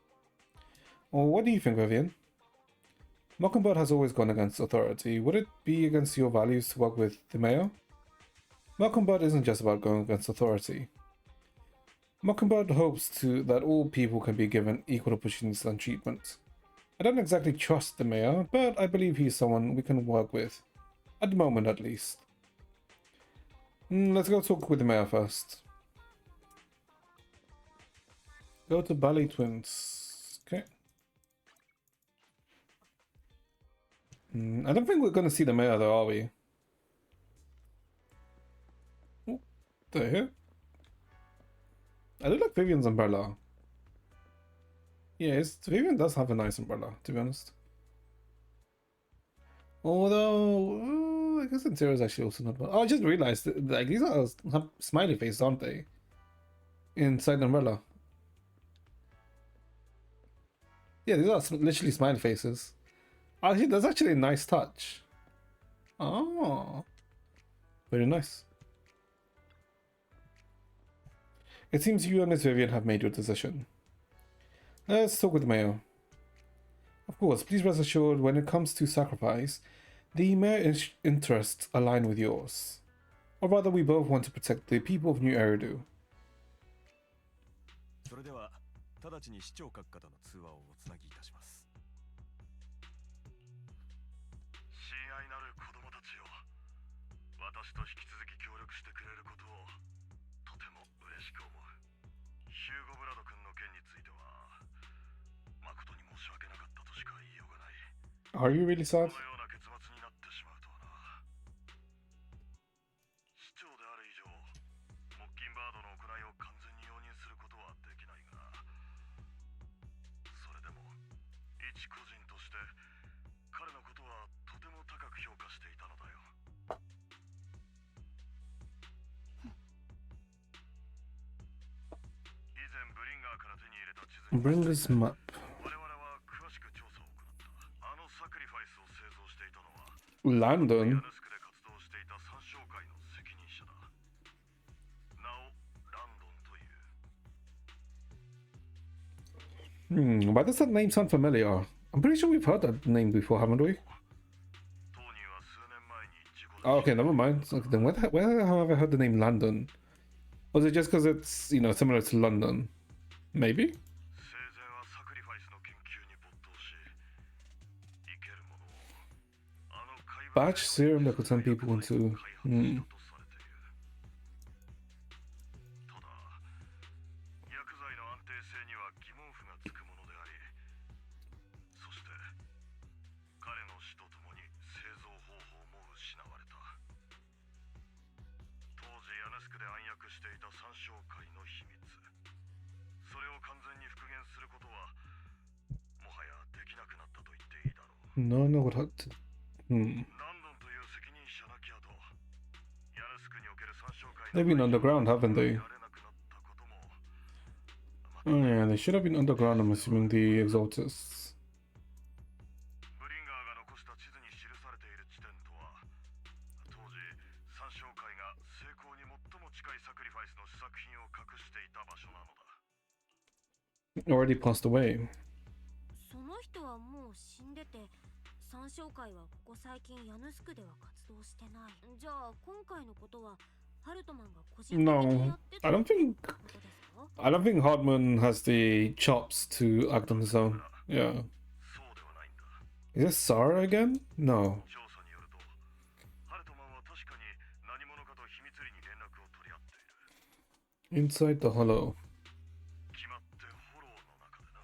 Or what do you think, Vivian? Mockingbird has always gone against authority. Would it be against your values to work with the mayor? Mockingbird isn't just about going against authority. Mockingbird hopes that all people can be given equal opportunities and treatment. I don't exactly trust the mayor, but I believe he's someone we can work with. At the moment, at least. Let's go talk with the mayor first. Go to Ballet Twins. Okay. I don't think we're going to see the mayor though, are we? Oh, they're here. I do like Vivian's umbrella. Yeah, Vivian does have a nice umbrella, to be honest. Although, I guess the interior is actually also not bad. Oh, I just realized that, like, these have smiley faces, aren't they? Inside the umbrella. Yeah, these are literally smiley faces. Actually, that's actually a nice touch. Oh, very nice. It seems you and Miss Vivian have made your decision. Let's talk with the mayor. Of course, please rest assured when it comes to sacrifice, The mayor's interests align with yours. Or rather, we both want to protect the people of New Eridu. それでは直ちに市長閣下との通話をおつなぎいたします。親愛なる子供たちよ、私と引き続き協力してくれることをとても嬉しく思う。ヒューゴ・ブラド君の件については誠に申し訳なかったとしか言いようがない。 Are you really sad? このような結末になってしまうとはな。市長である以上、モッキンバードの行いを完全に容認することはできないが、それでも一個人として彼のことはとても高く評価していたのだよ。以前ブリンガーから手に入れた地図に Bringer's map. 我々は詳しく調査を行った。あのサクリファイスを製造していたのは Landon. ヤネスクで活動していた三商会の責任者だ。なおランドンという。Why does that name sound familiar? I'm pretty sure we've heard that name before, haven't we? 当人は数年前に事故で Oh, okay, never mind. Okay, then where have I heard the name Landon? Was it just because it's, you know, similar to London? Maybe? 生前はサクリファイスの研究に没頭し、生けるものをあの海馬 Batch serum that could turn people into. とされている。ただ、薬剤の安定性には疑問符がつくものであり、そして彼の死とともに製造方法も失われた。当時ヤネスクで暗躍していた三商会の秘密、それを完全に復元することはもはやできなくなったと言っていいだろう。 No, no, what? ランドンという責任者なき後、ヤネスクにおける三商会 They've been underground, haven't they? やれなくなったことも、 Oh, yeah, they should have been underground, I'm assuming, the Exaltus. ブリンガーが残した地図に記されている地点とは、当時三商会が成功に最も近いサクリファイスの試作品を隠していた場所なのだ。 Already passed away. その人はもう死んでて、三商会はここ最近ヤヌスクでは活動してない。じゃあ今回のことはハルトマンが個人的にや No, ってた I don't think. ことですか？ I don't think Hardman has the chops to act on his own. Yeah. そうではないんだ。 Is this Sarah again? No. 調査によると、ハルトマンは確かに何者かと秘密裏に連絡を取り合っている。 Inside the hollow. 決まってフォローの中でな。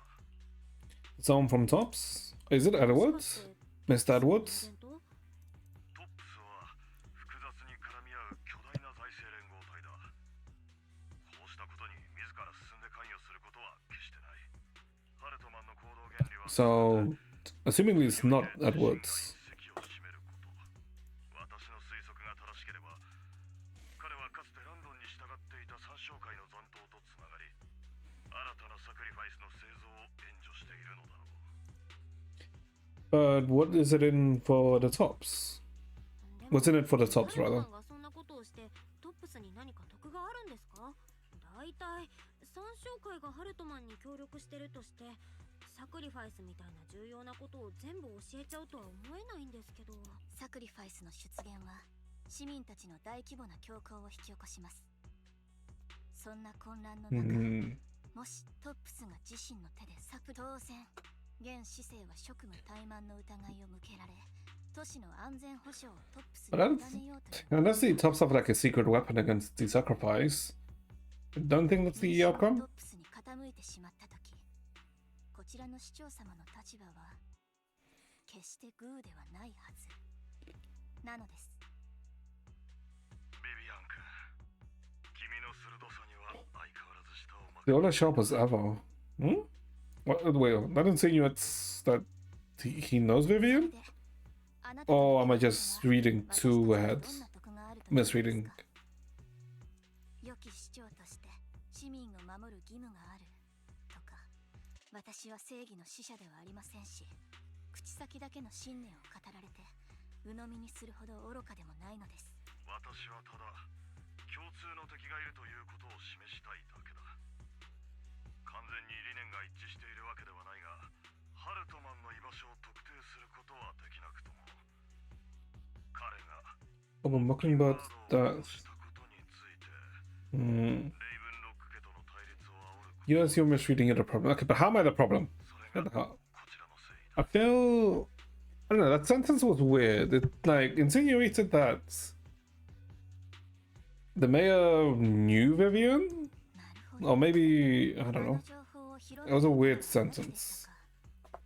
Someone from Tops? Is it Edwards? Mr. Edwards? トップスは複雑に絡み合う巨大な財政連合体だ。こうしたことに自ら進んで関与することは決してない。ハルトマンの行動原理は So, assumingly it's not Edwards. 席を占めること。私の推測が正しければ、彼はかつてランドンに従っていた三商会の残党とつながり、新たなサクリファイスの製造を援助しているのだろう。 But what is it in for the Tops? でも What's in it for the Tops, ハル rather? トマンがそんなことをしてトップスに何か得があるんですか？だいたい三商会がハルトマンに協力してるとして、サクリファイスみたいな重要なことを全部教えちゃうとは思えないんですけど。サクリファイスの出現は市民たちの大規模な恐慌を引き起こします。そんな混乱の中、 もしトップスが自身の手で当然現市政は職務怠慢の疑いを向けられ、都市の安全保障をトップス But に that's, 委ねようと unless the Tops have like a secret weapon against the sacrifice, I don't think that's the ト outcome. ップスに傾いてしまった時、こちらの市長様の立場は決してグーではないはずなのです。ビビアン君、君の鋭さには相変わらず舌を巻 The く。 other sharp as ever. Hmm? What, wait, that didn't say you it's that he knows Vivian? であなた Oh, の am I just reading 私たち two に ahead? どんな得があると思いますか？ Misreading. 良き市長として市民を守る義務があるとか、私は正義の使者ではありませんし、口先だけの信念を語られて鵜呑みにするほど愚かでもないのです。私はただ共通の敵がいるということを示したいだけだ。完全に理念が一致しているわけではないが、ハルトマンの居場所を特定することはできなくとも、Oh, Mockingbird, that. したことについて Hmm. レイブンロック家との対立を煽る Yes, you're misreading it a problem. Okay, but how am I the problem? それ What が the hell? こちらのせいだ I feel. I don't know, that sentence was weird. It, like, insinuated that the mayor knew Vivian? なるほど Or maybe, I あ don't の know. 情報を広 It was a め weird ていたのはなぜでしょ sentence. うか。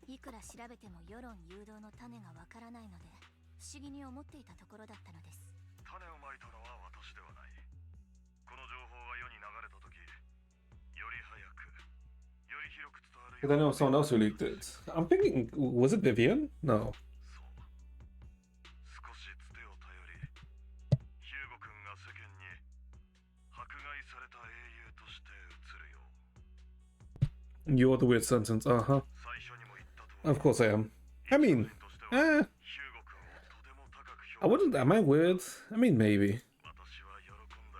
いくら調べても世論誘導の種がわからないので不思議に思っていたところだったのです。種をまいたのは私ではないこの情報が世に流れた時より早くより広く伝わる But then there was someone else who leaked it. I'm thinking, was it Vivian? No. そう少しつてを頼りヒューゴ君が世間に迫害された英雄として映るよう You're the weird sentence. Uh huh. 最初にも言ったと Of course I am. I mean, としては eh, ヒューゴ君をとても高く I 評価 wouldn't. Am I weird? I mean, maybe. 私は喜んで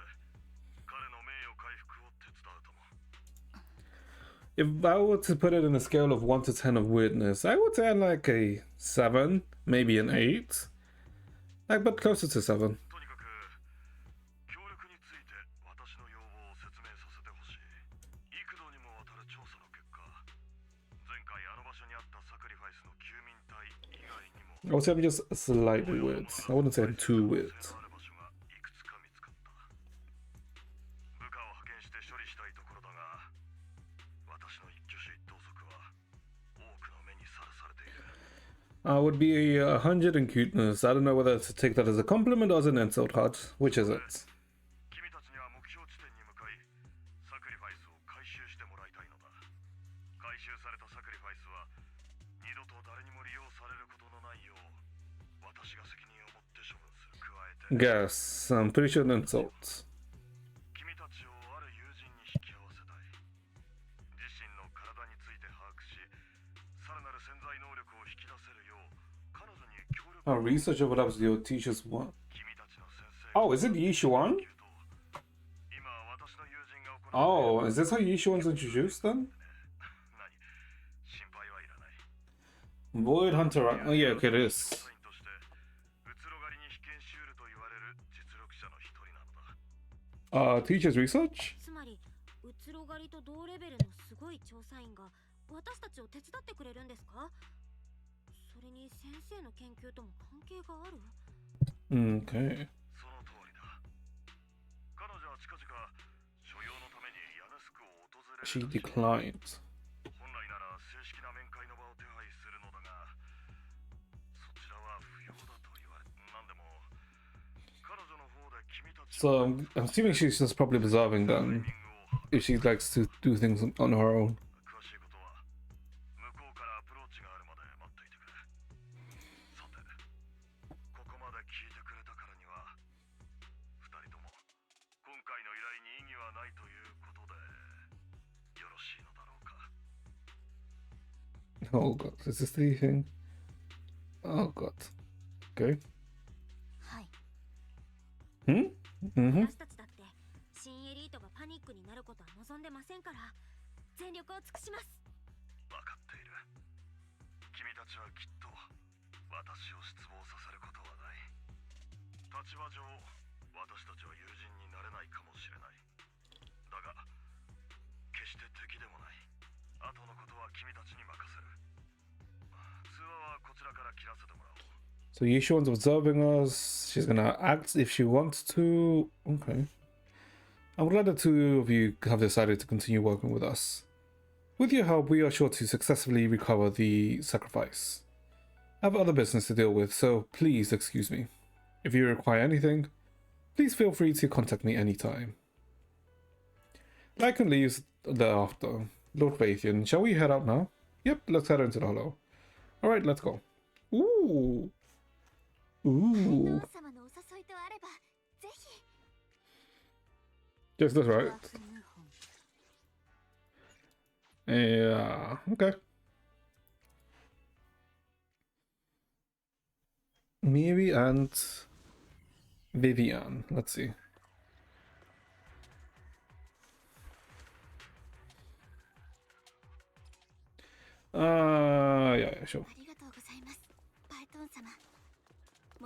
彼の名誉回復を手伝うとも If I were to put it in a scale of 1 to 10 of weirdness, I would say like a 7, maybe an 8. Like, but closer to 7. とにかく協力について私の要望を説明させてほしい幾度にもわたる調査の結果前回あの場所にあったサクリファイスの救民隊以外にも I would say I'm just slightly weird. I wouldn't say I'm too weird. ある場所がいくつか見つかった部下を派遣して処理したいところだが私の一挙手一投足は多くの目にさらされている I would be 100 in cuteness. I don't know whether to take that as a compliment or as an insult, Hard. Which is it? 君たちには目標地点に向かいサクリファイスを回収してもらいたいのだ回収されたサクリファイスは二度と誰にも利用されることのないよう私が責任を持って処分する加えて Guess. I'm pretty sure an insult. 君たちをある友人に引き合わせたい自身の体について把握しさらなる潜在能力を引き出せるよう彼女に協力 Oh, research overlaps your teacher's one. 君たちの先生 Oh, is it Yishuan? 今私の友人が行 Oh, is this how Yishuan's introduced then? 何心配はいらない Void Hunter. Oh, yeah, okay, it is. 社員としてうつろがりに被験しうると言われる実力者の一人なのだ Teacher's research? つまりうつろがりと同レベルのすごい調査員が私たちを手伝ってくれるんですか？それに先生の研究とも関係がある？ Okay. その通りだ彼女は近々所用のためにヤヌスクを訪れる She declined. 本来なら正式な面会の場を手配するのだがそちらは不要だと言われなんでも彼女の方で君たち So I'm assuming she's just probably observing タイミン them グを if she likes to do things on her own. 詳しいことは向こうからアプローチがあるまで待っていてくれさてここまで聞いてくれたからには二人とも今回の依頼に意義はないということでよろしいのだろうか Oh god, is this the thing? Oh god. Okay. はい。 Hmm? Mm-hmm. 私たちだって新エリートがパニックになることは望んでませんから全力を尽くします。分かっている君たちはきっと私を失望させることはない立場上私たちは友人になれないかもしれないだが決して敵でもない後のことは君たちに任せる通話はこちらから切らせてもらおう So Yishuan's observing us. She's gonna act if she wants to. Okay. I'm glad the two of you have decided to continue working with us. With your help, we are sure to successfully recover the sacrifice. I have other business to deal with, so please excuse me. If you require anything, please feel free to contact me anytime. Lycan leaves thereafter. Lord Vathian, shall we head out now? Yep, let's head into the hollow. Alright, let's go. Ooh. お Ooh. 父様のお誘いとあればぜひ。 Yes, that's ワ right. ーク2本 Yeah, okay. Miri and Vivian. Let's see. Yeah, sure. ありがとうございます。パイトン様。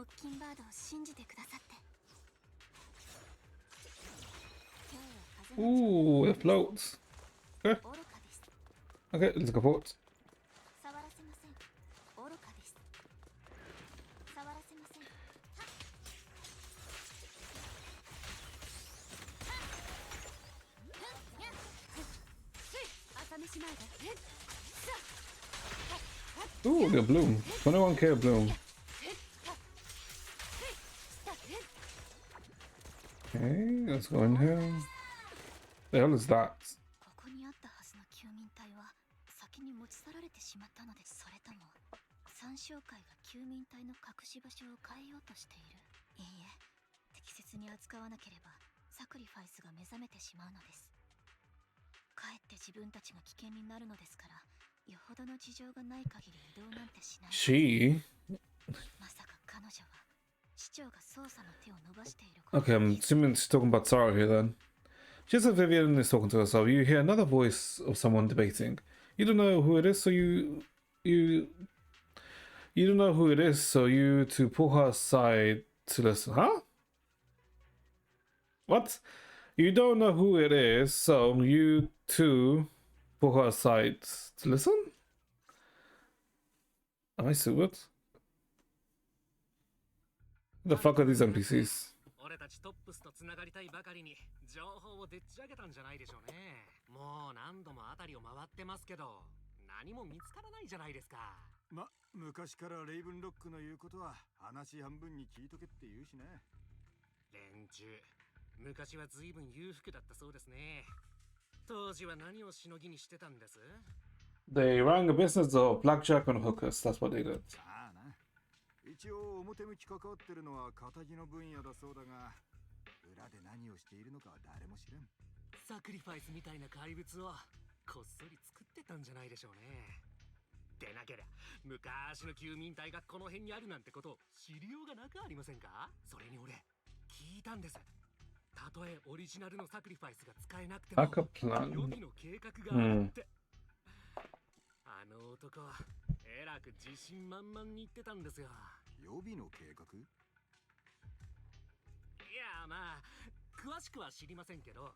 モッキンバードを信じてくださって。今日は風が Ooh, it floats. Okay, 愚かです。 okay, let's go forward. 触らせません。愚かです。触らせません。朝飯前だ。 Ooh, the bloom. 21k bloom. Okay, let's go in here. The hell is that? ここにあったはずの休眠体は先に持ち去られてしまったのです。それとも三商会が休眠体の隠し場所を変えようとしている。いいえ、適切に扱わなければサクリファイスが目覚めてしまうのです。かえって自分たちが危険になるのですから、よほどの事情がない限り移動なんてしない。 She? まさか彼女は市長が捜査の手を伸ばしていること Okay, I'm assuming she's talking about Sarah here then. Just as Vivian is talking to herself, you hear another voice of someone debating. You don't know who it is, so you don't know who it is, so you to pull her aside to listen. Huh? What? You don't know who it is, so you two pull her aside to listen? Am I stupid? The fuck are these NPCs? 俺たちトップスとつながりたいばかりに情報をでっち上げたんじゃないでしょうね。もう何度も辺りを回ってますけど、何も見つからないじゃないですか。昔からレイブンロックの言うことは話半分に聞いとけって言うしね。連中、昔は随分裕福だったそうですね。当時は何をしのぎにしてたんです？ They ran a business of blackjack and hookers. That's what they did. ああな。一応表向き関わってるのは仇の分野だそうだが、裏で何をしているのかは誰も知らん。サクリファイスみたいな怪物をこっそり作ってたんじゃないでしょうね。でなけりゃ昔の休眠体がこの辺にあるなんてこと知りようがなくありませんか？それに俺聞いたんです。たとえオリジナルのサクリファイスが使えなくても Backup plan. 予備の計画があるって、あの男はえらく自信満々に言ってたんですよ。予備の計画？いやまあ詳しくは知りませんけど、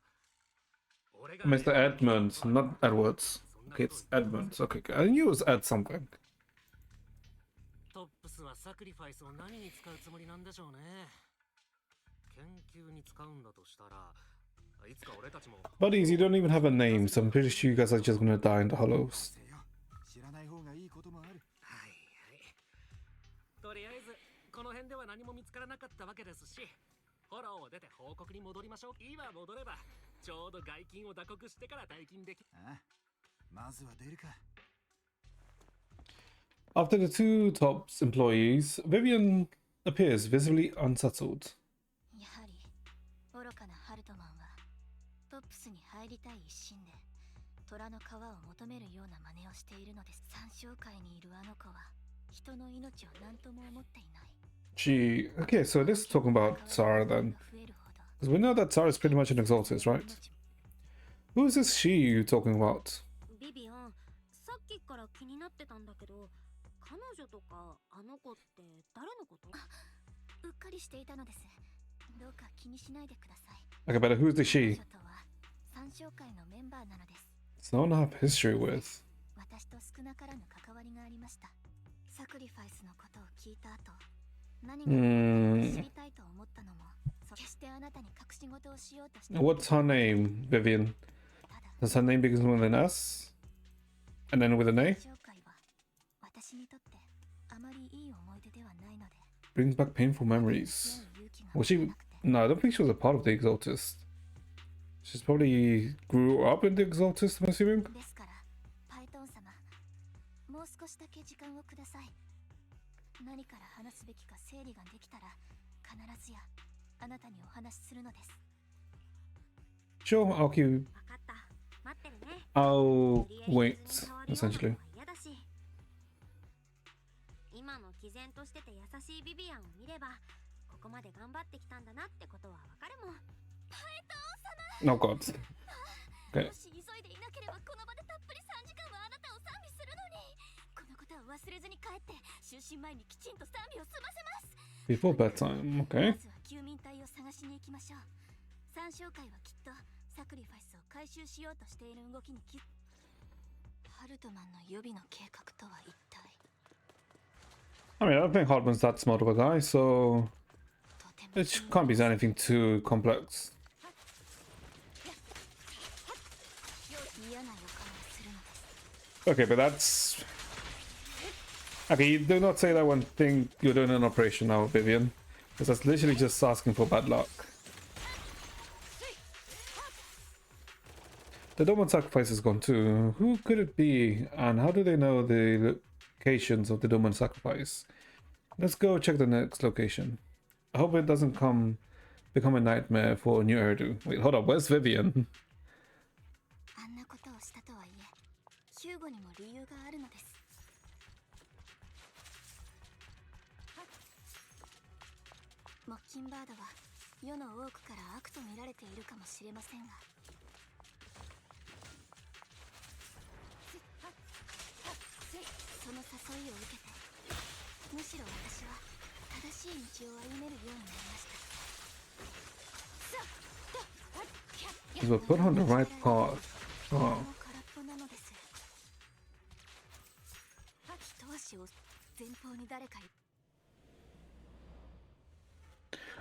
Mr. Edmonds, not Edwards. Okay, it's Edmonds. Okay, okay. I knew it was Ed something. トップスはサクリファイスを何に使うつもりなんでしょうね。研究に使うんだとしたら、いつか俺たちも。 Buddies, you don't even have a name, so I'm pretty sure you guys are just gonna die in the hollows. 知らない方がいいこともある。はいはい。とりあえずこの辺では何も見つからなかったわけですし、フォローを出て報告に戻りましょう。今戻ればちょうど外勤を打刻してから退勤でき。ああ、まずは出るか。 After the two Topps employees, Vivian appears visibly unsettled. やはり愚かなハルトマンはトップスに入りたい一心で虎の皮を求めるような真似をしているのです。三商会にいるあの子は人の命を何とも思っていない。 She. Okay, so this is talking about Sarah then. Because we know that Sarah is pretty much an Exaltus, right? Who is this she you talking about? ビビアン、さっきから気になってたんだけど、彼女とかあの子って誰のこと？うっかりしていたのです。どうか気にしないでください。 Okay, but who's the 彼 she? 女とは三商会のメンバーなのです。 It's not have history with. 私と少なからぬ関わりがありました。サクリファイスのことを聞いた後、何が知りたいと思ったのも、決してあなたに隠し事をしようとして。 What's her name, Vivian? Does her name begin with an S? And then with an A? 商会は私にとってあまりいい思い出ではないので。 Brings back painful memories. Was she? No, I don't think she was a part of the Exaltist. She's probably grew up in the Exaltist, I'm assuming. ですから、パイトン様、もう少しだけ時間をください。何から話すべきか整理ができたら、必ずやあなたにお話しするのです。 Sure, I'll queue. わかった。待ってるね。 I'll wait, essentially. 嫌だし。今の毅然としてて優しいビビアンを見れば、ここまで頑張ってきたんだなってことはわかるもん。パイトン様。 Oh god. Okay. もし急いでいなければこの場でたっぷり3時間はあなたを賛美するのに。このことは忘れずに帰って就寝前にきちんと賛美を済ませます。Before bedtime, okay. まずは救民隊を探しに行きましょう。三将会はきっとサクリファイスを回収しようとしている動きにハルトマンの予備の計画とは一体。 I mean, I don't think Hartman's that smart of a guy, so とても it can't be anything too complex. 嫌な予感がするのです。 Okay, but that's... Okay, you do not say that when you're doing an operation now, Vivian. Because that's literally just asking for bad luck. The Doman sacrifice is gone too. Who could it be? And how do they know the locations of the Doman sacrifice? Let's go check the next location. I hope it doesn't become a nightmare for New Eridu. Wait, hold up, where's Vivian? あんなことをしたとはいえ、ヒューゴにも理由があるのです。モッキンバードは世の多くから悪と見られているかもしれませんが、その誘いを受けて、むしろ私は正しい道を歩めるようになりました。 You were put on the right path. Oh. 空っぽなのです。一足を前方に誰かい。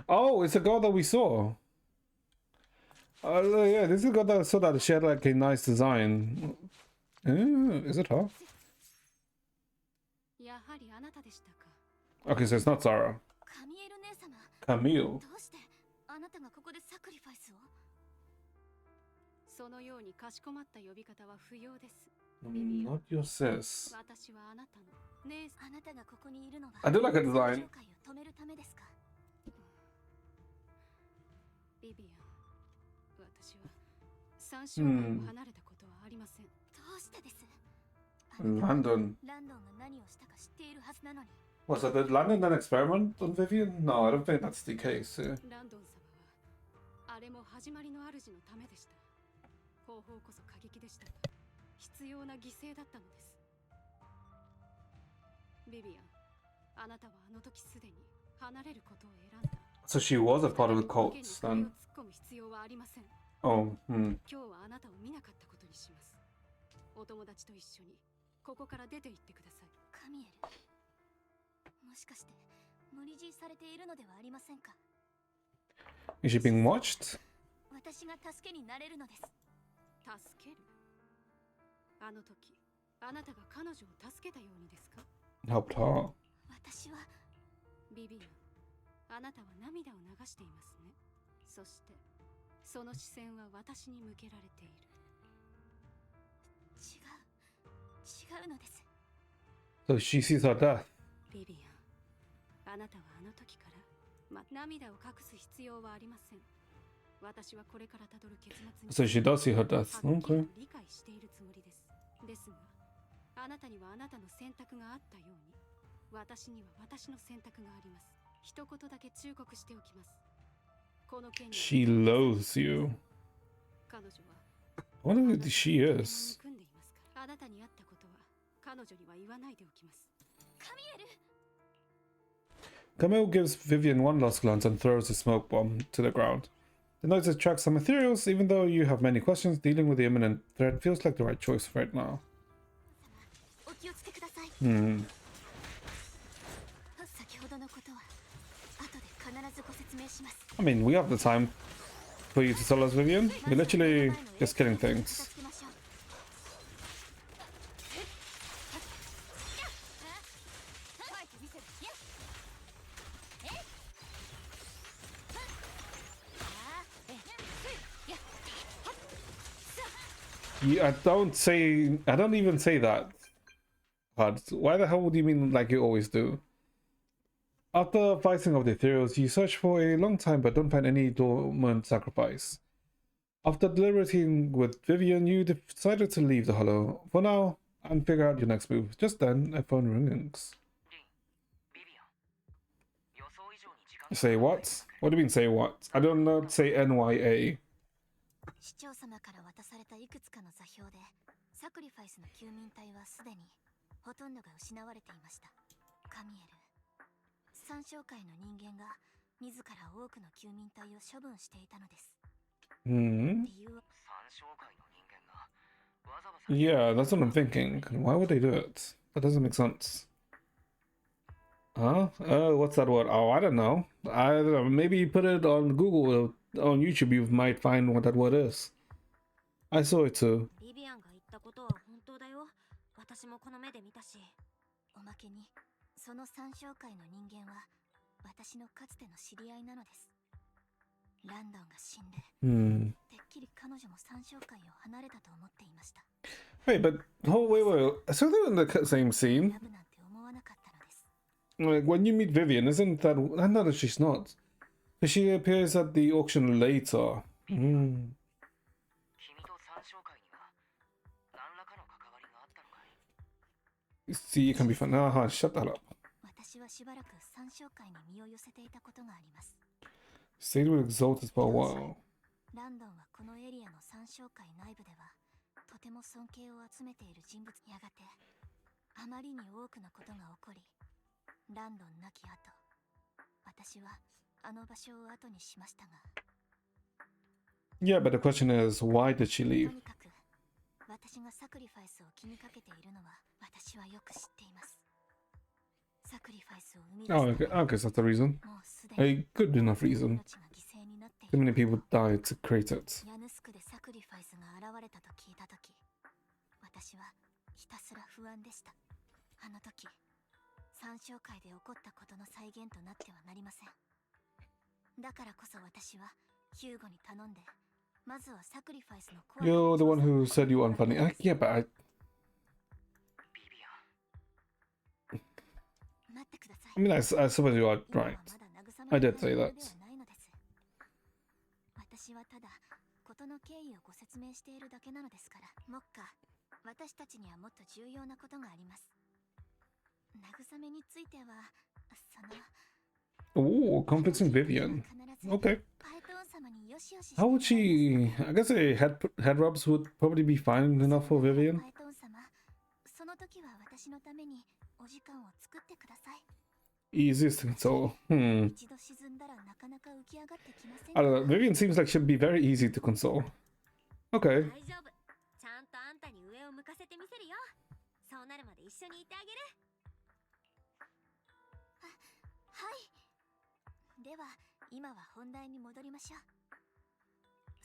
Oh, it's a girl that we saw. Yeah, this is a girl that I saw that she had like a nice design. Is it her? やはりあなたでしたか。 Okay, so it's not Sarah. カミエル姉様、 Camille. どうしてあなたがここでサクリファイスを？そのようにかしこまった呼び方は不要です。 Not your sis. 私はあなたの姉さん。あなたがここにいるのは I do like her design. 紹介を止めるためですか？ビビアン、私は三将会を離れたことはありません。どうしてです？ Landon. ランドンが何をしたか知っているはずなのに。 Was that did Landon then experiment on Vivian? No, I don't think that's the case. ランドン様はあれも始まりの主のためでした。方法こそ過激でしたが、必要な犠牲だったのです。ビビアン、あなたはあの時すでに離れることを選んだ。 So she was a part of the cults 突っ then. 込む必要はありません。 Oh, 今日はあなたを見なかったことにします。お友達と一緒にここから出て行ってください。カミエル、もしかして無理強いされているのではありませんか？ Is she being watched? 私が助けになれるのです。助ける？あの時あなたが彼女を助けたようにですか？ Helped her. 私はビビアン、あなたは涙を流していますね。そしてその視線は私に向けられている。違うのです。 So she sees her death. ビビアン、あなたはあの時から、涙を隠す必要はありません。私はこれからたどる結末に So she does see her death. はっきり Okay. と理解しているつもりです。ですが、あなたにはあなたの選択があったように、私には私の選択があります。一言だけ忠告しておきます。この件に She loathes you. 彼女は I wonder who she 手紙 is. に組んでいますから、あなたに会ったことは彼女には言わないでおきます。カミエル、 Camille gives Vivian one last glance and throws a smoke bomb to the ground. The noise attracts some ethereals, even though you have many questions, dealing with the imminent threat feels like the right choice right now. お気をつけください。 先ほどのことは後で必ずご説明します。 I mean, we have the time for you to tell us, Vivian. We're literally just killing things. I don't even say that. But why the hell would you mean like you always do? After fighting off the ethereals, you search for a long time but don't find any dormant sacrifice. After deliberating with Vivian, you decided to leave the hollow for now and figure out your next move. Just then, a phone rings. Say what? What do you mean say what? I don't know, say NYA. 市長様から渡されたいくつかの座標で、サクリファイスの救民隊はすでにほとんどが失われていました。カミエル、三商会の人間が自ら多くの休眠体を処分していたのです。 Hmm. 理由は Yeah, that's what I'm thinking. Why would they do it? That doesn't make sense. Huh? What's that word? Oh, I don't know. I don't know. Maybe you put it on Google, on YouTube, you might find what that word is. I saw it too. ビビアンが言ったことは本当だよ。私もこの目で見たし。おまけにその三商会の人間は私のかつての知り合いなのです。ランドンが死んで Hmm. てっきり彼女も三商会を離れたと思っていました。 Wait, but wait. So they're in the same scene. ラブなんて思わなかったのです。 Like when you meet Vivian, isn't that? I know that she's not. But she appears at the auction later. Hmm. See, it can be fun. Shut that up. 私はしばらく三商会に身を寄せていたことがあります。 Stayed with Exalted for a while. ランドンはこのエリアの三商会内部ではとても尊敬を集めている人物。やがてあまりに多くのことが起こり、ランドン亡き後、私はあの場所を後にしましたが、 Yeah, but the question is, why did she と leave? にかく私がサクリファイスを気にかけているのは私はよく知っています。サクリファイスを生み出 Oh, す okay. I guess that's the reason. もうすでに A good enough reason. 命が犠牲になってい Too る。 many people died to create it. ヤヌスクでサクリファイスが現れたと聞いたとき、私はひたすら不安でした。あの時、三商会で起こったことの再現となってはなりません。だからこそ私はヒューゴに頼んで、まずはサクリファイスのコアな You're the one 調 who 査を said you weren't funny. Yeah, but I. 待ってください。 I mean, I suppose you are 今は right. まだ慰め I の did say タイミン that. グではないのです。私はただ事の経緯をご説明しているだけなのですから。目下、私たちにはもっと重要なことがあります。慰めについては、その Oh, convincing Vivian. Okay. How would she? I guess a head rubs would probably be fine enough for Vivian. その時は私のためにお時間を作ってください。 Easiest to console. 一度沈んだらなかなか浮き上がってきません I か don't know. Vivian seems like she'd be very easy to console. Okay. 大丈夫。ちゃんとあんたに上を向かせてみせるよ。そうなるまで一緒にいてあげる。はい。では、今は本題に戻りましょう。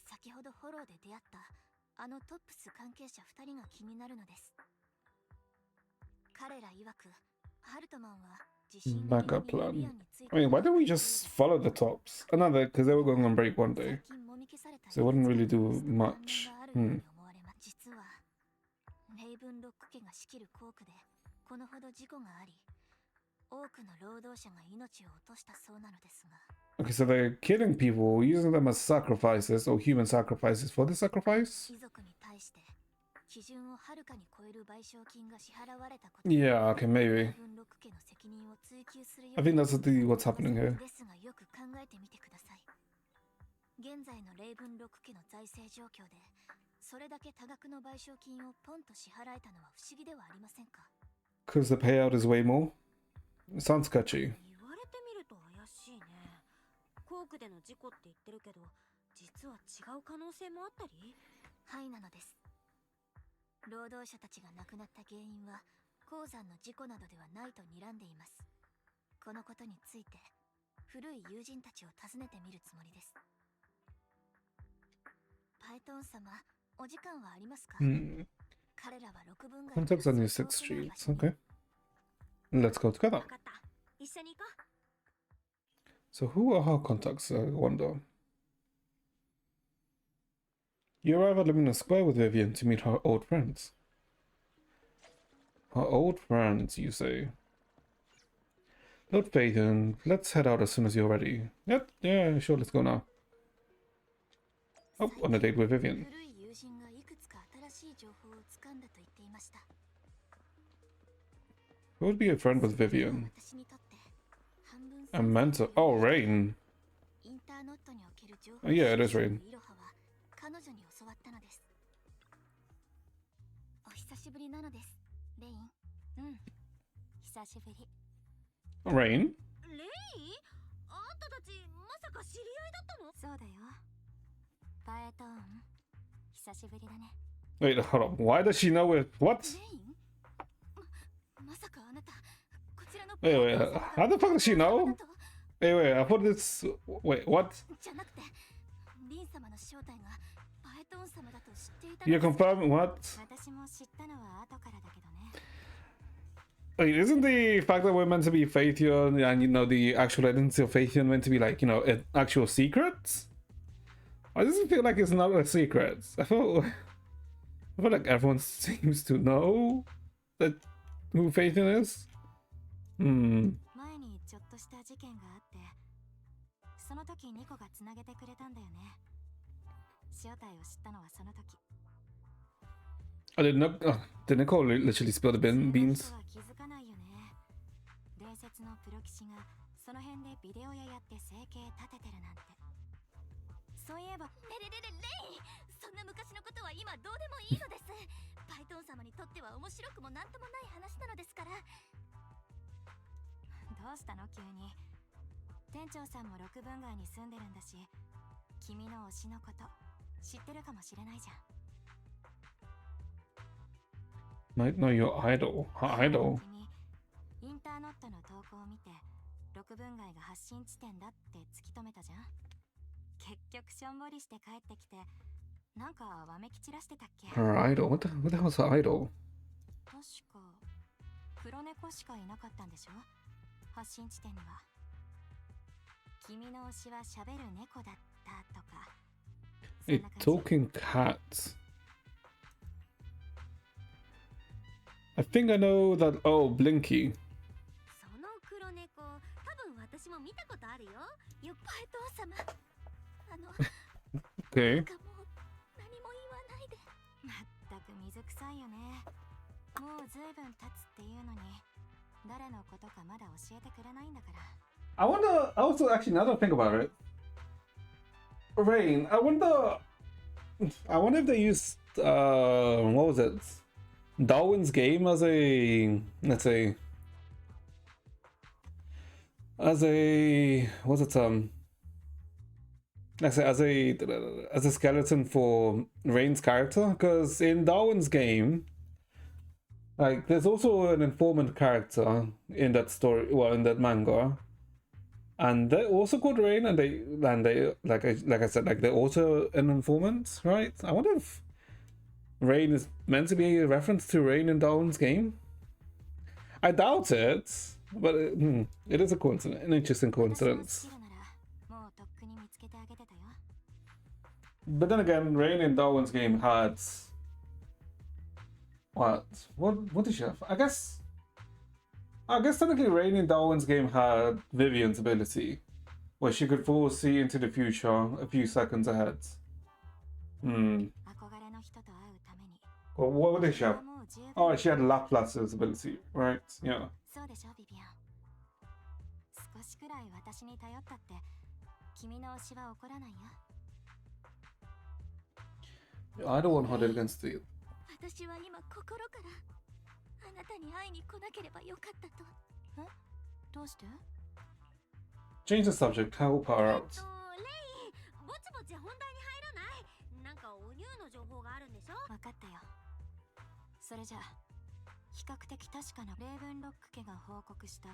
先ほどフォローで出会ったあのトップス関係者2人が気になるのです。彼ら曰く、ハルトマンは地震 Backup plan. I mean, why don't we just follow the tops? Another, because they were going on break one day. So it wouldn't really do much. 実はレイブンロック家が仕切るコークでこのほど事故があり、多くの労働者が命を落としたそうなのですが。 Okay, so they're killing people, using them as sacrifices or human sacrifices for the sacrifice? 遺族に対して基準をはるかに超える賠償金が支払われたこと。 Yeah, okay, maybe. レイブンロック家の責任を追及するよう I think that's what's happening here. ですがよく考えてみてください。現在のレイブンロック家の財政状況でそれだけ多額の賠償金をポンと支払えたのは不思議ではありませんか。 Because the payout is way more? It sounds sketchy. 言われてみると怪しいね。コークでの事故って言ってるけど、実は違う可能性もあったり。はいなのです。労働者たちが亡くなった原因は鉱山の事故などではないと睨んでいます。このことについて古い友人たちを訪ねてみるつもりです。パイトン様、お時間はありますか？ Hmm. 彼らは6分街 Contacts on your 6th Street. Okay. Let's go together. わかった。一緒に行こう。 So who are her contacts, I wonder? You arrive at Lumina Square with Vivian to meet her old friends. Her old friends, you say? Lord Phaeton, let's head out as soon as you're ready. Yep, yeah, sure, let's go now. Oh, on a date with Vivian. 古い友人がいくつか新しい情報をつかんだと言っていました。 Who would be a friend with Vivian? 私にとって半分 A mentor. Oh, Rain. インターノットにおける情 Oh, yeah, it is 収 Rain. 集のイロハは彼女に教わったのです。お久しぶりなのです、レイン。うん、久しぶり。 Rain? レイあんたたちまさか知り合いだったの？そうだよ。パエトーン、久しぶりだね。 Wait, hold on. Why does she know it? What? レイン、まさかあなたこちらの Wait, wait. How the fuck does she know? Wait, wait. I thought this. Wait, what? じゃなくて、リン様の正体がパエトーン様だと知っていた You're のです。 confirming what? 私も知ったのは後からだけどね。 Wait, isn't the fact that we're meant to be Phaeton and the actual identity of Phaeton meant to be like an actual secret? Why does it feel like it's not a secret? I feel like everyone seems to know that who Phaeton is. 前にちょっとした事件があって、その時ニコがつなげてくれたんだよね。正体を知ったのはその時。 I did not. Did Nicole literally spill the beans? は気づかないよね。伝説のプロ棋士がその辺でビデオ屋やって生計立ててるなんて。そういえば、レイ、そんな昔のことは今どうでもいいのです。パイトン様にとっては面白くもなんともない話なのですから。どうしたの急に。店長さんも6分街に住んでるんだし、君の推しのこと知ってるかもしれないじゃん。 Might know your idol. Her idol. 君インターノットの投稿を見て6分街が発信地点だって突き止めたじゃん。結局しょんぼりして帰ってきてなんかわめき散らしてたっけ。 Her idol. What the hell's her idol? 確か黒猫しかいなかったんでしょ、発信地点には。君の推しは喋る猫だったとか。 A talking cat. I think I know that. Oh, Blinky. その黒猫、多分私も見たことあるよ。よっパイトーン様、Okay. なんかもう何も言わないで。まったく水臭いよね。もうずいぶん経つっていうのに誰のことかまだ教えてくれないんだから。 I wonder. Also, actually, now that I think about it, Rain. I wonder. I wonder if they used. What was it? Darwin's game as a, let's say, what's it, let's say as a skeleton for Rain's character, because in Darwin's game, like, there's also an informant character in that story, well, in that manga, and they're also called Rain, and they like I said, like, they're also an informant, right? I wonder if Rain is meant to be a reference to Rain in Darwin's game. I doubt it, but it is a coincidence, an interesting coincidence. But then again, Rain in Darwin's game had what did she have? I guess technically Rain in Darwin's game had Vivian's ability, where she could foresee into the future a few seconds ahead. Well, what did she have? Oh, she had Laplace's ability, right? Yeah. そうでしょビビアン。少しくらい私に頼ったって君の推しは怒らないよ。 I don't want her against the. 私は今心からあなたに会いに来なければよかったと。え？どうして？ Change the subject. Help her out. レイ、ぼちぼち本題に入らない？なんかおニューの情報があるんでしょ？分かったよ。それじゃあ比較的確かなレーブンロック家が報告した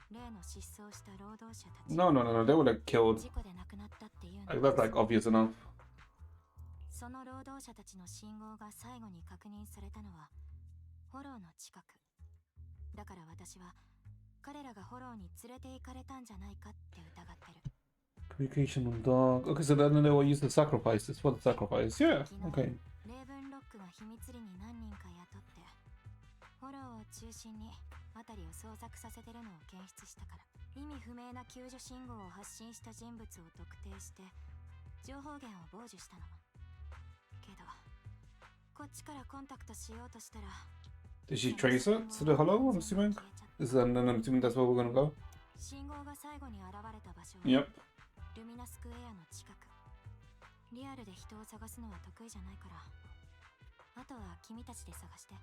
例の失踪した労働者たち。 No, they were like killed. 事故で亡くなったっていうの。 Like, that's like obvious enough. その労働者たちの信号が最後に確認されたのはフォローの近くだから私は彼らがフォローに連れて行かれたんじゃないかって疑ってる。 Communication on dog. Okay, so then they will use the sacrifices for the sacrifice. Yeah, okay. レーブンロックが秘密裏に何人か雇ってフォローを中心に辺りを捜索させてるのを検出したから意味不明な救助信号を発信した人物を特定して情報源を傍受したの。けどこっちからコンタクトしようとしたら Did she trace it to the hello? I'm assuming. I'm assuming that's where we're gonna go. 信号が最後に現れた場所は Yep. ルミナスクエアの近く。リアルで人を探すのは得意じゃないからあとは君たちで探して。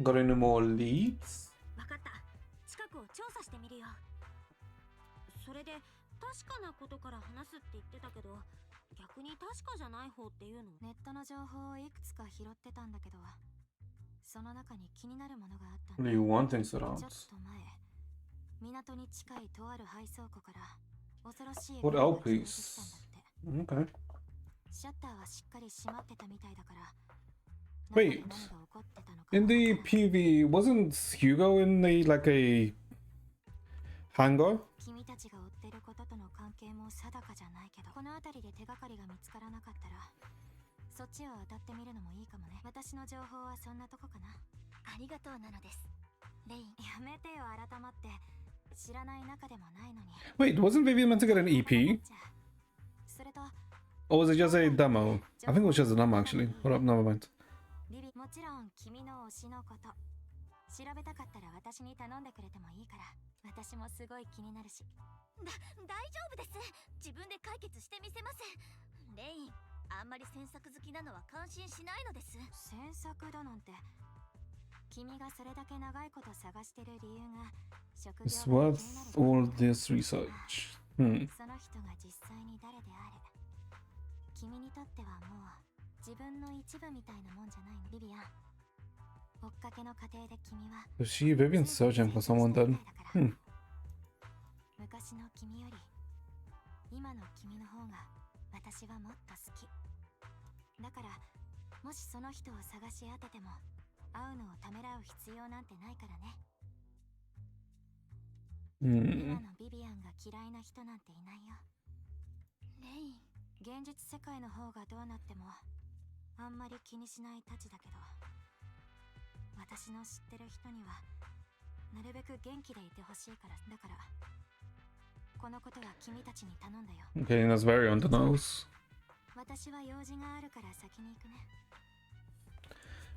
Got any more leads? わかった。近くを調査してみるよ。それで確かなことから話すって言ってたけど、逆に確かじゃない方っていうの？ネットの情報をいくつか拾ってたんだけど、その中に気になるものがあったん What だ。 do you want things ちょっ around? と前、港に近いとある配倉庫から恐ろしい What 声 L が聞こえてきたんだ please? って。 Okay. シャッターはしっかり閉まってたみたいだから、 中 Wait, で何が起こってたのか In わ the からない。 PV, wasn't Hugo in a like a hangar? 君たちが追ってることとの関係も定かじゃないけど、この辺りで手がかりが見つからなかったらそっちを当たってみるのもいいかもね。私の情報はそんなとこかな。ありがとうなのです、レイン。やめてよ、改まって。知らない中でもないのに。 Wait, wasn't Vivian meant to get an EP? それと Or was it just a demo? I think it was just a demo actually. Hold up, never mind. ビビ、もちろん君の推しのこと調べたかったら私に頼んでくれてもいいから。私もすごい気になるし。大丈夫です。自分で解決してみせます。レイン、あんまり詮索好きなのは感心しないのです。詮索だなんて。君がそれだけ長いこと探してる理由が職 It's 業 worth all this research. その人が実際に誰であれ、君にとってはもう自分の一部みたいなもんじゃないの、ビビアン。追っかけの過程で君は Was she Vivian searching for someone then? 昔の君より今の君の方が私はもっと好きだから、もしその人を探し当てても会うのをためらう必要なんてないからね。今のビビアンが嫌いな人なんていないよ。レイン、現実世界の方がどうなってもあんまり気にしないたちだけど、私の知ってる人にはなるべく元気でいてほしいから。だからこのことは君たちに頼んだよ。 Okay, that's very on the nose. 私は用事があるから先に行くね。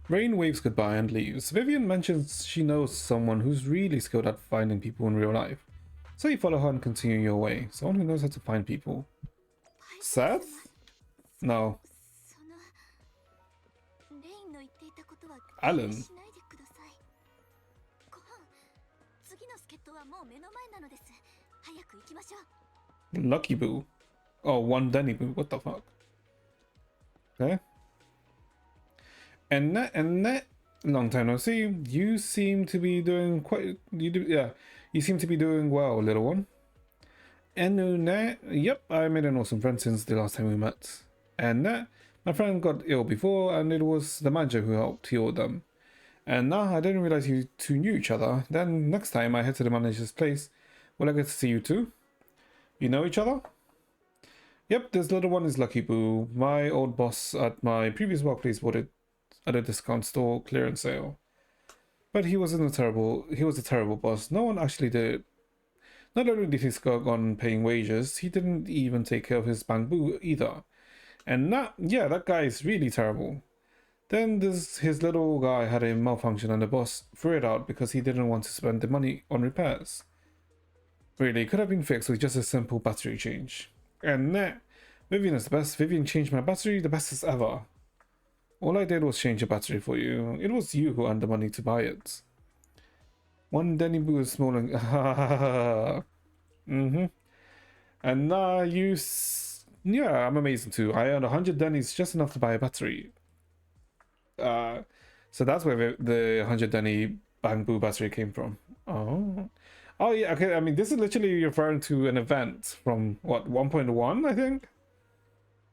Rain waves goodbye and leaves. Vivian mentions she knows someone who's really skilled at finding people in real life. So you follow her and continue your way. Someone who knows how to find people. Seth? No. そのレインの言っていたことは Alan? しないでください。ご飯、次の助っ人はもう目の前なのです。早く行きましょう。 Lucky Boo. Oh, one Denny Boo. What the fuck? Okay. And that, long time no see. You seem to be doing quite. Yeah. You seem to be doing well, little one. Enunet. Yep, I made an awesome friend since the last time we met. And that, my friend got ill before, and it was the manager who helped heal them. And now I didn't realize you two knew each other. Then next time I head to the manager's place, will I get to see you too? You know each other? Yep, this little one is Lucky Boo. My old boss at my previous workplace bought it at a discount store clearance sale. But he was a terrible boss. No one actually did it. Not only did he skirk on paying wages, he didn't even take care of his bamboo either. And that guy is really terrible. Then his little guy had a malfunction and the boss threw it out because he didn't want to spend the money on repairs. Really, it could have been fixed with just a simple battery change. And Vivian is the best. Vivian changed my battery the bestest ever. All I did was change the battery for you. It was you who earned the money to buy it. One Denny Boo is small and... And yeah, I'm amazing too. I earned 100 Denny's just enough to buy a battery. So that's where the 100 Denny Bamboo battery came from. Oh yeah, okay, I mean, this is literally referring to an event from, what, 1.1, I think?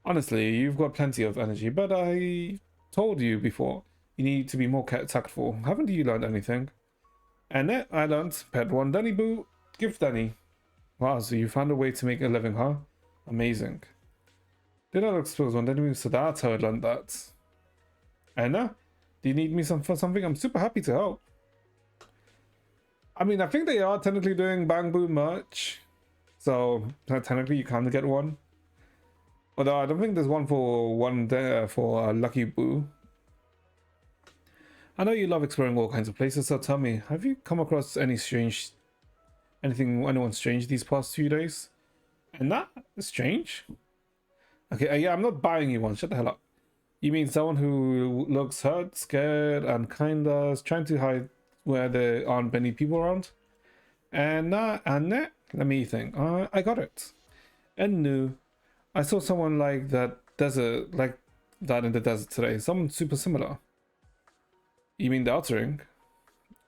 Honestly, you've got plenty of energy, but I told you before, you need to be more tactful. Haven't you learned anything? And then I learned, pet one Denny Boo, gift Denny. Wow, so you found a way to make a living, huh? Amazing. Did not expose one Denny Boo, so that's how I learned that. Anna, do you need me for something? I'm super happy to help. I mean, I think they are technically doing Bang Boo merch, so technically you can get one. Although I don't think there's one for Lucky Boo. I know you love exploring all kinds of places, so tell me, have you come across anyone strange these past few days? And that is strange. Okay, yeah, I'm not buying you one. Shut the hell up. You mean someone who looks hurt, scared, and kinda is trying to hide where there aren't many people around? Annette? Let me think. I got it. Ennu. I saw someone like that in the desert today. Someone super similar. You mean the Outer Ring?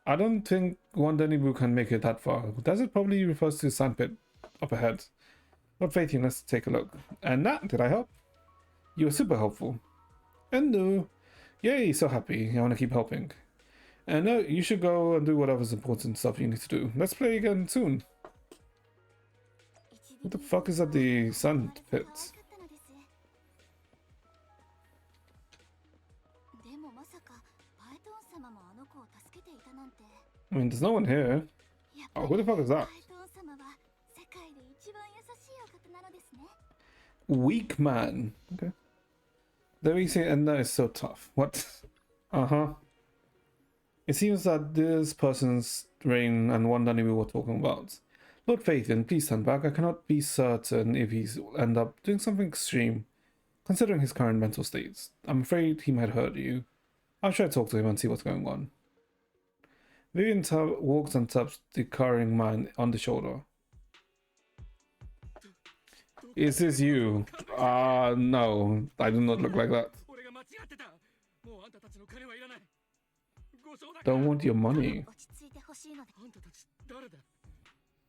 I don't think one Denibu can make it that far. Desert probably refers to sandpit up ahead. Not faithing, let's take a look. And Nat, did I help? You were super helpful. Ennu. Yay, so happy. I want to keep helping. And no, you should go and do whatever's important stuff you need to do. Let's play again soon. What the fuck is at the sand pit? でもまさかパイトン様もあの子を助けていたなんて。 I mean, there's no one here. やっぱ Oh, り who the fuck is パ that? イトン様は世界で一番優しいお方なのですね。 Weak man. Okay. There we say Edna is so tough. What? Uh-huh. It seems that this person's reign and one Danny we were talking about. Lord Phaethon, please stand back. I cannot be certain if he's end up doing something extreme, considering his current mental states. I'm afraid he might hurt you. I'll try to talk to him and see what's going on. Vivian walks and taps the cowering man on the shoulder. Is this you? No, I do not look like that. 俺が間違ってた。もうあんたたちの金はいらない。ご承諾。 Don't want your money. 落ち着いてほしいので。あんたたち誰だ。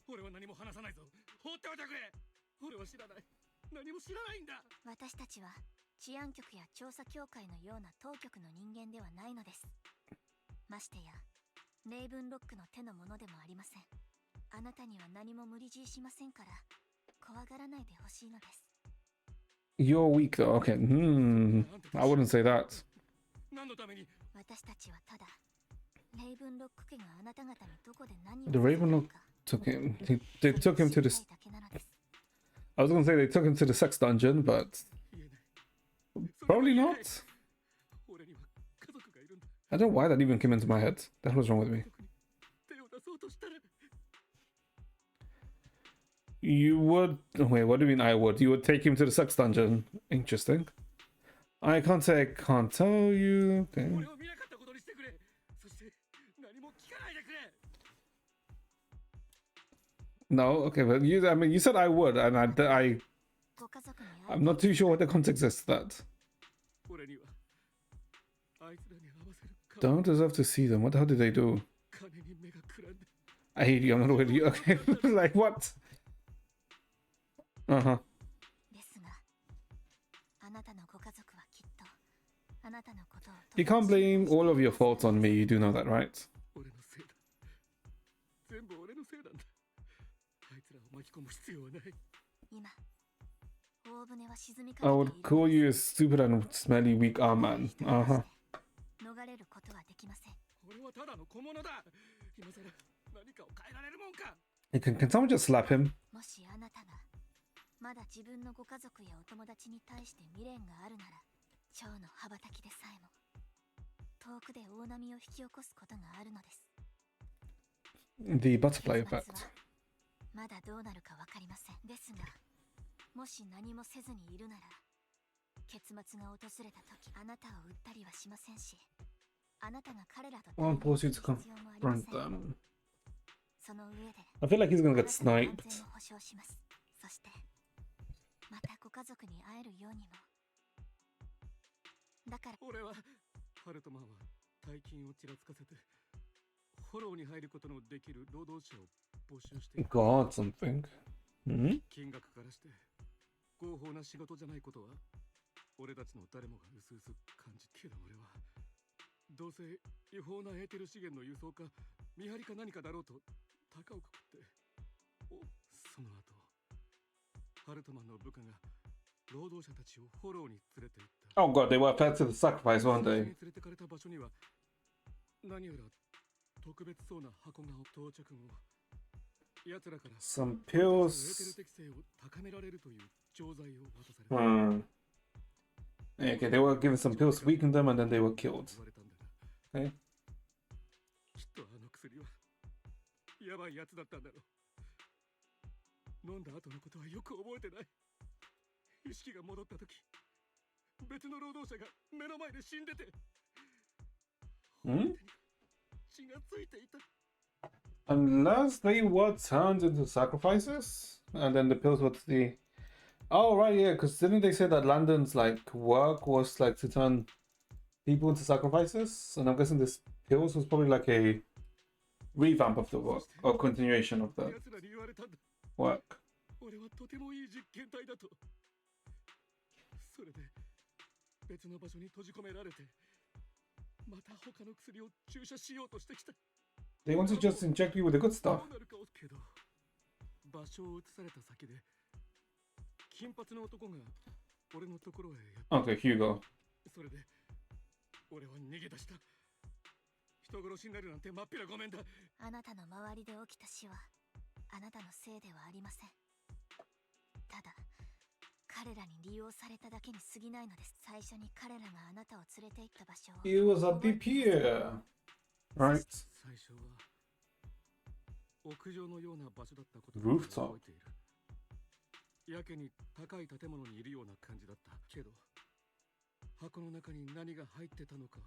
俺は何も話さないぞ。放っておいてくれ。俺は知らない。何も知らないんだ。私たちは治安局や調査協会のような当局の人間ではないのです。ましてやレイブンロックの手のものでもありません。あなたには何も無理強いしませんから怖がらないでほしいのです。 You're weak though. Okay. I wouldn't say that. 何のために。私たちはただレイブンロック家があなた方にどこで何を The Ravenlock took him. They took him to this. I was gonna say they took him to the sex dungeon, but probably not. 俺には家族がいるんだ。 I don't know why that even came into my head. The hell was wrong with me? 手を出そうとしたら。 You would. Wait, what do you mean I would? You would take him to the sex dungeon. Interesting. I can't say I can't tell you. Okay. 俺を見なかったことにしてくれ。そして何も聞かないでくれ。 No, okay, but I mean, you said I would, and I'm not too sure what the context is to that. 俺にはあいつらに合わせる。 Don't deserve to see them. What the hell did they do? 金に目がくらんで。 I hate you. I'm not with you. Okay, like what? Uh-huh. ですがあなたのご家族はきっとあなたのことを You can't blame all of your faults on me. You do know that, right? 俺のせいだ。全部俺のせいなんだ。あいつらを巻き込む必要はない。今大船は沈みかけてい I る would call you a stupid and smelly weak arm man. Uh-huh. 逃れることはできません。俺はただの小物だ。今さら何かを変えられるもんか。 Can someone just slap him? もしあなたがまだ自分のご家族やお友達に対して未練があるなら蝶の羽ばたきでさえも遠くで大波を引き起こすことがあるのです。 The butterfly 結末 effect. はまだどうなるかわかりません。ですがもし何もせずにいるなら結末が訪れた時あなたを撃ったりはしませんしあなたが彼らと Won't 対 force you 立 to する必要もありま confront せん。 them. その上で I feel like he's gonna あな get たの安 sniped. 全を保証します。そしてまたご家族に会えるようにも。だから俺はハルトマンは大金をちらつかせてフォローに入ることのできる労働者を募集している。 God, something. Hmm? 金額からして合法な仕事じゃないことは俺たちの誰もがうすうす感じている。俺はどうせ違法なエーテル資源の輸送か見張りか何かだろうと高をくくってその後ハルトマンの部下が労働者たちをフォローに連れて行った。 Oh God, they were fed to the sacrifice, weren't 連 they? れてかれた場所には何やら特別そうな箱が到着後奴らから Some エーテル pills. 適性を高められるという錠剤を渡された。 Hmm. Okay, they were given some pills to weaken them, and then they were killed. 言われたんだな。 Okay. きっとあの薬はやばいやつだったんだろう。飲んだ後のことはよく覚えてない。意識が戻った時別の労働者が目の前で死んでて Hmm? 血がついていた。Unless they were turned into sacrifices, and then the pills were the. Oh right, yeah, because didn't they say that Landon's like work was like to turn people into sacrifices? And I'm guessing this pills was probably like a revamp of the work or continuation of the 奴らに言われたんだ。 work. 俺はとてもいい実験体だと。それで別の場所に閉じ込められて、また他の薬を注射しようとしてきた。 They want to just inject you with the good ど stuff. うなるかけど、場所を移された先で、金髪の男が俺のところへやって Okay, Hugo. それで俺は逃げ出した。人殺しになるなんてまっぴらごめんだ。あなたの周りで起きた死はあなたのせいではありません。ただ彼らに利用されただけに過ぎないのです。最初に彼らがあなたを連れて行った場所を It was at the pier, right? 最初は屋上のような場所だったことを Rooftop 覚えている。やけに高い建物にいるような感じだったけど、箱の中に何が入ってたのか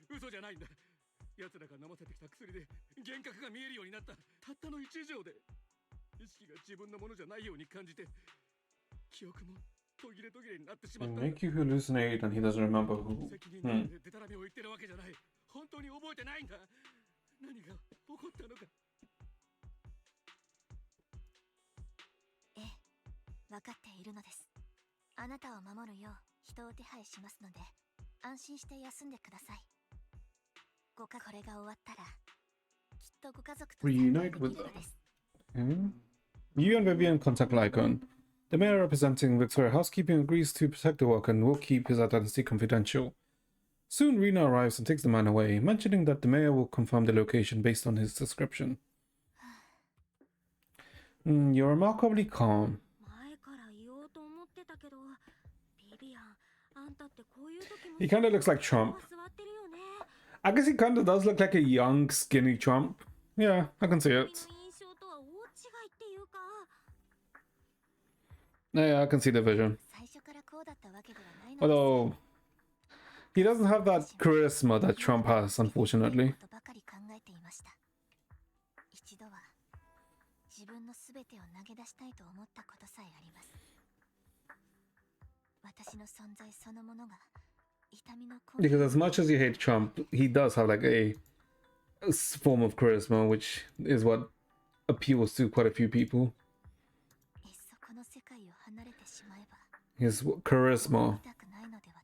嘘じゃないんだ。奴らが飲ませてきた薬で幻覚が見えるようになった。たったの1錠で意識が自分のものじゃないように感じて、記憶も途切れ途切れになってしま They った。 make you hallucinate and he doesn't remember who. 責任なんでデタラメを言ってるわけじゃない。本当に覚えてないんだ。何が起こったのか。ええ、分かっているのです。あなたを守るよう人を手配しますので安心して休んでください。これが終わったらきっとご家族と再会 Reunite でき with るのです。 Hmm? You and Vivian contact Lycon. The mayor representing Victoria Housekeeping agrees to protect the worker and will keep his identity confidential. Soon Rena arrives and takes the man away, mentioning that the mayor will confirm the location based on his description. You're remarkably calm. 前から言おうと思ってたけど、ビビアン、あんたってこういう時も He kinda looks like Trump. 座ってるよね。 I guess he kinda does look like a young, skinny Trump. Yeah, I can see 君 it. の印象とは大違いっていうか。 Yeah, I can see the vision. 最初からこうだったわけではないのです。 Although, he doesn't have that charisma that Trump has, unfortunately. ことばかり考えていました。一度は自分のすべてを投げ出したいと思ったことさえあります。私の存在そのものが痛みの根 Because as much as you hate Trump, he does have like a form of charisma, which is what appeals to quite a few people. いっそこの世界を離れてしまえば His charisma, 痛くないのでは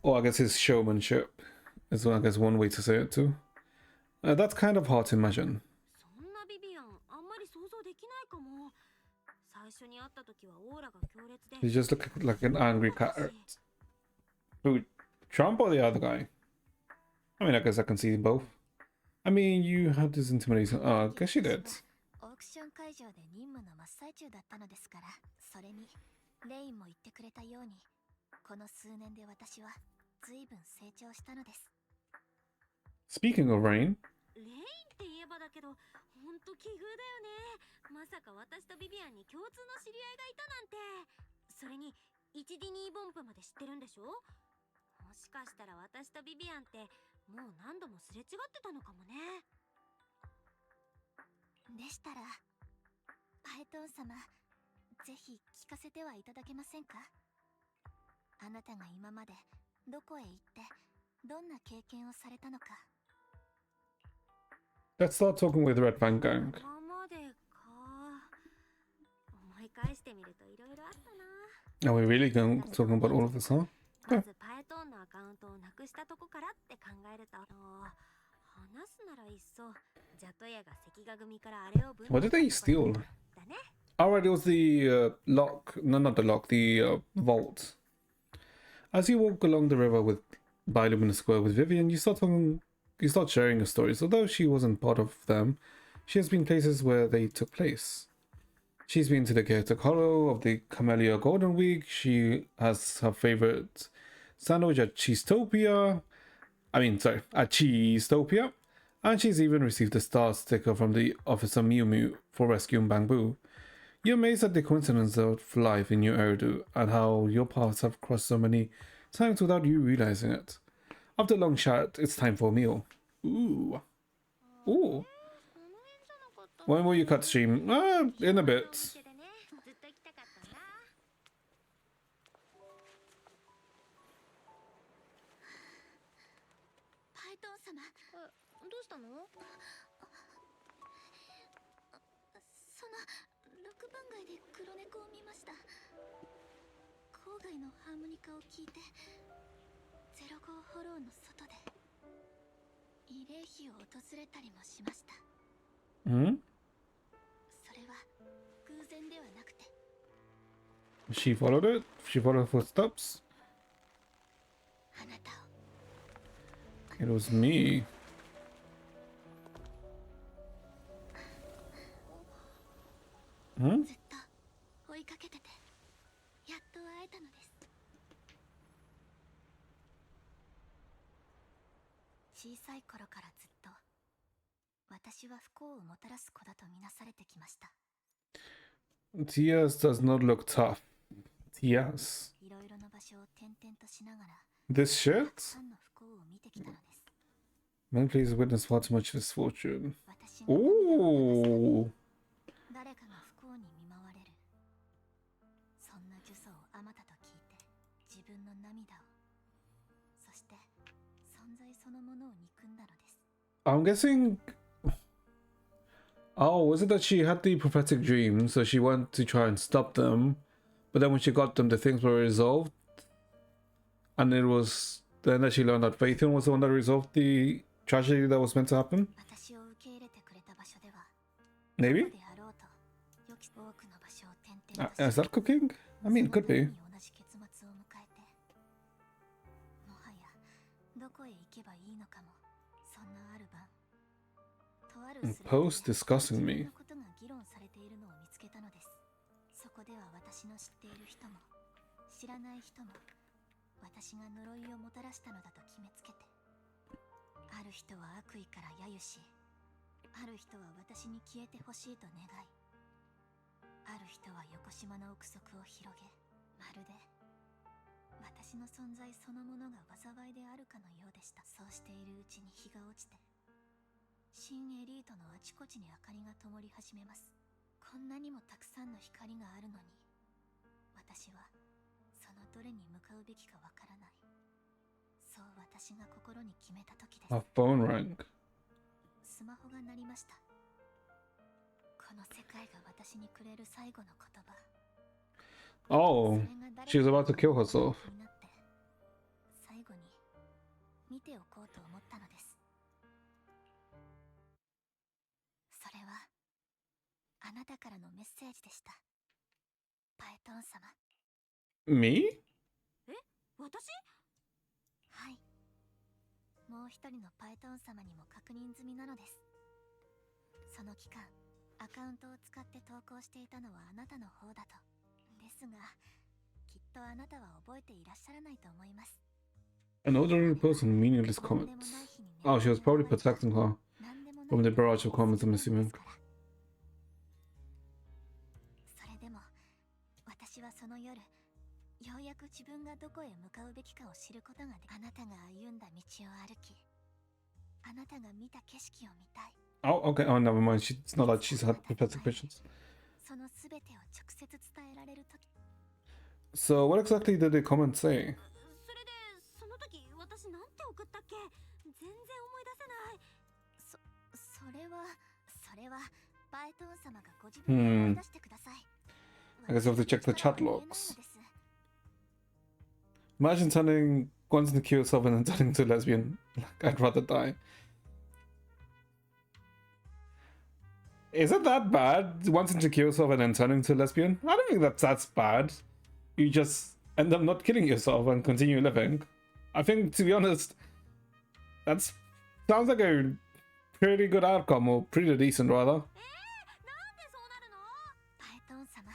と。 or I guess his showmanship, is I guess one way to say it too. That's kind of hard to imagine. そんなビビアン、あんまり想像できないかも。最初に会った時はオーラが強烈で。 He just looked like an angry cat. Who, Trump or the other guy? I mean, I guess I can see both. I mean, you had this intimidation. Oh, I guess you did. オークション会場で任務の真っ最中だったのですから、それにレインも言ってくれたように、この数年で私は随分成長したのです。 Speaking of Rain, レインって言えばだけど、ほんと奇遇だよね。まさか私とビビアンに共通の知り合いがいたなんて。それに、1D2 ボンプまで知ってるんでしょ。もしかしたら私とビビアンってもう何度もすれ違ってたのかもね。でしたら、パエトン様、ぜひ聞かせてはいただけませんか？あなたが今までどこへ行ってどんな経験をされたのか。 let's start talking with Red Fang Gang. 今までか。思い返してみるといろいろあったな。 Are we really talking about all of this, huh? まずパエトーンのアカウントをなくしたとこからって考えると、話すならいっそジャトヤが関ヶ組からあれを分 What did they steal? だね。 Alright, it was the lock. No, not the lock. The vault. As you walk along the river by Luminous Square with Vivian, you start sharing your stories. Although she wasn't part of them, she has been places where they took place. She's been to the Gaelic Hollow of the Camellia Golden Week. She has her favorite sandwich at Cheesetopia. At Cheesetopia. And she's even received a star sticker from the Officer Mew Mew for rescuing Bamboo. You're amazed at the coincidence of life in New Eridu and how your paths have crossed so many times without you realizing it. After a long chat, it's time for a meal. Ooh. あれ Ooh. この辺じゃなかったっけ When will you cut stream? In a bit. ずっと行きたかったんだ。パイトン様、どうしたの？その6番街で黒猫を見ました。郊外のハーモニカを聴いて05ホローの外で慰霊碑を訪れたりもしました。 Hmm? それは偶然ではなくて、 She followed it? She followed footsteps? あなたを It was me. ずっと追いかけてて、やっと会えたのです。小さい頃からずっと私は不幸をもたらす子だとみなされてきました。 Tias does not look tough. Tias. いろいろな場所を転々としながら This たく shit? さんの不幸を見てきたのです。 Man, please witness far too much misfortune. 私が涙を Oh. 流すと誰かが不幸に見舞われる。そんな呪詛をあまたと聞いて、自分の涙を、そして存在そのものを憎んだのです。 I'm guessing. Oh, was it that she had the prophetic dream, so she went to try and stop them, but then when she got them, the things were resolved, and it was then that she learned that Phaethon was the one that resolved the tragedy that was meant to happen? 私を受け入れてくれた場所では、 Maybe? どこであろうと良き多くの場所を転々とし Is that cooking? I mean, it could その度 be. に同じ結末を迎えて、もはやどこへ行けばいいのかも。そんなある晩、とある And スレッドで post discussing 自分 me. のことが議論されているのを見つけたのです。そこでは私の知っている人も知らない人も私が呪いをもたらしたのだと決めつけて、ある人は悪意から揶揄し、ある人は私に消えてほしいと願い、ある人は横島の憶測を広げ、まるで私の存在そのものが災いであるかのようでした。そうしているうちに日が落ちて、新エリートのあちこちに明かりが灯り始めます。こんなにもたくさんの光があるのに、私はそのどれに向かうべきかわからない。そう私が心に決めた時です。 My phone rang. スマホが鳴りました。この世界が私にくれる最後の言葉。 Oh, それが誰 she was about to kill herself. になって最後に見ておこうと思ったのです。それはあなたからのメッセージでした。パエトン様。 Me? 私？はい。もう一人のパエトン様にも確認済みなのです。その期間、アカウントを使って投稿していたのはあなたの方だと。ですが、きっとあなたは覚えていらっしゃらないと思います。 An ordinary person, meaningless 何でも comments. ない日に Oh, she was probably 眠れない protecting her 何でもない from the barrage of comments I'm assuming. それでも私はその夜、ようやく自分がどこへ向かうべきかを知ることがで、あなたが歩んだ道を歩き、あなたが見た景色を見たい。 Oh, okay. Oh, never mind. It's not that she's had prophetic visions. そのすべてを直接伝えられるとき、 So, what exactly did the comment say? それでその時私なんて送ったっけ？全然思い出せない。それはパエトン様がご自分で思い出してください。 I guess I have to check the chat 私には言えないの logs. です。 Imagine turning wanting to kill yourself and then turning into a lesbian. Like, I'd rather die. Is it that bad? Wanting to kill yourself and then turning into a lesbian? I don't think that's bad. You just end up not killing yourself and continue living. I think, to be honest, that's sounds like a pretty good outcome, or pretty decent rather. なんでそうなるの？パエトン様、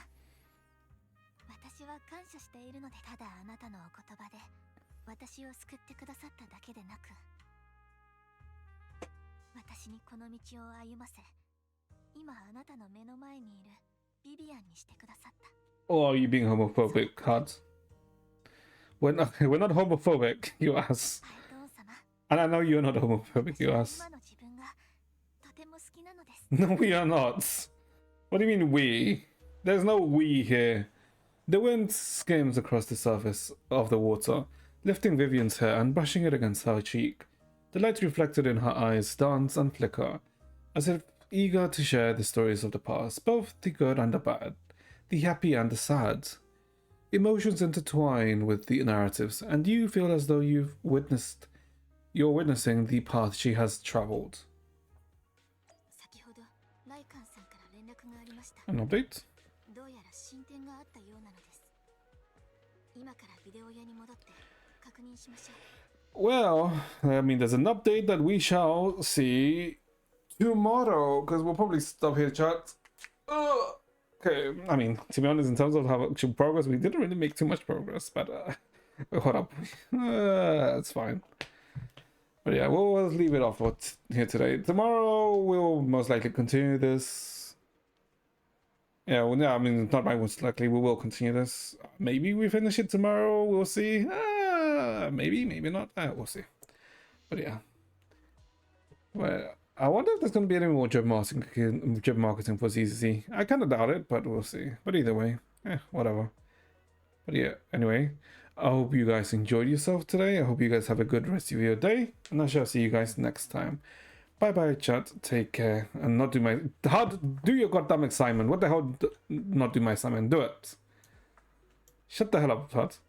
私は感謝しているので、ただあなたのお言葉で私を救ってくださっただけでなく、私にこの道を歩ませ、今あなたの目の前にいるビビアンにしてくださった。 Or are you being homophobic, Hud? We're not homophobic, you ass. パエトン様、And I know you're not homophobic, you ask. 今の自分がとても好きなのです。 No, we are not. What do you mean we? There's no we here. The wind skims across the surface of the water, lifting Vivian's hair and brushing it against her cheek. The light reflected in her eyes dance and flicker, as if eager to share the stories of the past, both the good and the bad, the happy and the sad. Emotions intertwine with the narratives, and you feel as though you're witnessing the path she has traveled. 先ほどライカンさんから連絡がありました。 An update? どうやら進展があったようなのです。今からビデオ屋に戻って確認しましょう。 Well, I mean, there's an update that we shall see tomorrow, because we'll probably stop here, chat. Okay, I mean, to be honest, in terms of how actual progress, we didn't really make too much progress, but hold up. It's fine. But yeah, we'll leave it off here today. Tomorrow, we'll most likely continue this. Yeah, well, yeah, I mean, not most likely, we will continue this. Maybe we finish it tomorrow, we'll see. Maybe, maybe not. We'll see. But yeah. Well, I wonder if there's going to be any more job marketing for ZZZ. I kind of doubt it, but we'll see. But either way, whatever. But yeah, anyway, I hope you guys enjoyed yourself today. I hope you guys have a good rest of your day, and I shall see you guys next time. Bye bye, chat. Take care, and not do my do your goddamn assignment. What the hell? Not do my assignment. Do it. Shut the hell up, chat.